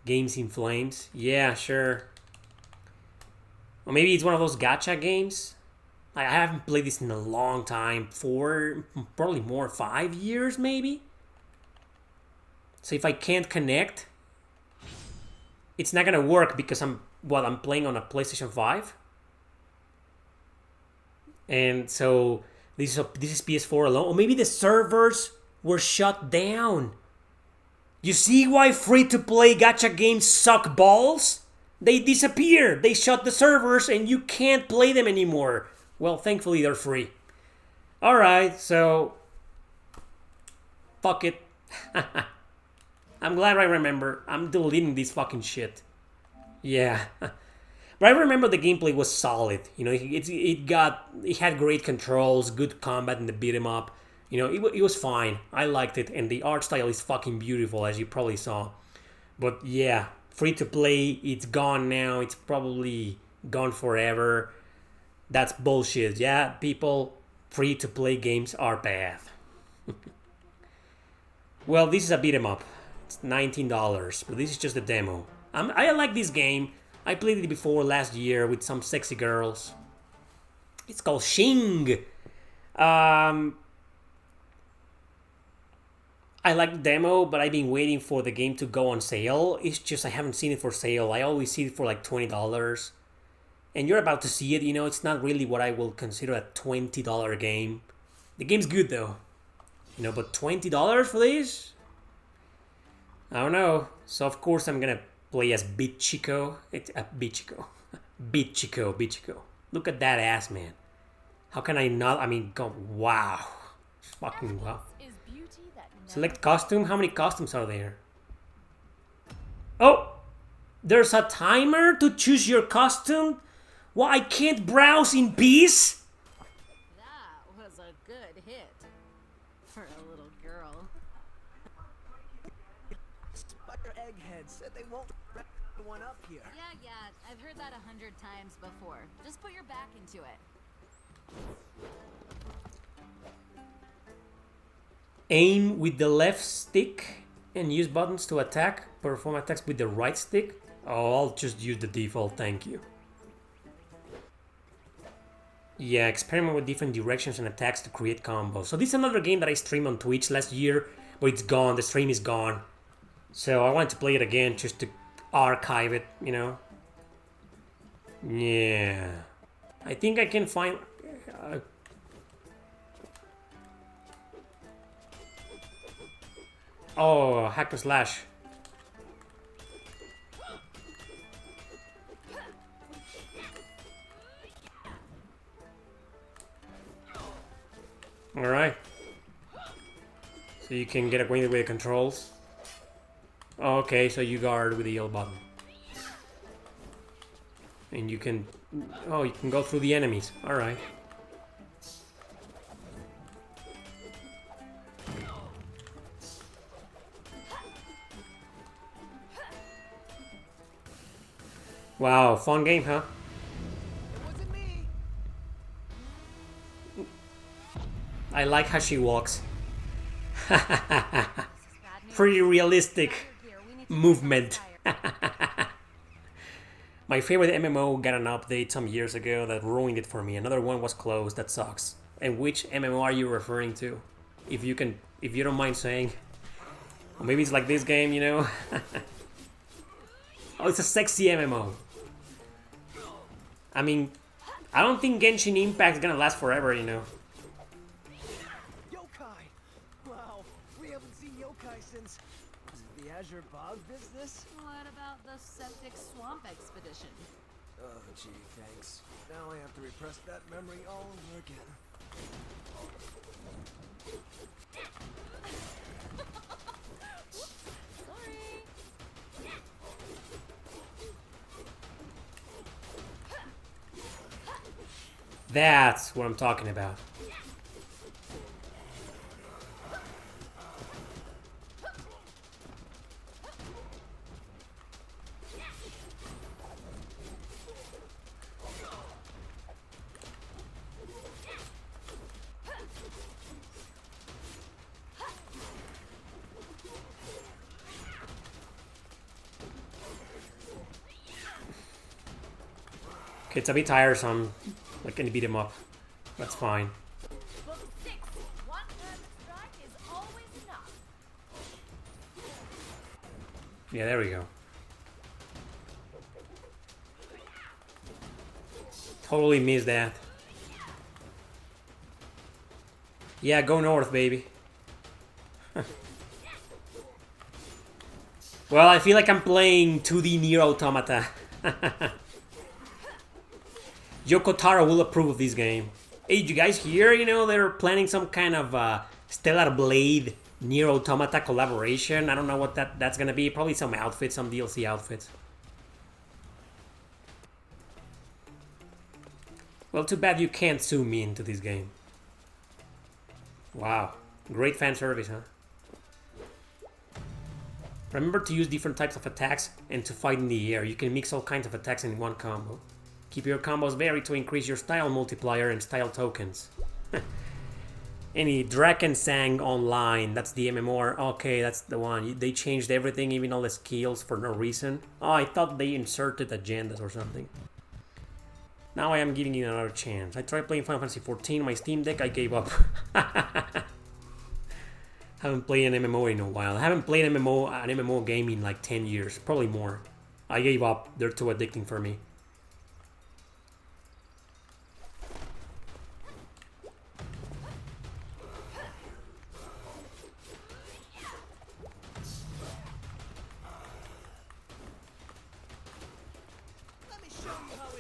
Games in Flames. Yeah, sure. Or maybe it's one of those gacha games. I haven't played this in a long time. Probably more, 5 years maybe? So if I can't connect, it's not gonna work because I'm playing on a PlayStation 5. And so this is PS4 alone. Or maybe the servers were shut down. You see why free-to-play gacha games suck balls? They disappear. They shut the servers and you can't play them anymore. Well, thankfully they're free. Alright, so... fuck it. I'm glad I remember. I'm deleting this fucking shit. Yeah. But I remember the gameplay was solid. You know, it had great controls, good combat in the beat 'em up. You know, it was fine. I liked it, and the art style is fucking beautiful, as you probably saw. But yeah, free to play, it's gone now. It's probably gone forever. That's bullshit. Yeah, people, free to play games are bad. Well, this is a beat 'em up. It's $19, but this is just a demo. I like this game. I played it before last year with some sexy girls. It's called Shing. I like the demo, but I've been waiting for the game to go on sale. It's just I haven't seen it for sale. I always see it for like $20. And you're about to see it, you know, it's not really what I will consider a $20 game. The game's good though. You know, but $20 for this? I don't know. So of course I'm gonna play as Bichiko. It's a Bichiko. Bichiko. Look at that ass, man. How can I not? I mean, go, wow. Fucking wow. Select costume. How many costumes are there? Oh! There's a timer to choose your costume? Well, I can't browse in peace? That was a good hit. For a little girl. Spider Egghead said they won't wrap the one up here. Yeah, I've heard that 100 times before. Just put your back into it. Aim with the left stick and use buttons to attack. Perform attacks with the right stick. Oh, I'll just use the default, thank you. Yeah, experiment with different directions and attacks to create combos. So this is another game that I streamed on Twitch last year, but it's gone, the stream is gone. So I wanted to play it again just to archive it, you know. Yeah. I think I can find... oh, hack and slash. Alright. So you can get acquainted with the controls. Okay, so you guard with the L button. And you can... oh, you can go through the enemies. Alright. Wow, fun game, huh? It wasn't me. I like how she walks. Pretty realistic movement. My favorite MMO got an update some years ago that ruined it for me. Another one was closed. That sucks. And which MMO are you referring to? If you don't mind saying. Or maybe it's like this game, you know? Oh, it's a sexy MMO. I mean, I don't think Genshin Impact is gonna last forever, you know. Yokai! Wow, we haven't seen yokai since... Was it the Azure Bog business? What about the septic swamp expedition? Oh, gee, thanks. Now I have to repress that memory all over again. Sorry. That's what I'm talking about. Okay, it's a bit tiresome. Like, can beat him up. That's fine. Book 6. One urban strike is always enough. Yeah, there we go. Totally missed that. Yeah, go north, baby. Well, I feel like I'm playing 2D Nier Automata. Yoko Taro will approve of this game. Hey, did you guys hear? You know, they're planning some kind of Stellar Blade Nier Automata collaboration. I don't know what that's gonna be. Probably some outfits, some DLC outfits. Well, too bad you can't zoom me into this game. Wow. Great fan service, huh? Remember to use different types of attacks and to fight in the air. You can mix all kinds of attacks in one combo. Keep your combos varied to increase your style multiplier and style tokens. Any Drakensang Online, that's the MMO. Okay, that's the one. They changed everything, even all the skills for no reason. Oh, I thought they inserted agendas or something. Now I am giving you another chance. I tried playing Final Fantasy XIV on my Steam Deck, I gave up. Haven't played an MMO in a while. I haven't played an MMO game in like 10 years, probably more. I gave up, they're too addicting for me.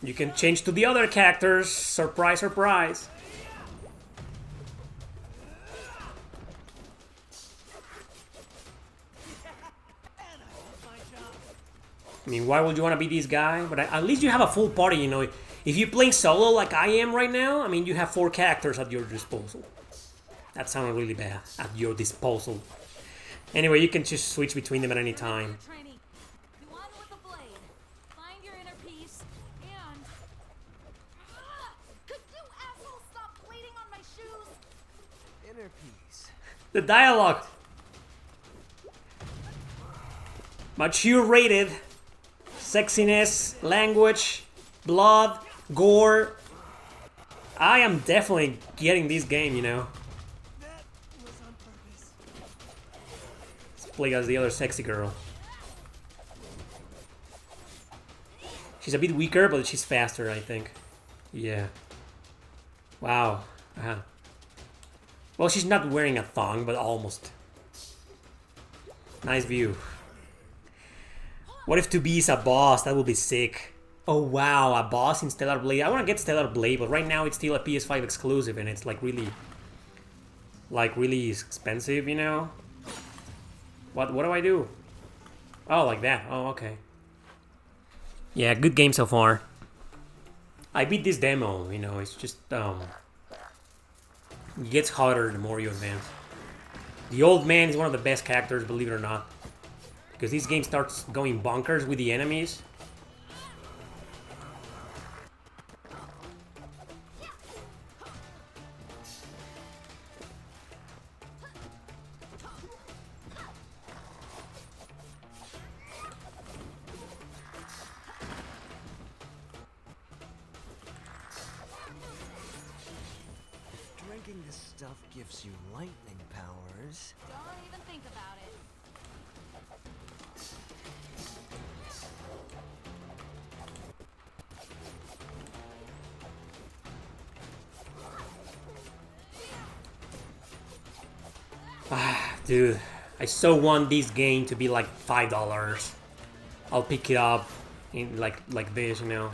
You can change to the other characters. Surprise, surprise. I mean, why would you want to be this guy? But at least you have a full party, you know. If you're playing solo like I am right now, I mean, you have 4 characters at your disposal. That sounded really bad. At your disposal. Anyway, you can just switch between them at any time. The dialogue. Mature rated. Sexiness, language, blood, gore. I am definitely getting this game, you know. Let's play as the other sexy girl. She's a bit weaker, but she's faster, I think. Yeah. Wow. Uh-huh. Well, she's not wearing a thong, but almost. Nice view. What if 2B is a boss? That would be sick. Oh wow, a boss in Stellar Blade. I want to get Stellar Blade, but right now it's still a PS5 exclusive, and it's like really expensive, you know? What do I do? Oh, like that. Oh, okay. Yeah, good game so far. I beat this demo, you know, it's just, it gets harder the more you advance. The old man is one of the best characters, believe it or not. Because this game starts going bonkers with the enemies. stuff gives you lightning powers. Don't even think about it. Dude, I so want this game to be like $5. I'll pick it up in like this, you know.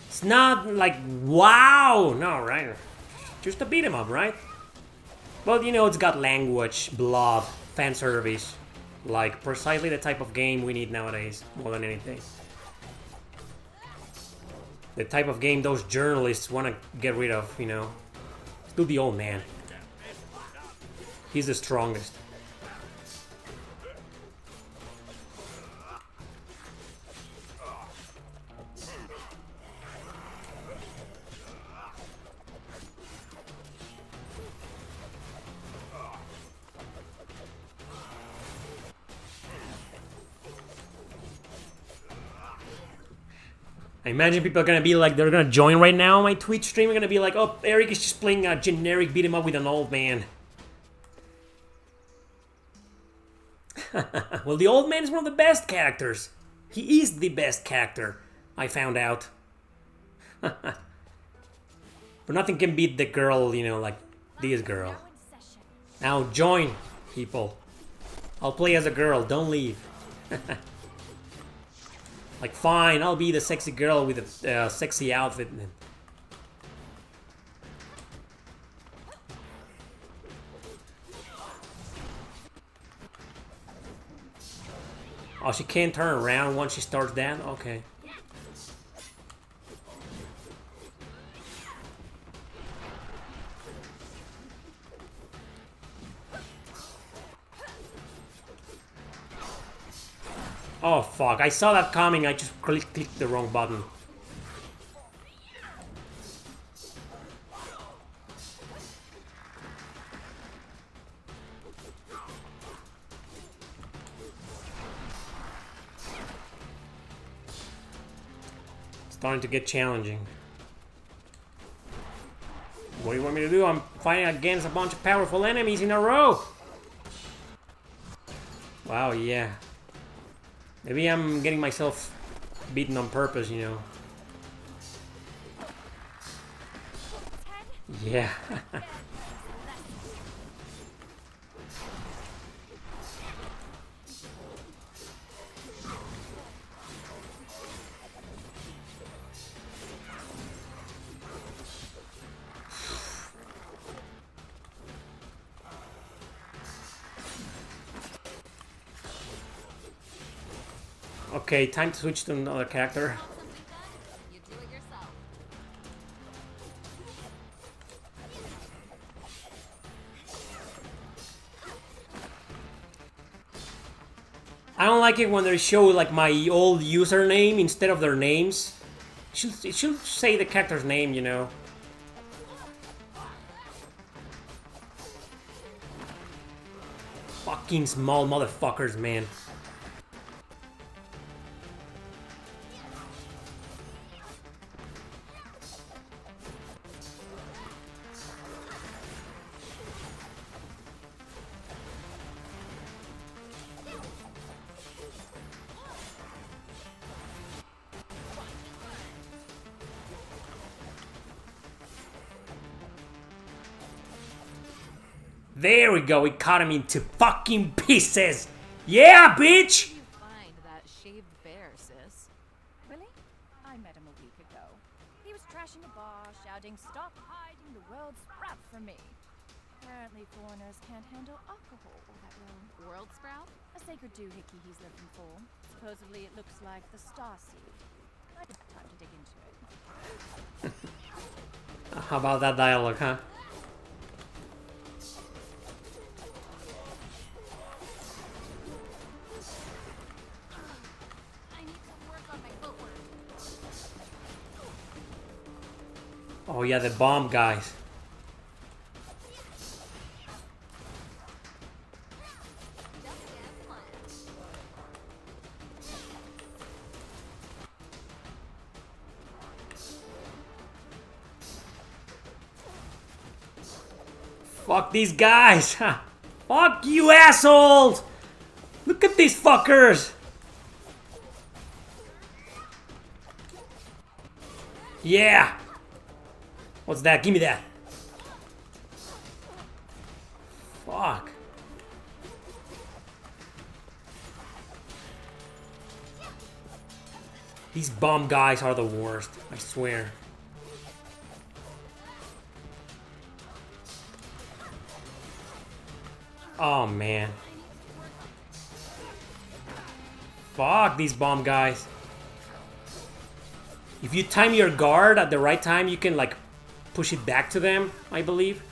It's not like wow, no, right? Just a beat 'em up, right? But you know, it's got language, blood, fan service, like precisely the type of game we need nowadays more than anything. The type of game those journalists want to get rid of, you know. Let's do the old man. He's the strongest. I imagine people are gonna be like, they're gonna join right now on my Twitch stream. They're gonna be like, oh, Eric is just playing a generic beat 'em up with an old man. Well, the old man is one of the best characters. He is the best character, I found out. But nothing can beat the girl, you know, like this girl. Now join, people. I'll play as a girl, don't leave. Like, fine, I'll be the sexy girl with a sexy outfit. Oh, she can't turn around once she starts that? Okay. Oh, fuck. I saw that coming. I just clicked the wrong button. Starting to get challenging. What do you want me to do? I'm fighting against a bunch of powerful enemies in a row. Wow, yeah. Maybe I'm getting myself beaten on purpose, you know. Yeah. Okay, time to switch to another character. You do it yourself. I don't like it when they show like my old username instead of their names. It should say the character's name, you know. Fucking small motherfuckers, man. There we go, we cut him into fucking pieces! Yeah, bitch! You find that shaved bear, sis. Really? I met him a week ago. He was trashing a bar, shouting, "Stop hiding the world's sprout from me." Apparently foreigners can't handle alcohol all that well. World sprout? A sacred doohickey he's looking for. Supposedly it looks like the star seed. I didn't have time to dig into it. How about that dialogue, huh? Oh yeah, the bomb guys. Fuck these guys! Fuck you assholes! Look at these fuckers! Yeah! What's that? Give me that! Fuck. These bomb guys are the worst, I swear. Oh man. Fuck these bomb guys. If you time your guard at the right time, you can like push it back to them, I believe.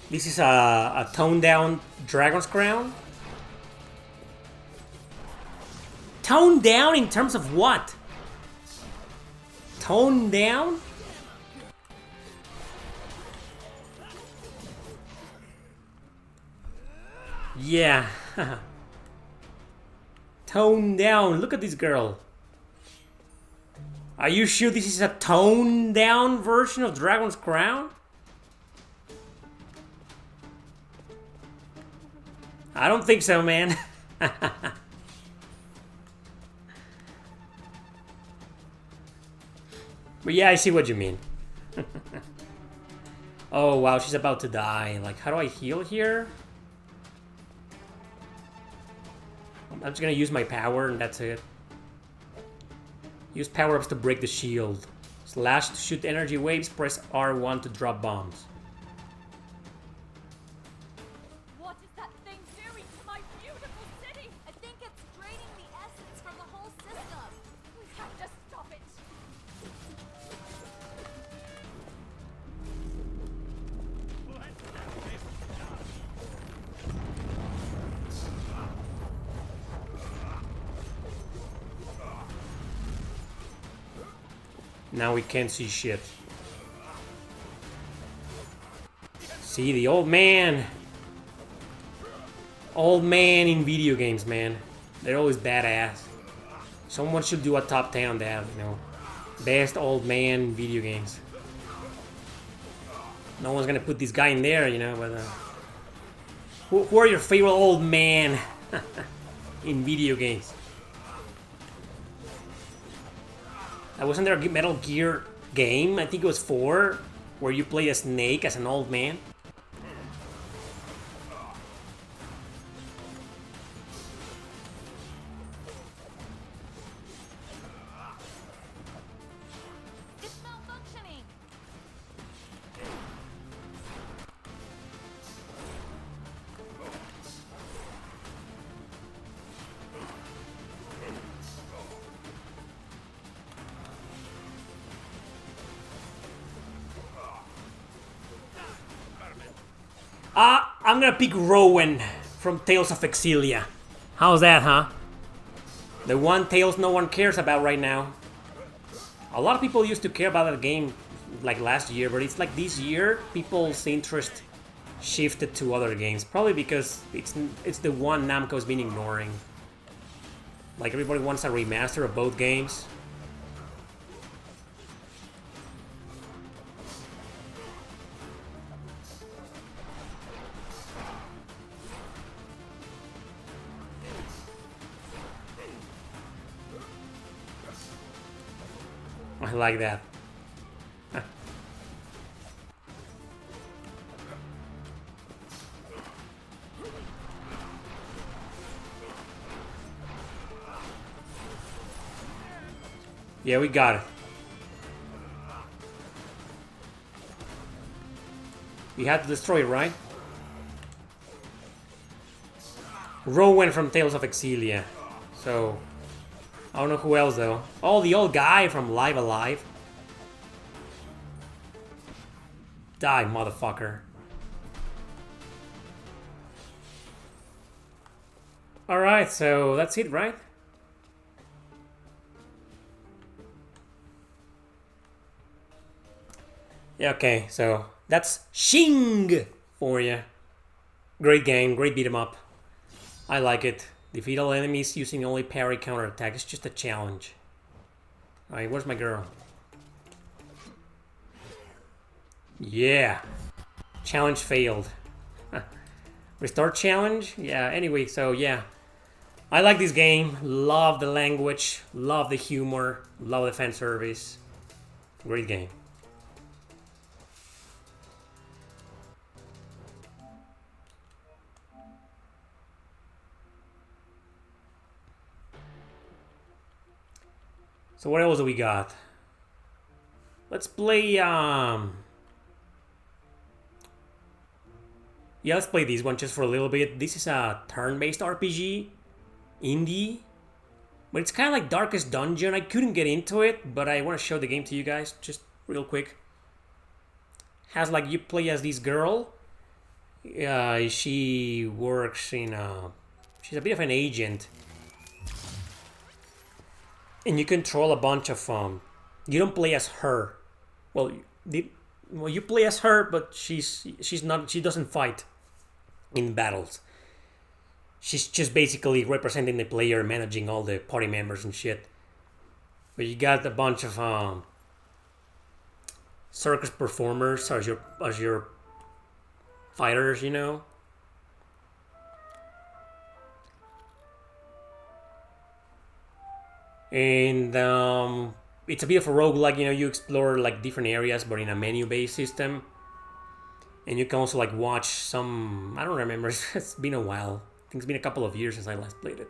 This is a toned down Dragon's Crown. Toned down in terms of what? Toned down? Yeah. Toned down. Look at this girl. Are you sure this is a toned down version of Dragon's Crown? I don't think so, man. But yeah, I see what you mean. Oh, wow, she's about to die. Like, how do I heal here? I'm just gonna use my power and that's it. Use power-ups to break the shield. Slash to shoot energy waves, press R1 to drop bombs. What is that thing doing to my beautiful city? I think it's draining the essence from the whole system. We have to stop it. Now we can't see shit. See, the old man. Old man in video games, man. They're always badass. Someone should do a top 10 on that, you know. Best old man in video games. No one's gonna put this guy in there, you know, but... who are your favorite old man in video games? Wasn't there a Metal Gear game, I think it was 4, where you play a Snake as an old man? It's malfunctioning. I'm gonna pick Rowan from Tales of Exilia. How's that, huh? The one Tales no one cares about right now. A lot of people used to care about that game like last year, but it's like this year, people's interest shifted to other games. Probably because it's the one Namco's been ignoring. Like everybody wants a remaster of both games. I like that. Yeah, we got it. We had to destroy it, right? Rowan from Tales of Exilia. So, I don't know who else though. Oh, the old guy from Live Alive. Die, motherfucker. Alright, so that's it, right? Yeah, okay, so that's Shing for you. Great game, great beat 'em up. I like it. Defeat all enemies using only parry counterattack. It's just a challenge. Alright, where's my girl? Yeah. Challenge failed. Restart challenge? Yeah, anyway, so yeah. I like this game. Love the language. Love the humor. Love the fan service. Great game. So what else do we got? Let's play, yeah, let's play this one just for a little bit. This is a turn-based RPG. Indie. But it's kind of like Darkest Dungeon. I couldn't get into it, but I want to show the game to you guys just real quick. Has like, you play as this girl. She works in she's a bit of an agent. And you control a bunch of you don't play as her. Well, you play as her, but she's not. She doesn't fight in battles. She's just basically representing the player, managing all the party members and shit. But you got a bunch of circus performers as your fighters, you know. And it's a bit of a roguelike, you know, you explore like different areas but in a menu-based system. And you can also like watch some, I don't remember, it's been a while. I think it's been a couple of years since I last played it.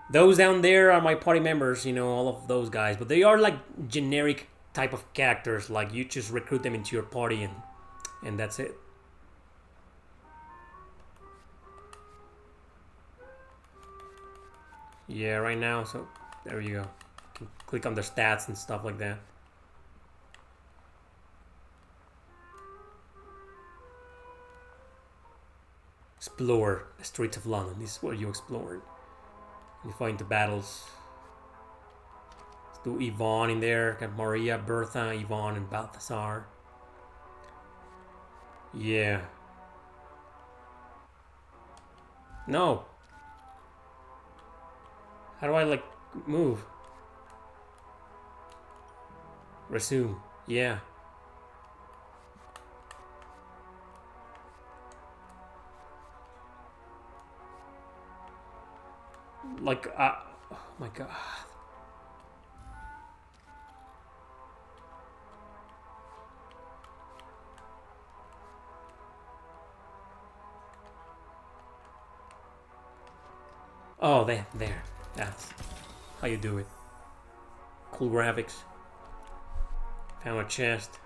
Those down there are my party members, you know, all of those guys. But they are like generic type of characters, like you just recruit them into your party and that's it. Yeah, right now, so there you go. You can click on the stats and stuff like that. Explore the streets of London. This is what you explored. You find the battles. Let's do Yvonne in there. Got Maria, Bertha, Yvonne, and Balthazar. Yeah. No. How do I, like, move? Resume. Yeah. Like, oh my god. Oh, there. That's how you do it. Cool graphics. Found a chest.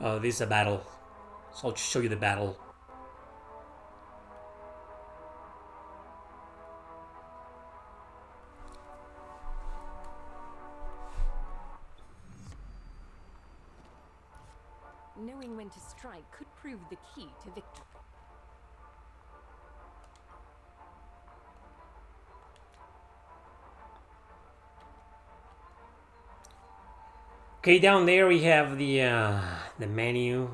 Oh, this is a battle. So I'll show you the battle. Knowing when to strike could prove the key to victory. Okay, down there we have the menu.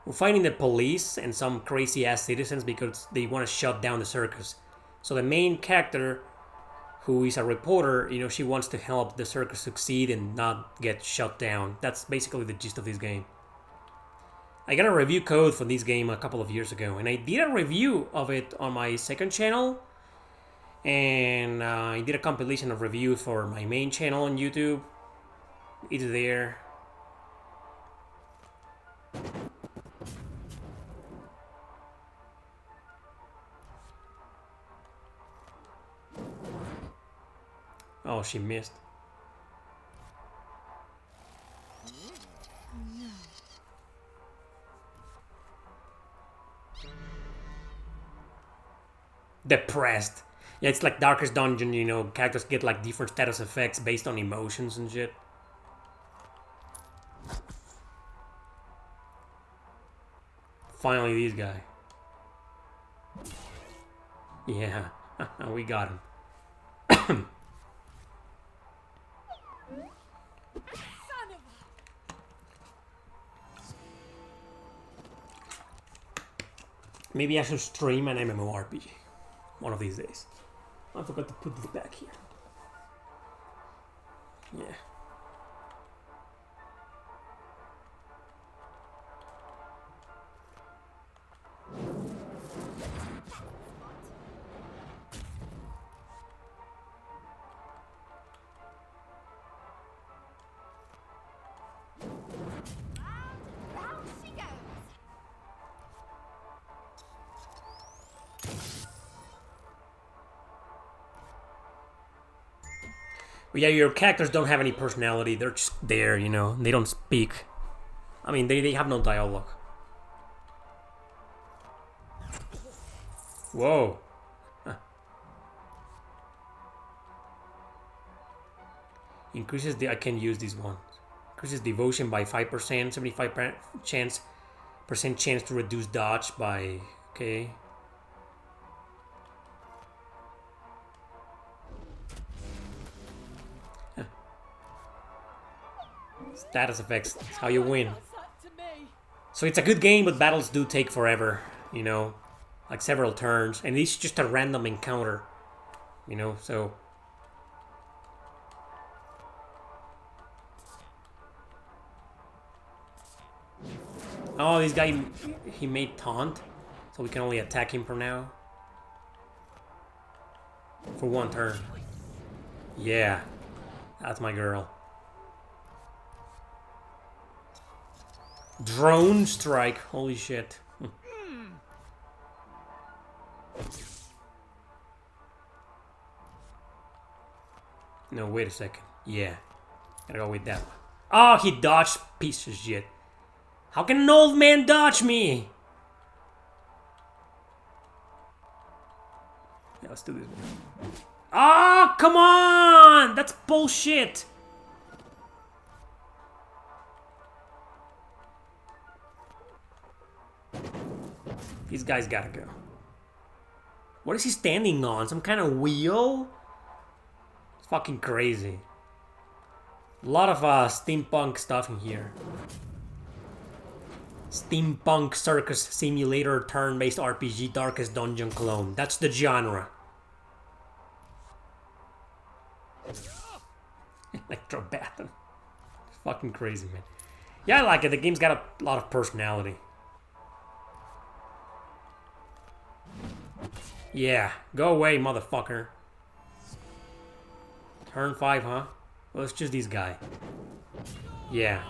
We're fighting the police and some crazy ass citizens because they want to shut down the circus. So the main character, who is a reporter, you know, she wants to help the circus succeed and not get shut down. That's basically the gist of this game. I got a review code for this game a couple of years ago, and I did a review of it on my second channel. And I did a compilation of reviews for my main channel on YouTube. It's there. Oh, she missed. Depressed. Yeah, it's like Darkest Dungeon, you know, characters get like different status effects based on emotions and shit. Finally, this guy. Yeah, we got him. Maybe I should stream an MMORPG one of these days. I forgot to put this back here. Yeah. But yeah, your characters don't have any personality. They're just there, you know. They don't speak. I mean, they have no dialogue. Whoa. Huh. Increases the... I can use these ones. Increases devotion by 5%. 75% chance to reduce dodge by... Okay. Status effects, that's how you win. So it's a good game, but battles do take forever, you know, like several turns, and it's just a random encounter, you know, so... Oh, this guy, he made taunt, so we can only attack him for now. For one turn. Yeah, that's my girl. Drone strike, holy shit. No, wait a second. Yeah, gotta go with that one. Oh, he dodged, piece of shit. How can an old man dodge me? Yeah, let's do this one. Oh, come on! That's bullshit! These guys gotta go. What is he standing on? Some kind of wheel? It's fucking crazy. A lot of steampunk stuff in here. Steampunk circus simulator turn-based RPG Darkest Dungeon clone. That's the genre. Nitro Blasterz. It's fucking crazy, man. Yeah, I like it. The game's got a lot of personality. Yeah, go away, motherfucker. Turn 5, huh? Well, it's just this guy. Yeah,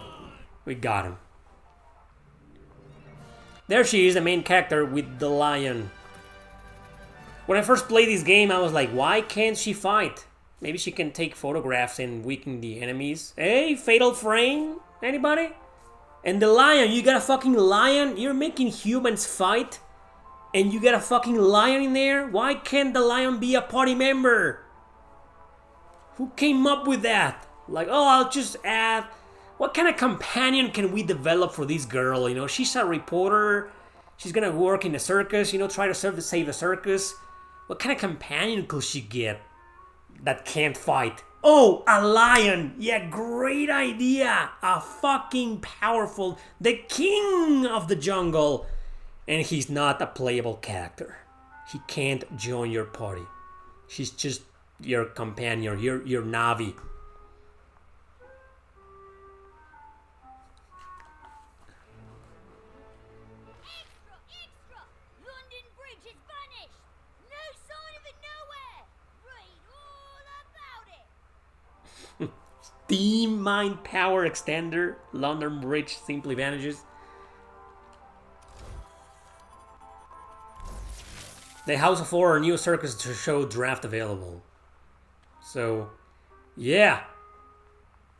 we got him. There she is, the main character with the lion. When I first played this game, I was like, why can't she fight? Maybe she can take photographs and weaken the enemies. Hey, Fatal Frame? Anybody? And the lion, you got a fucking lion? You're making humans fight? And you got a fucking lion in there? Why can't the lion be a party member? Who came up with that? Like, oh, I'll just add... What kind of companion can we develop for this girl? You know, she's a reporter. She's gonna work in the circus, you know, try to save the circus. What kind of companion could she get that can't fight? Oh, a lion! Yeah, great idea! A fucking powerful... The king of the jungle! And he's not a playable character. He can't join your party. She's just your companion, your Navi. Extra, extra! London Bridge is vanished! No sign of it nowhere! Read all about it! Steam Mind Power Extender. London Bridge simply vanishes. The House of Horror new circus to show draft available. So, yeah.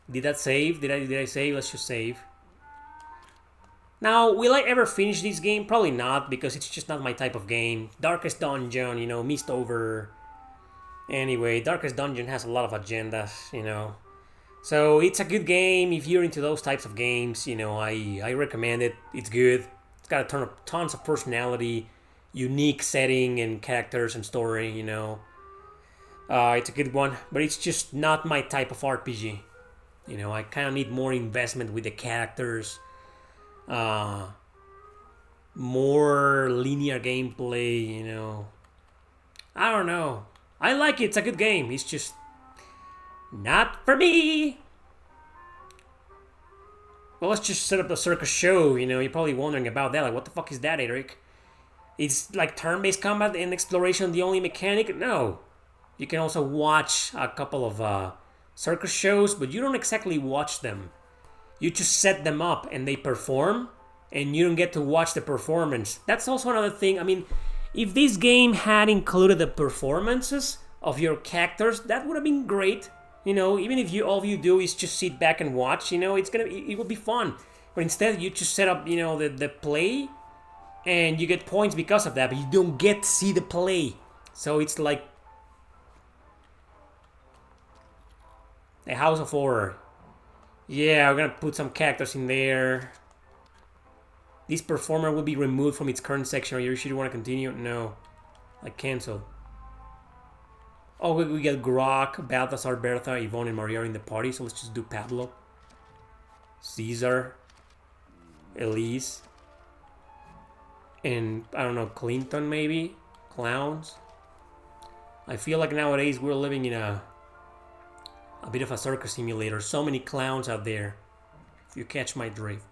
Did that save? Did I save? Let's just save. Now, will I ever finish this game? Probably not, because it's just not my type of game. Darkest Dungeon, you know, missed over. Anyway, Darkest Dungeon has a lot of agendas, you know. So it's a good game if you're into those types of games. You know, I recommend it. It's good. It's got a ton of tons of personality, unique setting and characters and story. You know, it's a good one, but it's just not my type of RPG. You know, I kind of need more investment with the characters, more linear gameplay. You know, I don't know. I like it. It's a good game. It's just not for me. Well, let's just set up the circus show. You know, you're probably wondering about that. Like, what the fuck is that, Eric? It's like turn-based combat and exploration the only mechanic? No. You can also watch a couple of circus shows, but you don't exactly watch them. You just set them up and they perform, and you don't get to watch the performance. That's also another thing. I mean, if this game had included the performances of your characters, that would have been great. You know, even if all you do is just sit back and watch, you know, it will be fun. But instead, you just set up, you know, the play, and you get points because of that, but you don't get to see the play. So it's like a House of Horror. Yeah, we're gonna put some characters in there. This performer will be removed from its current section. Are you sure you want to continue? No. Like, cancel. Oh, we get Grok, Balthazar, Bertha, Yvonne, and Maria in the party, so let's just do Pablo. Caesar. Elise. And, I don't know, Clinton, maybe? Clowns. I feel like nowadays we're living in a bit of a circus simulator. So many clowns out there, if you catch my drift.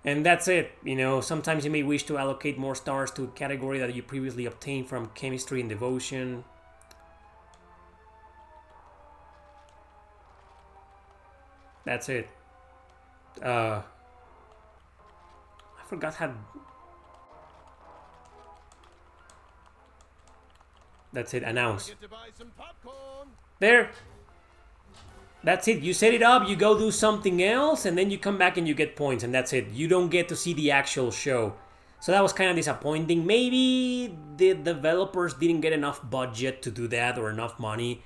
And that's it. You know, sometimes you may wish to allocate more stars to a category that you previously obtained from chemistry and devotion. That's it. I forgot how... That's it. Announce. There. That's it. You set it up, you go do something else, and then you come back and you get points, and that's it. You don't get to see the actual show. So that was kind of disappointing. Maybe the developers didn't get enough budget to do that, or enough money,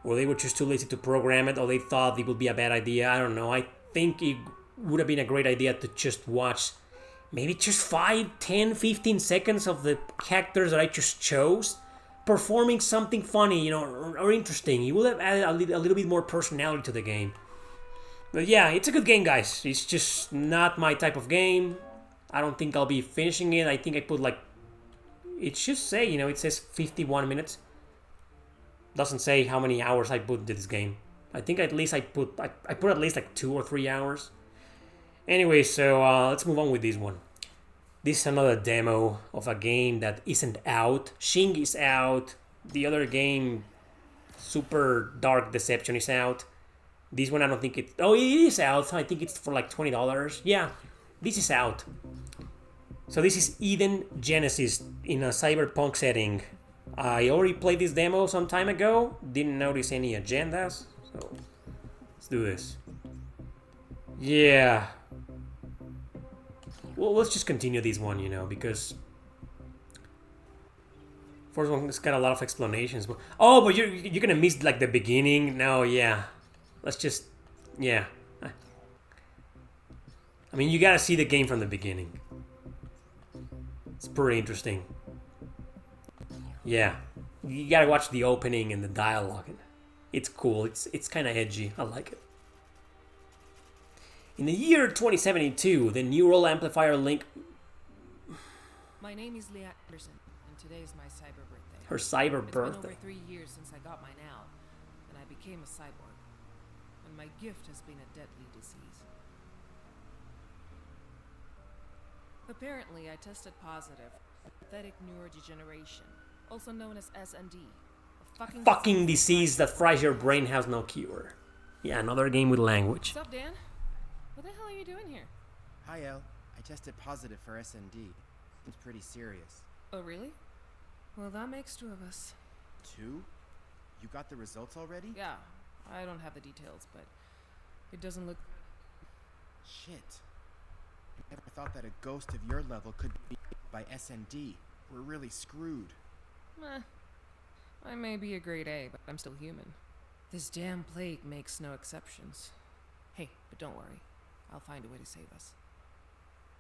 or they were just too lazy to program it, or they thought it would be a bad idea. I don't know. I think it would have been a great idea to just watch maybe just 5, 10, 15 seconds of the characters that I just chose performing something funny, you know, or interesting. You will have added a little bit more personality to the game. But yeah, it's a good game, guys. It's just not my type of game. I don't think I'll be finishing it. I think I put like... It should say, you know, it says 51 minutes. Doesn't say how many hours I put into this game. I think at least I put at least like 2 or 3 hours. Anyway, so let's move on with this one. This is another demo of a game that isn't out. Shing is out. The other game, Super Dark Deception, is out. This one I don't think it... Oh, it is out. I think it's for like $20. Yeah, this is out. So this is Eden Genesis in a cyberpunk setting. I already played this demo some time ago. Didn't notice any agendas. So let's do this. Yeah. Well, let's just continue this one, you know, because first one has got a lot of explanations. But oh, but you're gonna miss like the beginning. No, yeah. Let's just, yeah. I mean, you gotta see the game from the beginning. It's pretty interesting. Yeah, you gotta watch the opening and the dialogue. It's cool. It's kind of edgy. I like it. In the year 2072, the neural amplifier link... My name is Leah Anderson, and today is my cyber birthday. Her cyber It's birthday. been over 3 years since I got mine out, and I became a cyborg. And my gift has been a deadly disease. Apparently, I tested positive for pathetic neurodegeneration, also known as SND. A fucking disease that fries your brain has no cure. Yeah, another game with language. What's up, Dan? What the hell are you doing here? Hi, El. I tested positive for SND. It's pretty serious. Oh, really? Well, that makes 2 of us. 2? You got the results already? Yeah, I don't have the details, but it doesn't look... Shit. Never thought that a ghost of your level could be by SND. We're really screwed. I may be a grade A, but I'm still human. This damn plague makes no exceptions. Hey, but don't worry. I'll find a way to save us.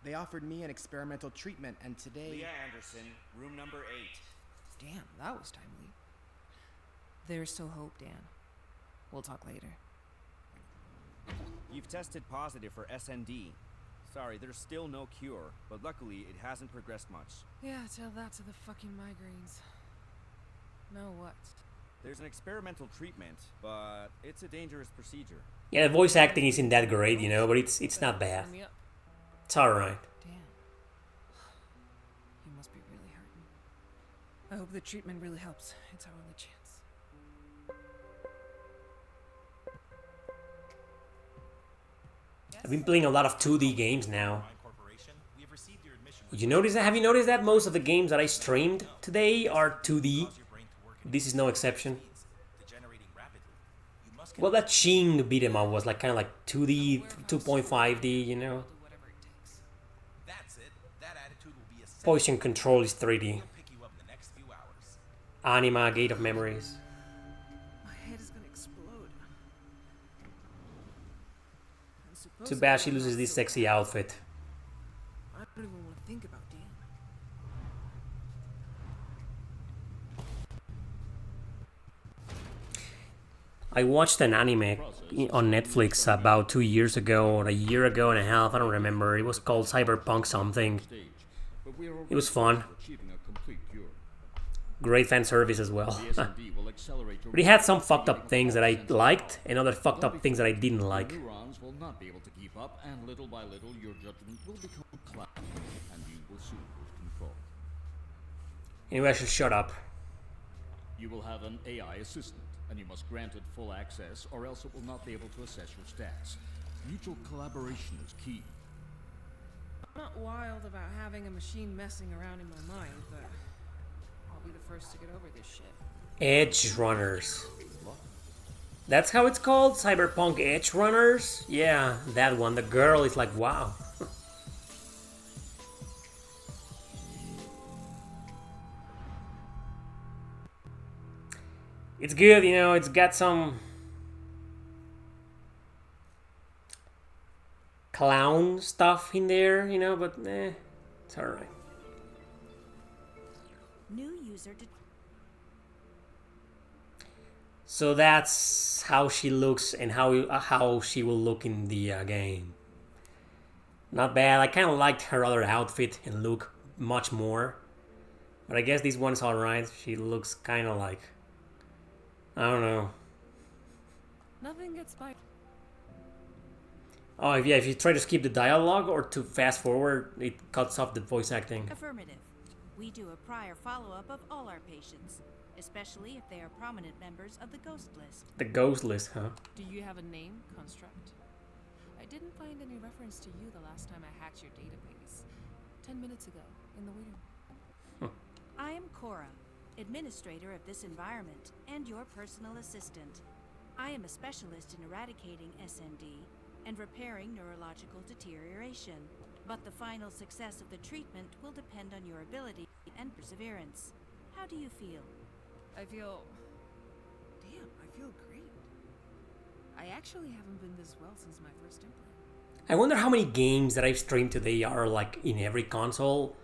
They offered me an experimental treatment, and today... Leah Anderson, room number 8. Damn, that was timely. There's still hope, Dan. We'll talk later. You've tested positive for SND. Sorry, there's still no cure, but luckily it hasn't progressed much. Yeah, tell that to the fucking migraines. No what? There's an experimental treatment, but it's a dangerous procedure. Yeah, the voice acting isn't that great, you know, but it's not bad. It's alright. Damn. You must be really hurting. I hope the treatment really helps. It's our only chance. I've been playing a lot of 2D games now. You notice that? Have you noticed that most of the games that I streamed today are 2D? This is no exception. Well, that Shing beat 'em up was like kind of like 2D, 2.5D, you know. Poison Control is 3D. Anima, Gate of Memories. My head is gonna explode. Too bad she loses this sexy outfit. I don't even want to think about Dan. I watched an anime on Netflix about 2 years ago, or a year ago and a half, I don't remember. It was called Cyberpunk something. It was fun. Great fan service as well. But it had some fucked up things that I liked, and other fucked up things that I didn't like. Neurons will not be able to keep up, and little by little your judgment will become cloudy, and you will soon lose control. Anyway, I should shut up. You will have an AI assistant, and you must grant it full access, or else it will not be able to assess your stats. Mutual collaboration is key. I'm not wild about having a machine messing around in my mind, but I'll be the first to get over this shit. Edge Runners. That's how it's called? Cyberpunk Edge Runners? Yeah, that one. The girl is like, wow. It's good, you know, it's got some clown stuff in there, you know, but it's alright. New user So that's how she looks and how she will look in the game. Not bad. I kind of liked her other outfit and look much more. But I guess this one's alright. She looks kind of like... I don't know. Nothing gets by. Oh, yeah, if you try to skip the dialogue or to fast forward, it cuts off the voice acting. Affirmative. We do a prior follow-up of all our patients, especially if they are prominent members of the ghost list. The ghost list, huh? Do you have a name, Construct? I didn't find any reference to you the last time I hacked your database. 10 minutes ago, in the waiting room. I am Cora, administrator of this environment and your personal assistant. I am a specialist in eradicating SND and repairing neurological deterioration. But the final success of the treatment will depend on your ability and perseverance. How do you feel? I feel... Damn, I feel great. I actually haven't been this well since my first implant. I wonder how many games that I've streamed today are like in every console.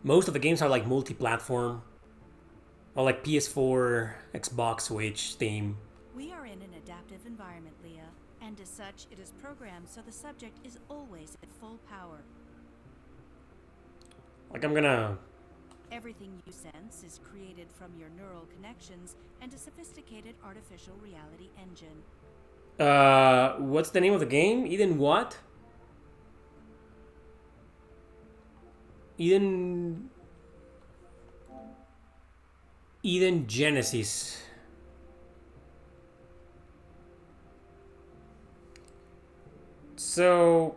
Most of the games are like multi-platform. Or like PS4, Xbox, Switch, Steam. We are in an adaptive environment, Leah. And as such, it is programmed so the subject is always at full power. Like I'm gonna... Everything you sense is created from your neural connections and a sophisticated artificial reality engine. What's the name of the game? Eden what? Eden Genesis. So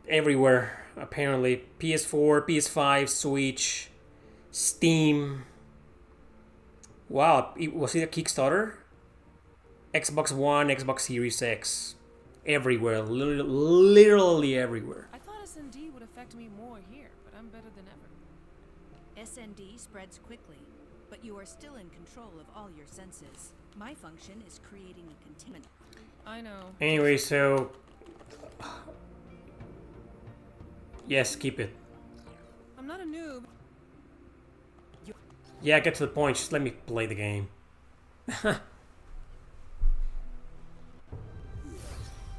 everywhere apparently. PS4, PS5, Switch, Steam. Wow, was it a Kickstarter? Xbox One, Xbox Series X. everywhere, literally everywhere. I thought SND would affect me more here, but I'm better than ever. SND spreads quickly, but you are still in control of all your senses. My function is creating a containment. I know. Anyway, so yes, keep it. I'm not a noob. Yeah, get to the point. Just let me play the game.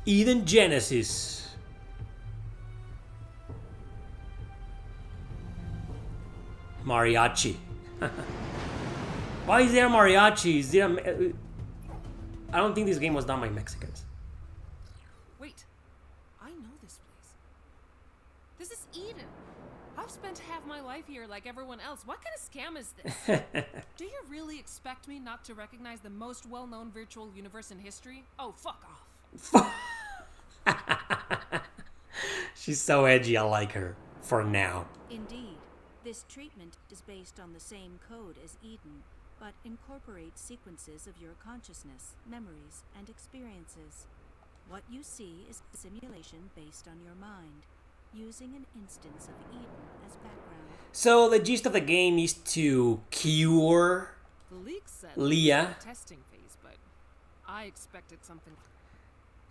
Eden Genesis. Mariachi. Why is there mariachi? Is there I don't think this game was done by Mexicans. Wait, I know this place. This is Eden. I've spent half my life here like everyone else. What kind of scam is this? Do you really expect me not to recognize the most well-known virtual universe in history? Oh, fuck off. She's so edgy, I like her. For now. Indeed, this treatment is based on the same code as Eden, but incorporates sequences of your consciousness, memories, and experiences. What you see is a simulation based on your mind, using an instance of Eden as background. So the gist of the game is to cure The leak said Leah. Testing phase, but I expected something.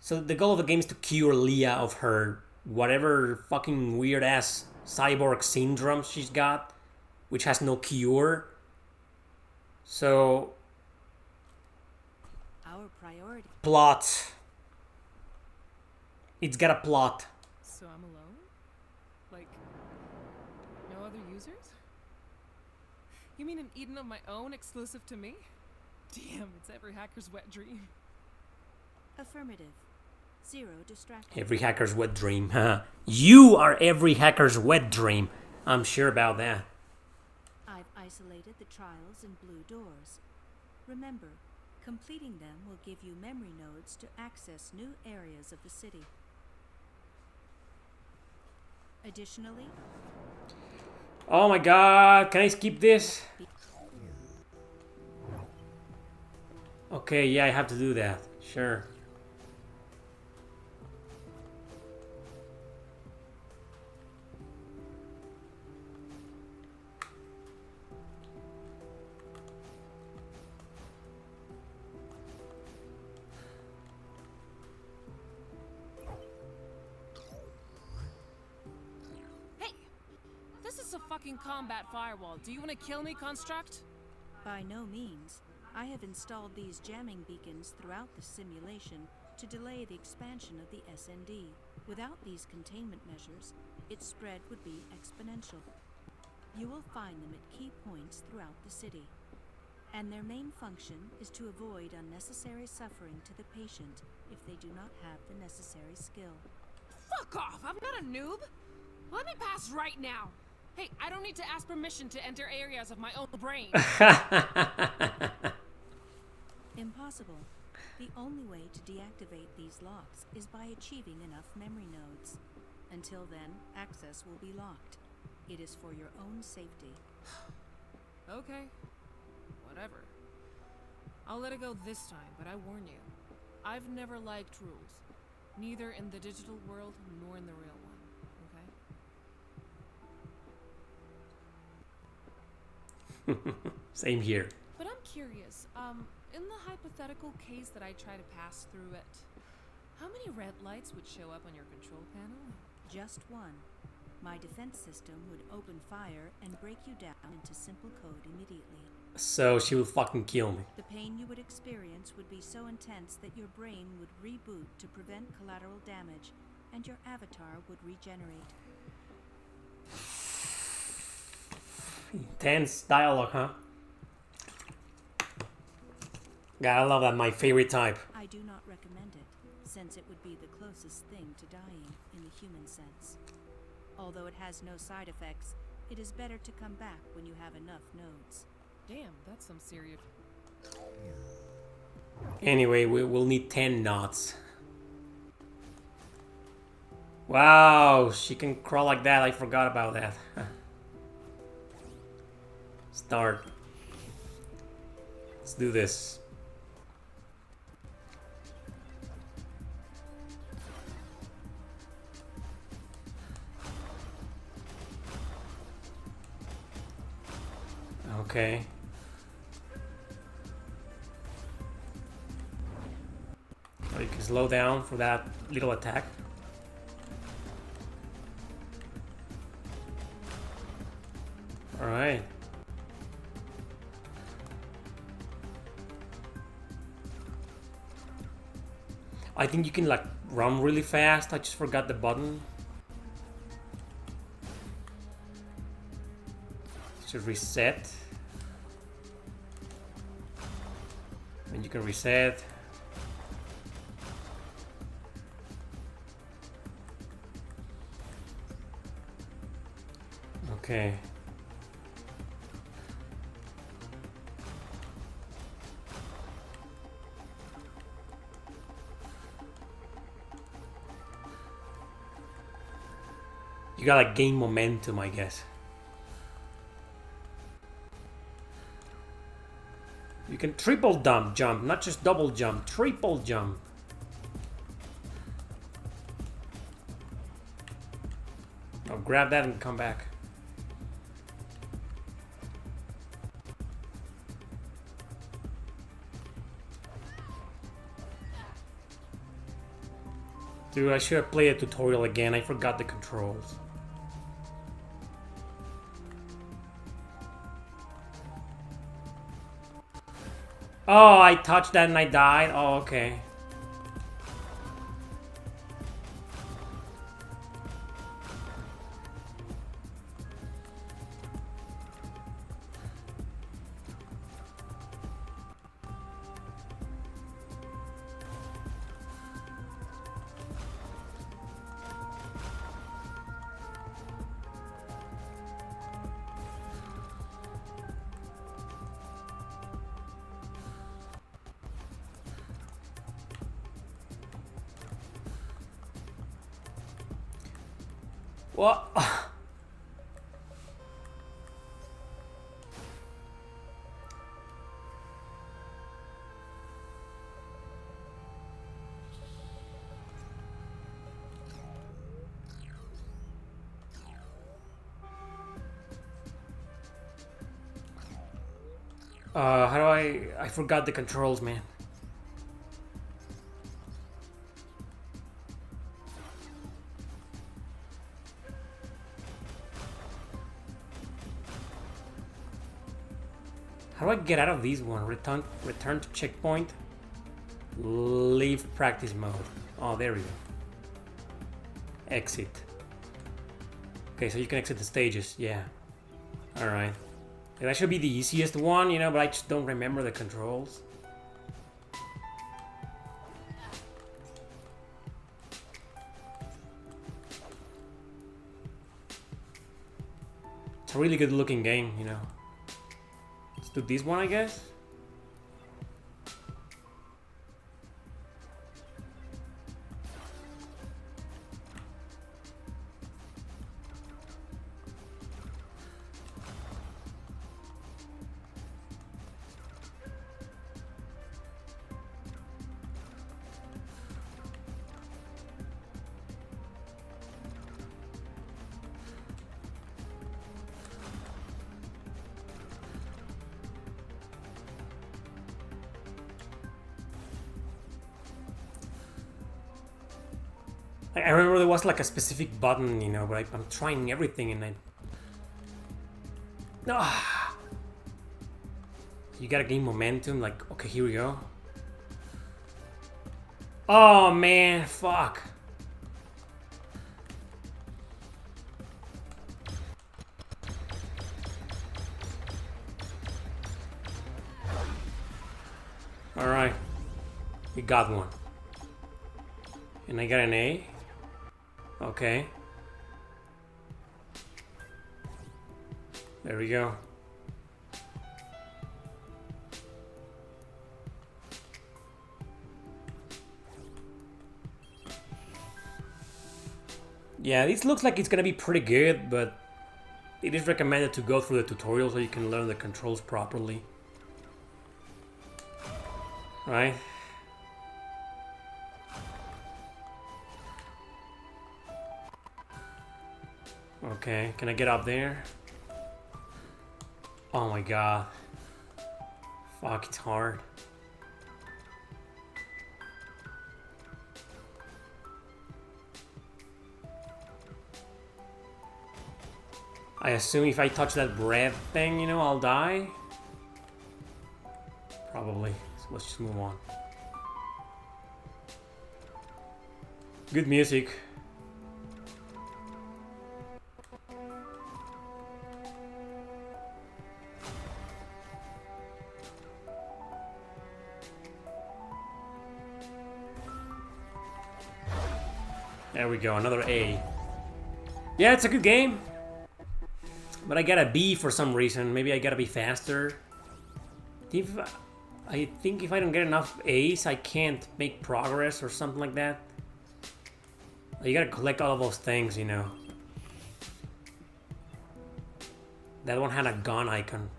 So the goal of the game is to cure Leah of her whatever fucking weird ass cyborg syndrome she's got, which has no cure. So our priority. Plot. It's got a plot. So I'm alone? Like, no other users? You mean an Eden of my own, exclusive to me? Damn, it's every hacker's wet dream. Affirmative. Zero distraction. Every hacker's wet dream, huh? You are every hacker's wet dream. I'm sure about that. I've isolated the trials in blue doors. Remember, completing them will give you memory nodes to access new areas of the city. Additionally... Oh my god, can I skip this? Okay, yeah, I have to do that. Sure. This is a fucking combat firewall. Do you want to kill me, Construct? By no means. I have installed these jamming beacons throughout the simulation to delay the expansion of the SND. Without these containment measures, its spread would be exponential. You will find them at key points throughout the city. And their main function is to avoid unnecessary suffering to the patient if they do not have the necessary skill. Fuck off! I'm not a noob! Let me pass right now! Hey, I don't need to ask permission to enter areas of my own brain. Impossible. The only way to deactivate these locks is by achieving enough memory nodes. Until then, access will be locked. It is for your own safety. Okay. Whatever. I'll let it go this time, but I warn you. I've never liked rules. Neither in the digital world nor in the real one. Same here. But I'm curious, in the hypothetical case that I try to pass through it, how many red lights would show up on your control panel? Just one. My defense system would open fire and break you down into simple code immediately. So she will fucking kill me. The pain you would experience would be so intense that your brain would reboot to prevent collateral damage, and your avatar would regenerate. Intense dialogue, huh? Gotta love that, my favorite type. I do not recommend it, since it would be the closest thing to dying in the human sense. Although it has no side effects, it is better to come back when you have enough nodes. Damn, that's some serious... Anyway, we'll need 10 knots. Wow, she can crawl like that. I forgot about that. Start. Let's do this. Okay. So you can slow down for that little attack. Alright. I think you can like run really fast. I just forgot the button. Just reset. And you can reset. Okay. You gotta gain momentum, I guess. You can triple jump, not just double jump, triple jump. I'll grab that and come back. Dude, I should have played a tutorial again. I forgot the controls. Oh, I touched that and I died? Oh, okay. What? How do I forgot the controls, man. How do I get out of these one? Return to checkpoint. Leave practice mode. Oh, there we go. Exit. Okay, so you can exit the stages. Yeah. Alright. That should be the easiest one, you know, but I just don't remember the controls. It's a really good looking game, you know. Let's do this one, I guess. I remember there was like a specific button, you know, but I'm trying everything and I... Ah! You gotta gain momentum, like, okay, here we go. Oh man, fuck. Alright. We got one. And I got an A. Okay. There we go. Yeah, this looks like it's gonna be pretty good, but it is recommended to go through the tutorial so you can learn the controls properly. Right? Okay, can I get up there? Oh my god. Fuck, it's hard. I assume if I touch that bread thing, you know, I'll die? Probably. So let's just move on. Good music. There we go, another A. Yeah, it's a good game. But I got a B for some reason. Maybe I gotta be faster. I think if I don't get enough A's, I can't make progress or something like that. You gotta collect all of those things, you know. That one had a gun icon.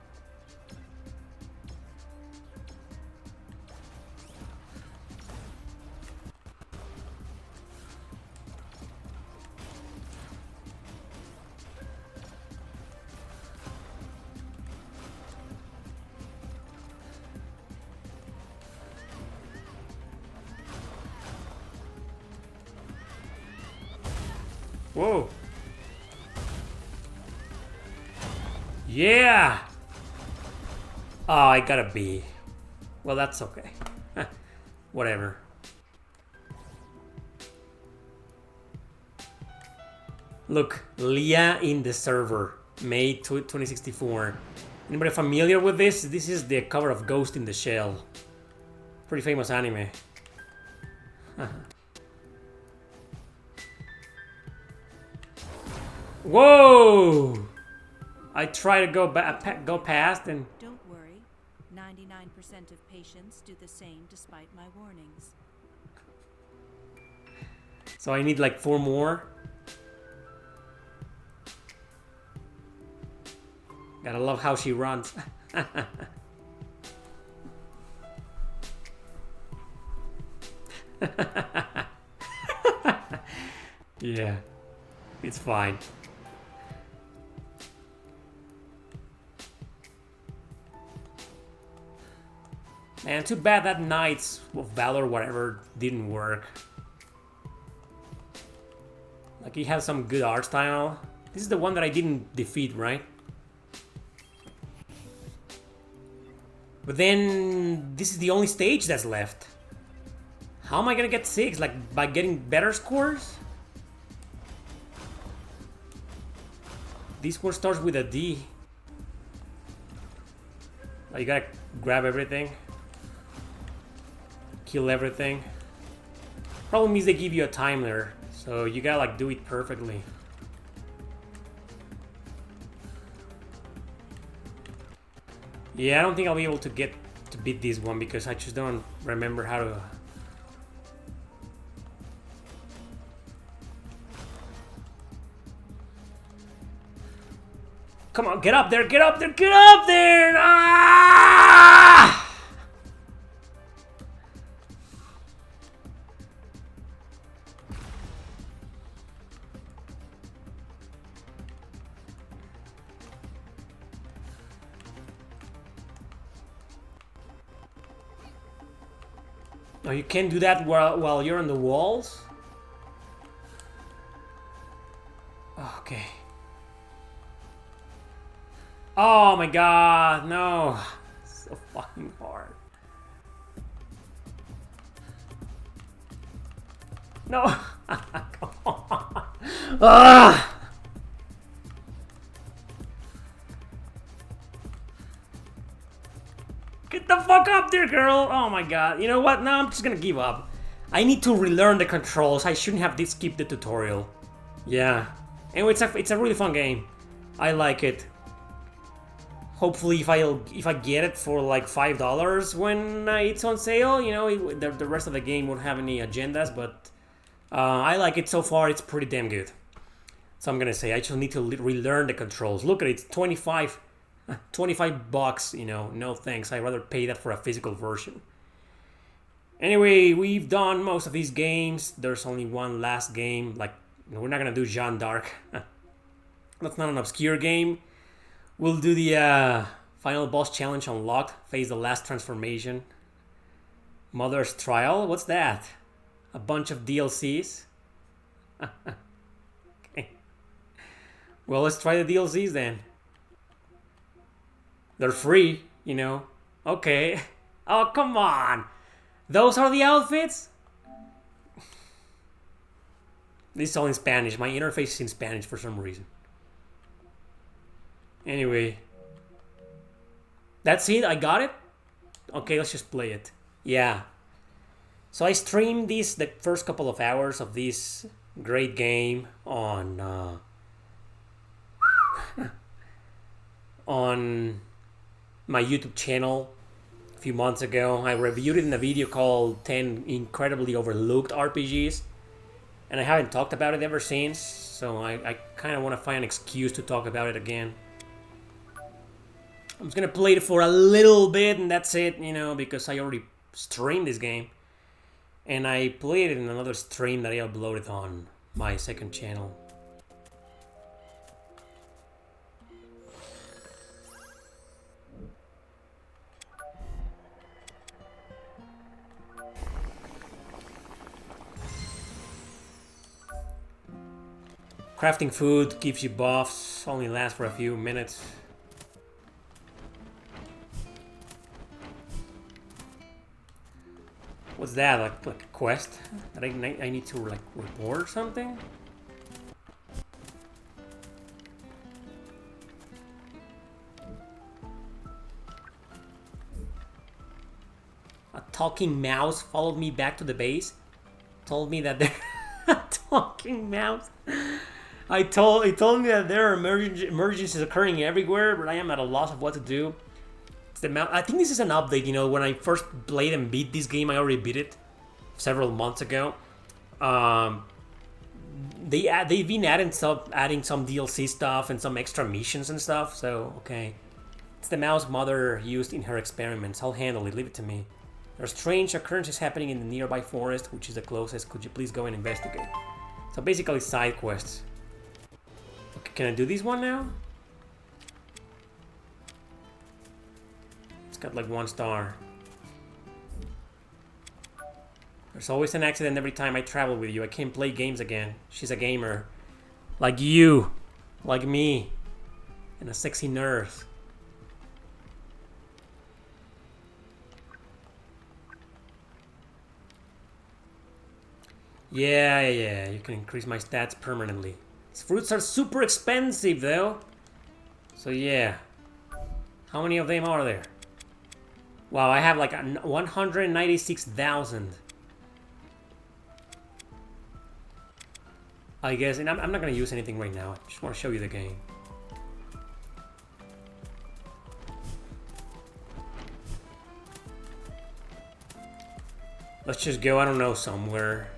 Whoa. Yeah. Oh, I got a B. Well, that's okay. Whatever. Look, Leah in the server, May 2064. Anybody familiar with this? This is the cover of Ghost in the Shell. Pretty famous anime. Whoa! I try to go past and... Don't worry. 99% of patients do the same despite my warnings. So I need like 4 more. Gotta love how she runs. Yeah, it's fine. Man, too bad that Knights of Valor, whatever, didn't work. Like, he has some good art style. This is the one that I didn't defeat, right? But then, this is the only stage that's left. How am I gonna get 6? Like, by getting better scores? This score starts with a D. Oh, you gotta grab everything. Kill everything. Problem is they give you a timer, so you gotta like do it perfectly. Yeah, I don't think I'll be able to get to beat this one because I just don't remember how to. Come on, get up there, get up there, get up there! Ah! Oh, you can't do that while you're on the walls? Okay. Oh my god, no. So fucking hard. No. Come on. Ah! Get the fuck up there, girl! Oh my god. You know what? Now I'm just gonna give up. I need to relearn the controls. I shouldn't have skipped the tutorial. Yeah. Anyway, it's a really fun game. I like it. Hopefully, if I get it for like $5 when it's on sale, you know, the rest of the game won't have any agendas. But I like it so far. It's pretty damn good. So I'm gonna say I just need to relearn the controls. Look at it, it's 25 bucks. You know, no thanks. I'd rather pay that for a physical version. Anyway, we've done most of these games. There's only one last game. Like, we're not gonna do Jeanne d'Arc. That's not an obscure game. We'll do the Final boss challenge unlocked. Face the last transformation. Mother's Trial? What's that? A bunch of DLCs? Okay. Well, let's try the DLCs then. They're free, you know. Okay. Oh, come on. Those are the outfits? This is all in Spanish. My interface is in Spanish for some reason. Anyway. That's it? I got it? Okay, let's just play it. Yeah. So I streamed the first couple of hours of this great game on on my YouTube channel a few months ago. I reviewed it in a video called 10 Incredibly Overlooked RPGs. And I haven't talked about it ever since. So I kind of want to find an excuse to talk about it again. I'm just going to play it for a little bit and that's it, you know, because I already streamed this game. And I played it in another stream that I uploaded on my second channel. Crafting food gives you buffs, only lasts for a few minutes. What's that, like a quest that I need to like report or something? A talking mouse followed me back to the base. Told me that there a talking mouse. It told me that there are emergencies occurring everywhere, but I am at a loss of what to do. I think this is an update, you know, when I first played and beat this game, I already beat it several months ago. They've been adding some DLC stuff and some extra missions and stuff, so, okay. It's the mouse Mother used in her experiments. I'll handle it, leave it to me. There are strange occurrences happening in the nearby forest, which is the closest. Could you please go and investigate? So basically side quests. Okay, can I do this one now? It's got like 1 star. There's always an accident every time I travel with you. I can't play games again. She's a gamer. Like you. Like me. And a sexy nurse. Yeah, you can increase my stats permanently. These fruits are super expensive though. So yeah. How many of them are there? Wow, I have like 196,000. I guess, and I'm not gonna use anything right now. I just want to show you the game. Let's just go, I don't know, somewhere.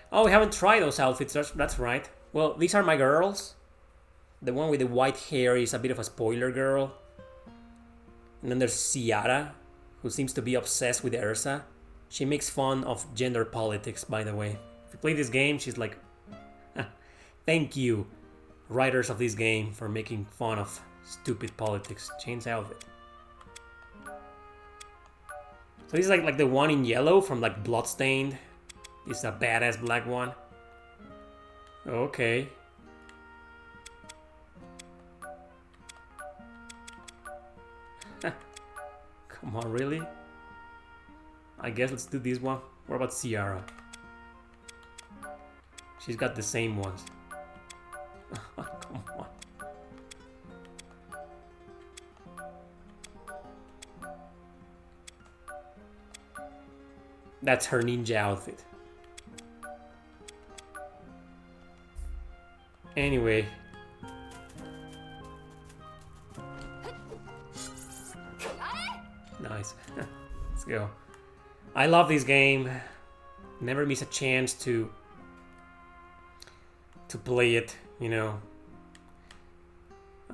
Oh, we haven't tried those outfits, that's right. Well, these are my girls. The one with the white hair is a bit of a spoiler girl. And then there's Ciara, who seems to be obsessed with Erza. She makes fun of gender politics, by the way. If you play this game, she's like... Thank you, writers of this game, for making fun of stupid politics. Change outfit. So this is like the one in yellow from like Bloodstained. It's a badass black one. Okay. Come on, really? I guess let's do this one. What about Ciara? She's got the same ones. Come on. That's her ninja outfit. Anyway. Nice. Let's go. I love this game. Never miss a chance to play it, you know.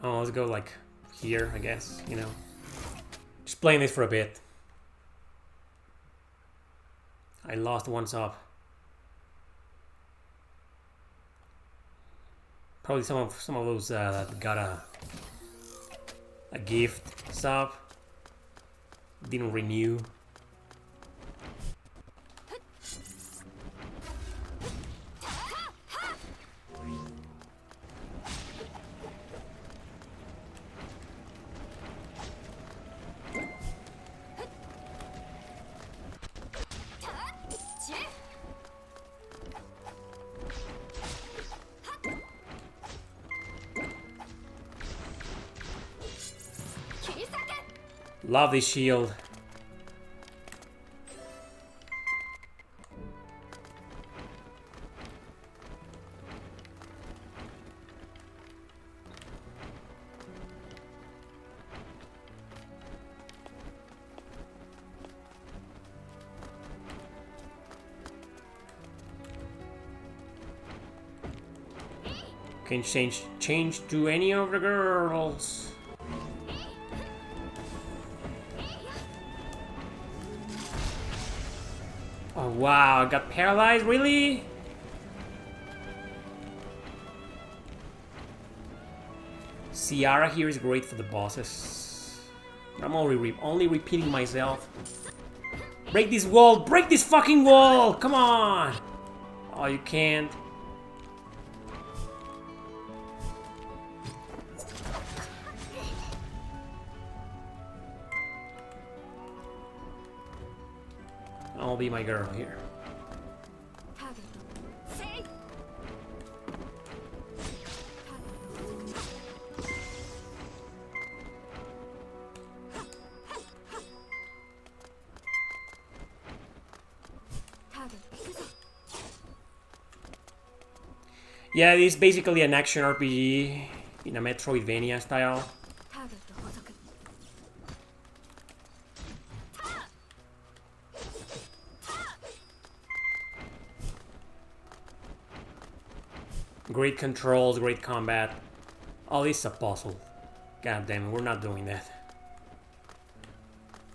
Oh, let's go like here, I guess, you know. Just playing this for a bit. I lost one up. Probably some of those that got a gift stuff. Didn't renew. Love this shield. Can change to any of the girls. Oh wow, I got paralyzed, really? Ciara here is great for the bosses. I'm only repeating myself. Break this wall! Break this fucking wall! Come on! Oh, you can't. I'll be my girl here. Yeah, it is basically an action RPG in a Metroidvania style. Great controls, great combat. Oh, this is a puzzle. God damn it, we're not doing that.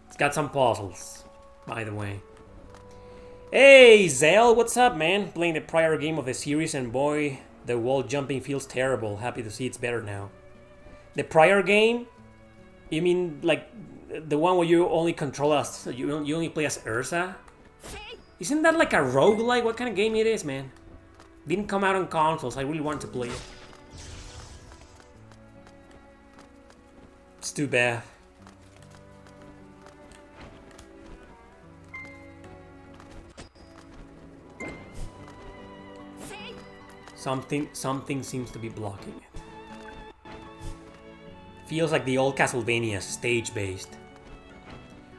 It's got some puzzles, by the way. Hey, Zell, what's up, man? Playing the prior game of the series, and boy, the wall jumping feels terrible. Happy to see it's better now. The prior game? You mean, like, the one where you only control as... You only play as Erza? Isn't that like a roguelike? What kind of game it is, man? Didn't come out on consoles. I really want to play it. It's too bad. Something seems to be blocking it. Feels like the old Castlevania, stage-based.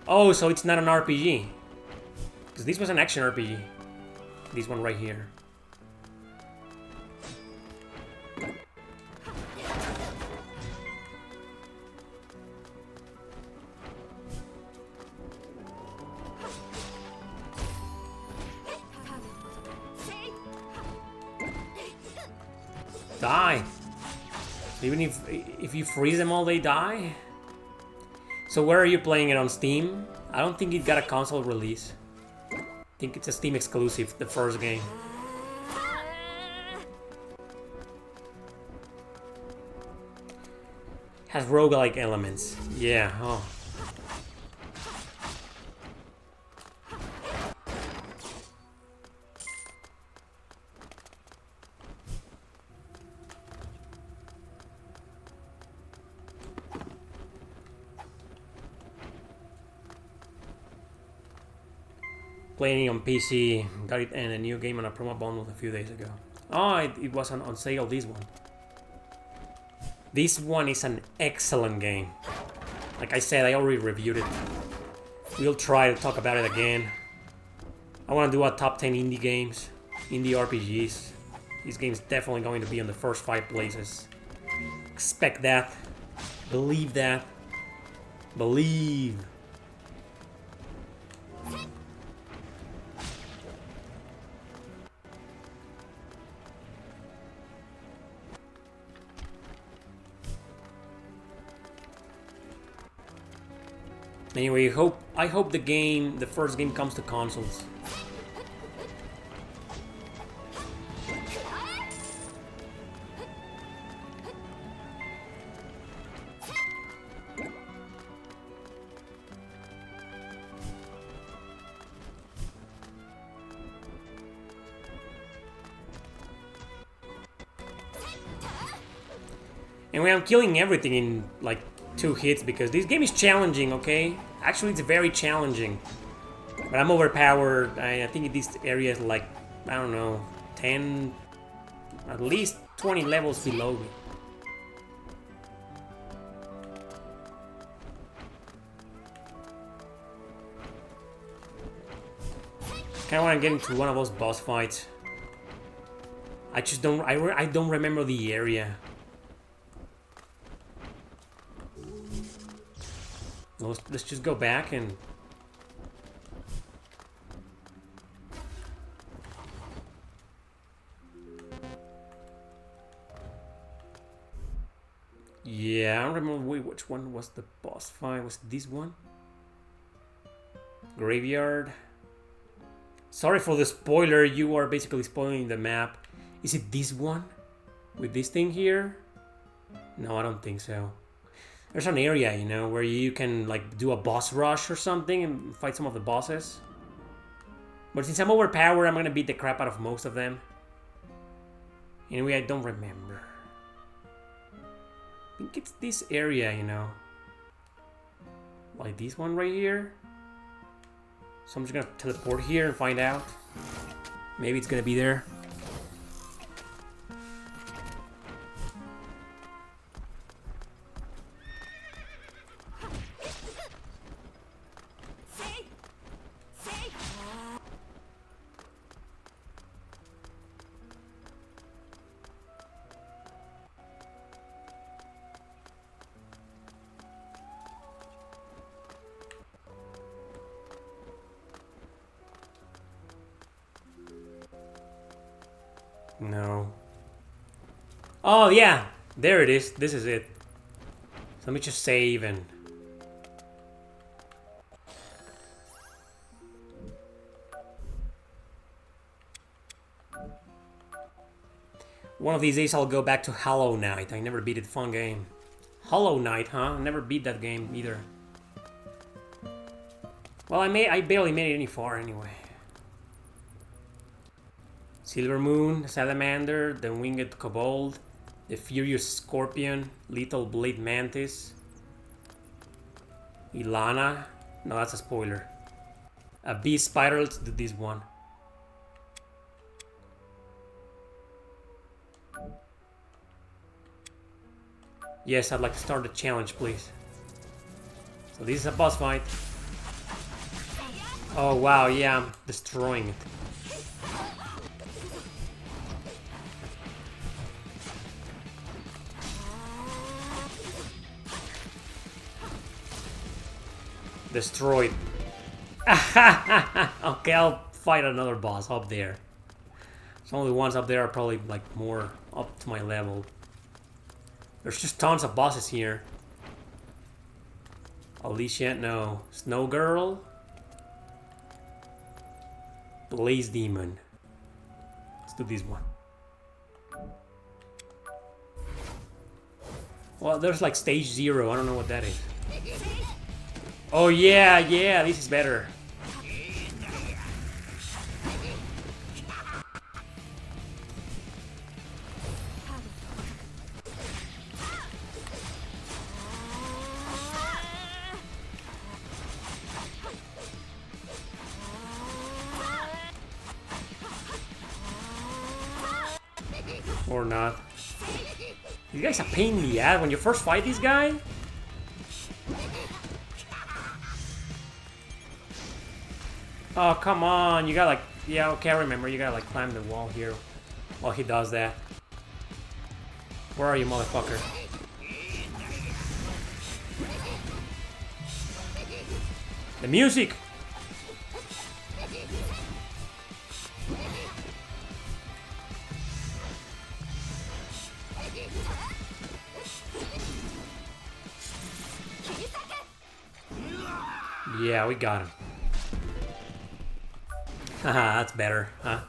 Oh, so it's not an RPG. Because this was an action RPG. This one right here. Die. Even if you freeze them all, they die. So where are you playing it, on Steam? I don't think it got a console release. I think it's a Steam exclusive, the first game. Has roguelike elements. Yeah, oh. Playing on PC, got it and a new game on a promo bundle a few days ago. Oh, it was on sale, this one. This one is an excellent game. Like I said, I already reviewed it. We'll try to talk about it again. I want to do a top 10 indie games, indie RPGs. This game's definitely going to be in the first 5 places. Expect that. Believe that. Believe. Anyway, I hope the first game comes to consoles. Anyway, I'm killing everything in like 2 hits because this game is challenging, okay? Actually, it's very challenging. But I'm overpowered. I think this area is like, I don't know, 10, at least 20 levels below me. Kinda wanna get into one of those boss fights. I just don't, I don't remember the area. Let's just go back and... Yeah, I don't remember which one was the boss fight. Was it this one? Graveyard. Sorry for the spoiler, you are basically spoiling the map. Is it this one? With this thing here? No, I don't think so. There's an area, you know, where you can like do a boss rush or something and fight some of the bosses. But since I'm overpowered, I'm gonna beat the crap out of most of them. Anyway, I don't remember. I think it's this area, you know. Like this one right here. So I'm just gonna teleport here and find out. Maybe it's gonna be there. No. Oh yeah, there it is. This is it. So let me just save and... One of these days I'll go back to Hollow Knight. I never beat it. Fun game. Hollow Knight, huh? Never beat that game either. Well, I barely made it any far anyway. Silver Moon, Salamander, the Winged Kobold, the Furious Scorpion, Lethal Blade Mantis, Ilana. No, that's a spoiler. A Beast Spider, let's do this one. Yes, I'd like to start the challenge, please. So this is a boss fight. Oh wow, yeah, I'm destroying it. Destroyed. Okay, I'll fight another boss up there. Some of the ones up there are probably like more up to my level. There's just tons of bosses here. Alicia, no. Snow Girl. Blaze Demon. Let's do this one. Well, there's like stage 0. I don't know what that is. Oh yeah, yeah, this is better. Or not. You guys are a pain in the ass when you first fight this guy. Oh, come on. You gotta like... Yeah, okay, I remember. You gotta like climb the wall here while he does that. Where are you, motherfucker? The music! Yeah, we got him. Haha, that's better, huh?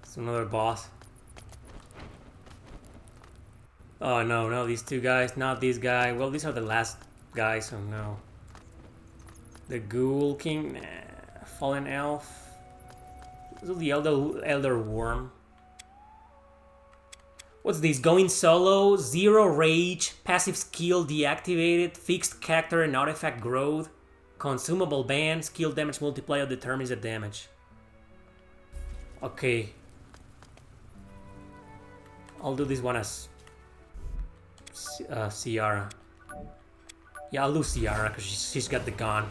It's another boss. Oh no, no, these two guys, not these guys. Well, these are the last guys, so no. The Ghoul King, nah. Fallen Elf. This is the Elder Worm. What's this? Going solo, 0 rage, passive skill deactivated, fixed character and artifact growth, consumable ban, skill damage multiplier determines the damage. Okay. I'll do this one as Ciara. Yeah, I'll do Ciara because she's got the gun.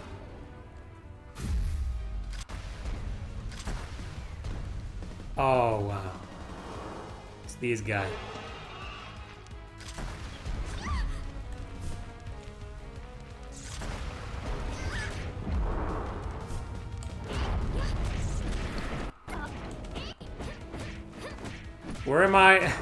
Oh, wow. It's this guy. Where am I?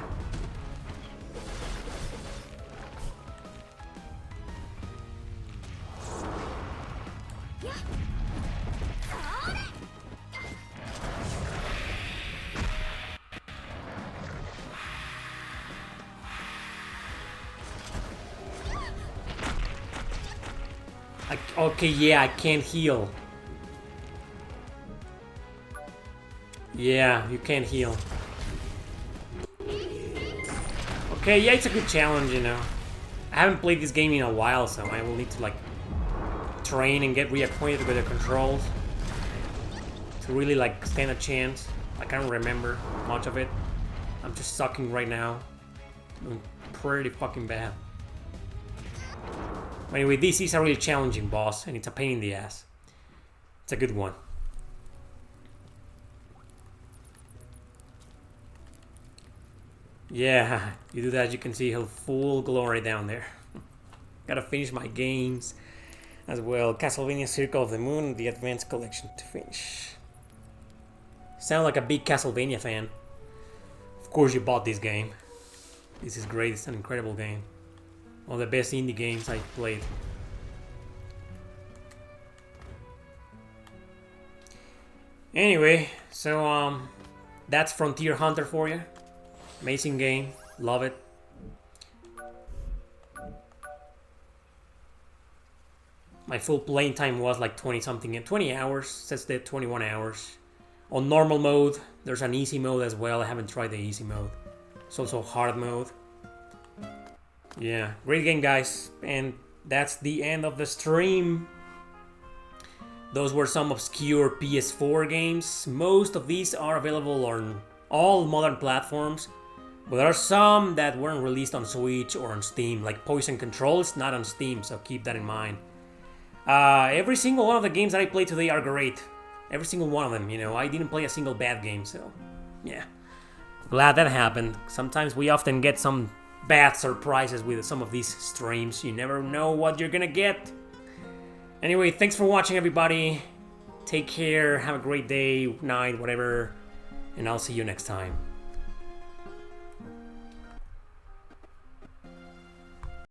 Okay, yeah, I can't heal. Yeah, you can't heal. Okay, yeah, it's a good challenge, you know. I haven't played this game in a while, so I will need to, like, train and get reacquainted with the controls to really, like, stand a chance. I can't remember much of it. I'm just sucking right now. I'm pretty fucking bad. Anyway, this is a really challenging boss, and it's a pain in the ass. It's a good one. Yeah, you do that, you can see her full glory down there. Gotta finish my games as well. Castlevania Circle of the Moon, the Advanced Collection to finish. Sound like a big Castlevania fan. Of course you bought this game. This is great, it's an incredible game. One of the best indie games I've played. Anyway, so that's Frontier Hunter for you. Amazing game, love it. My full playing time was like 20 hours, says that 21 hours. On normal mode, there's an easy mode as well. I haven't tried the easy mode. It's also hard mode. Yeah, great game, guys. And that's the end of the stream. Those were some obscure PS4 games. Most of these are available on all modern platforms, but there are some that weren't released on Switch or on Steam, like Poison Control is not on Steam, so keep that in mind. Every single one of the games that I played today are great. Every single one of them, you know. I didn't play a single bad game, so yeah. Glad that happened. Sometimes we often get some bad surprises with some of these streams. You never know what you're gonna get. Anyway, thanks for watching, everybody. Take care, have a great day, night, whatever, and I'll see you next time.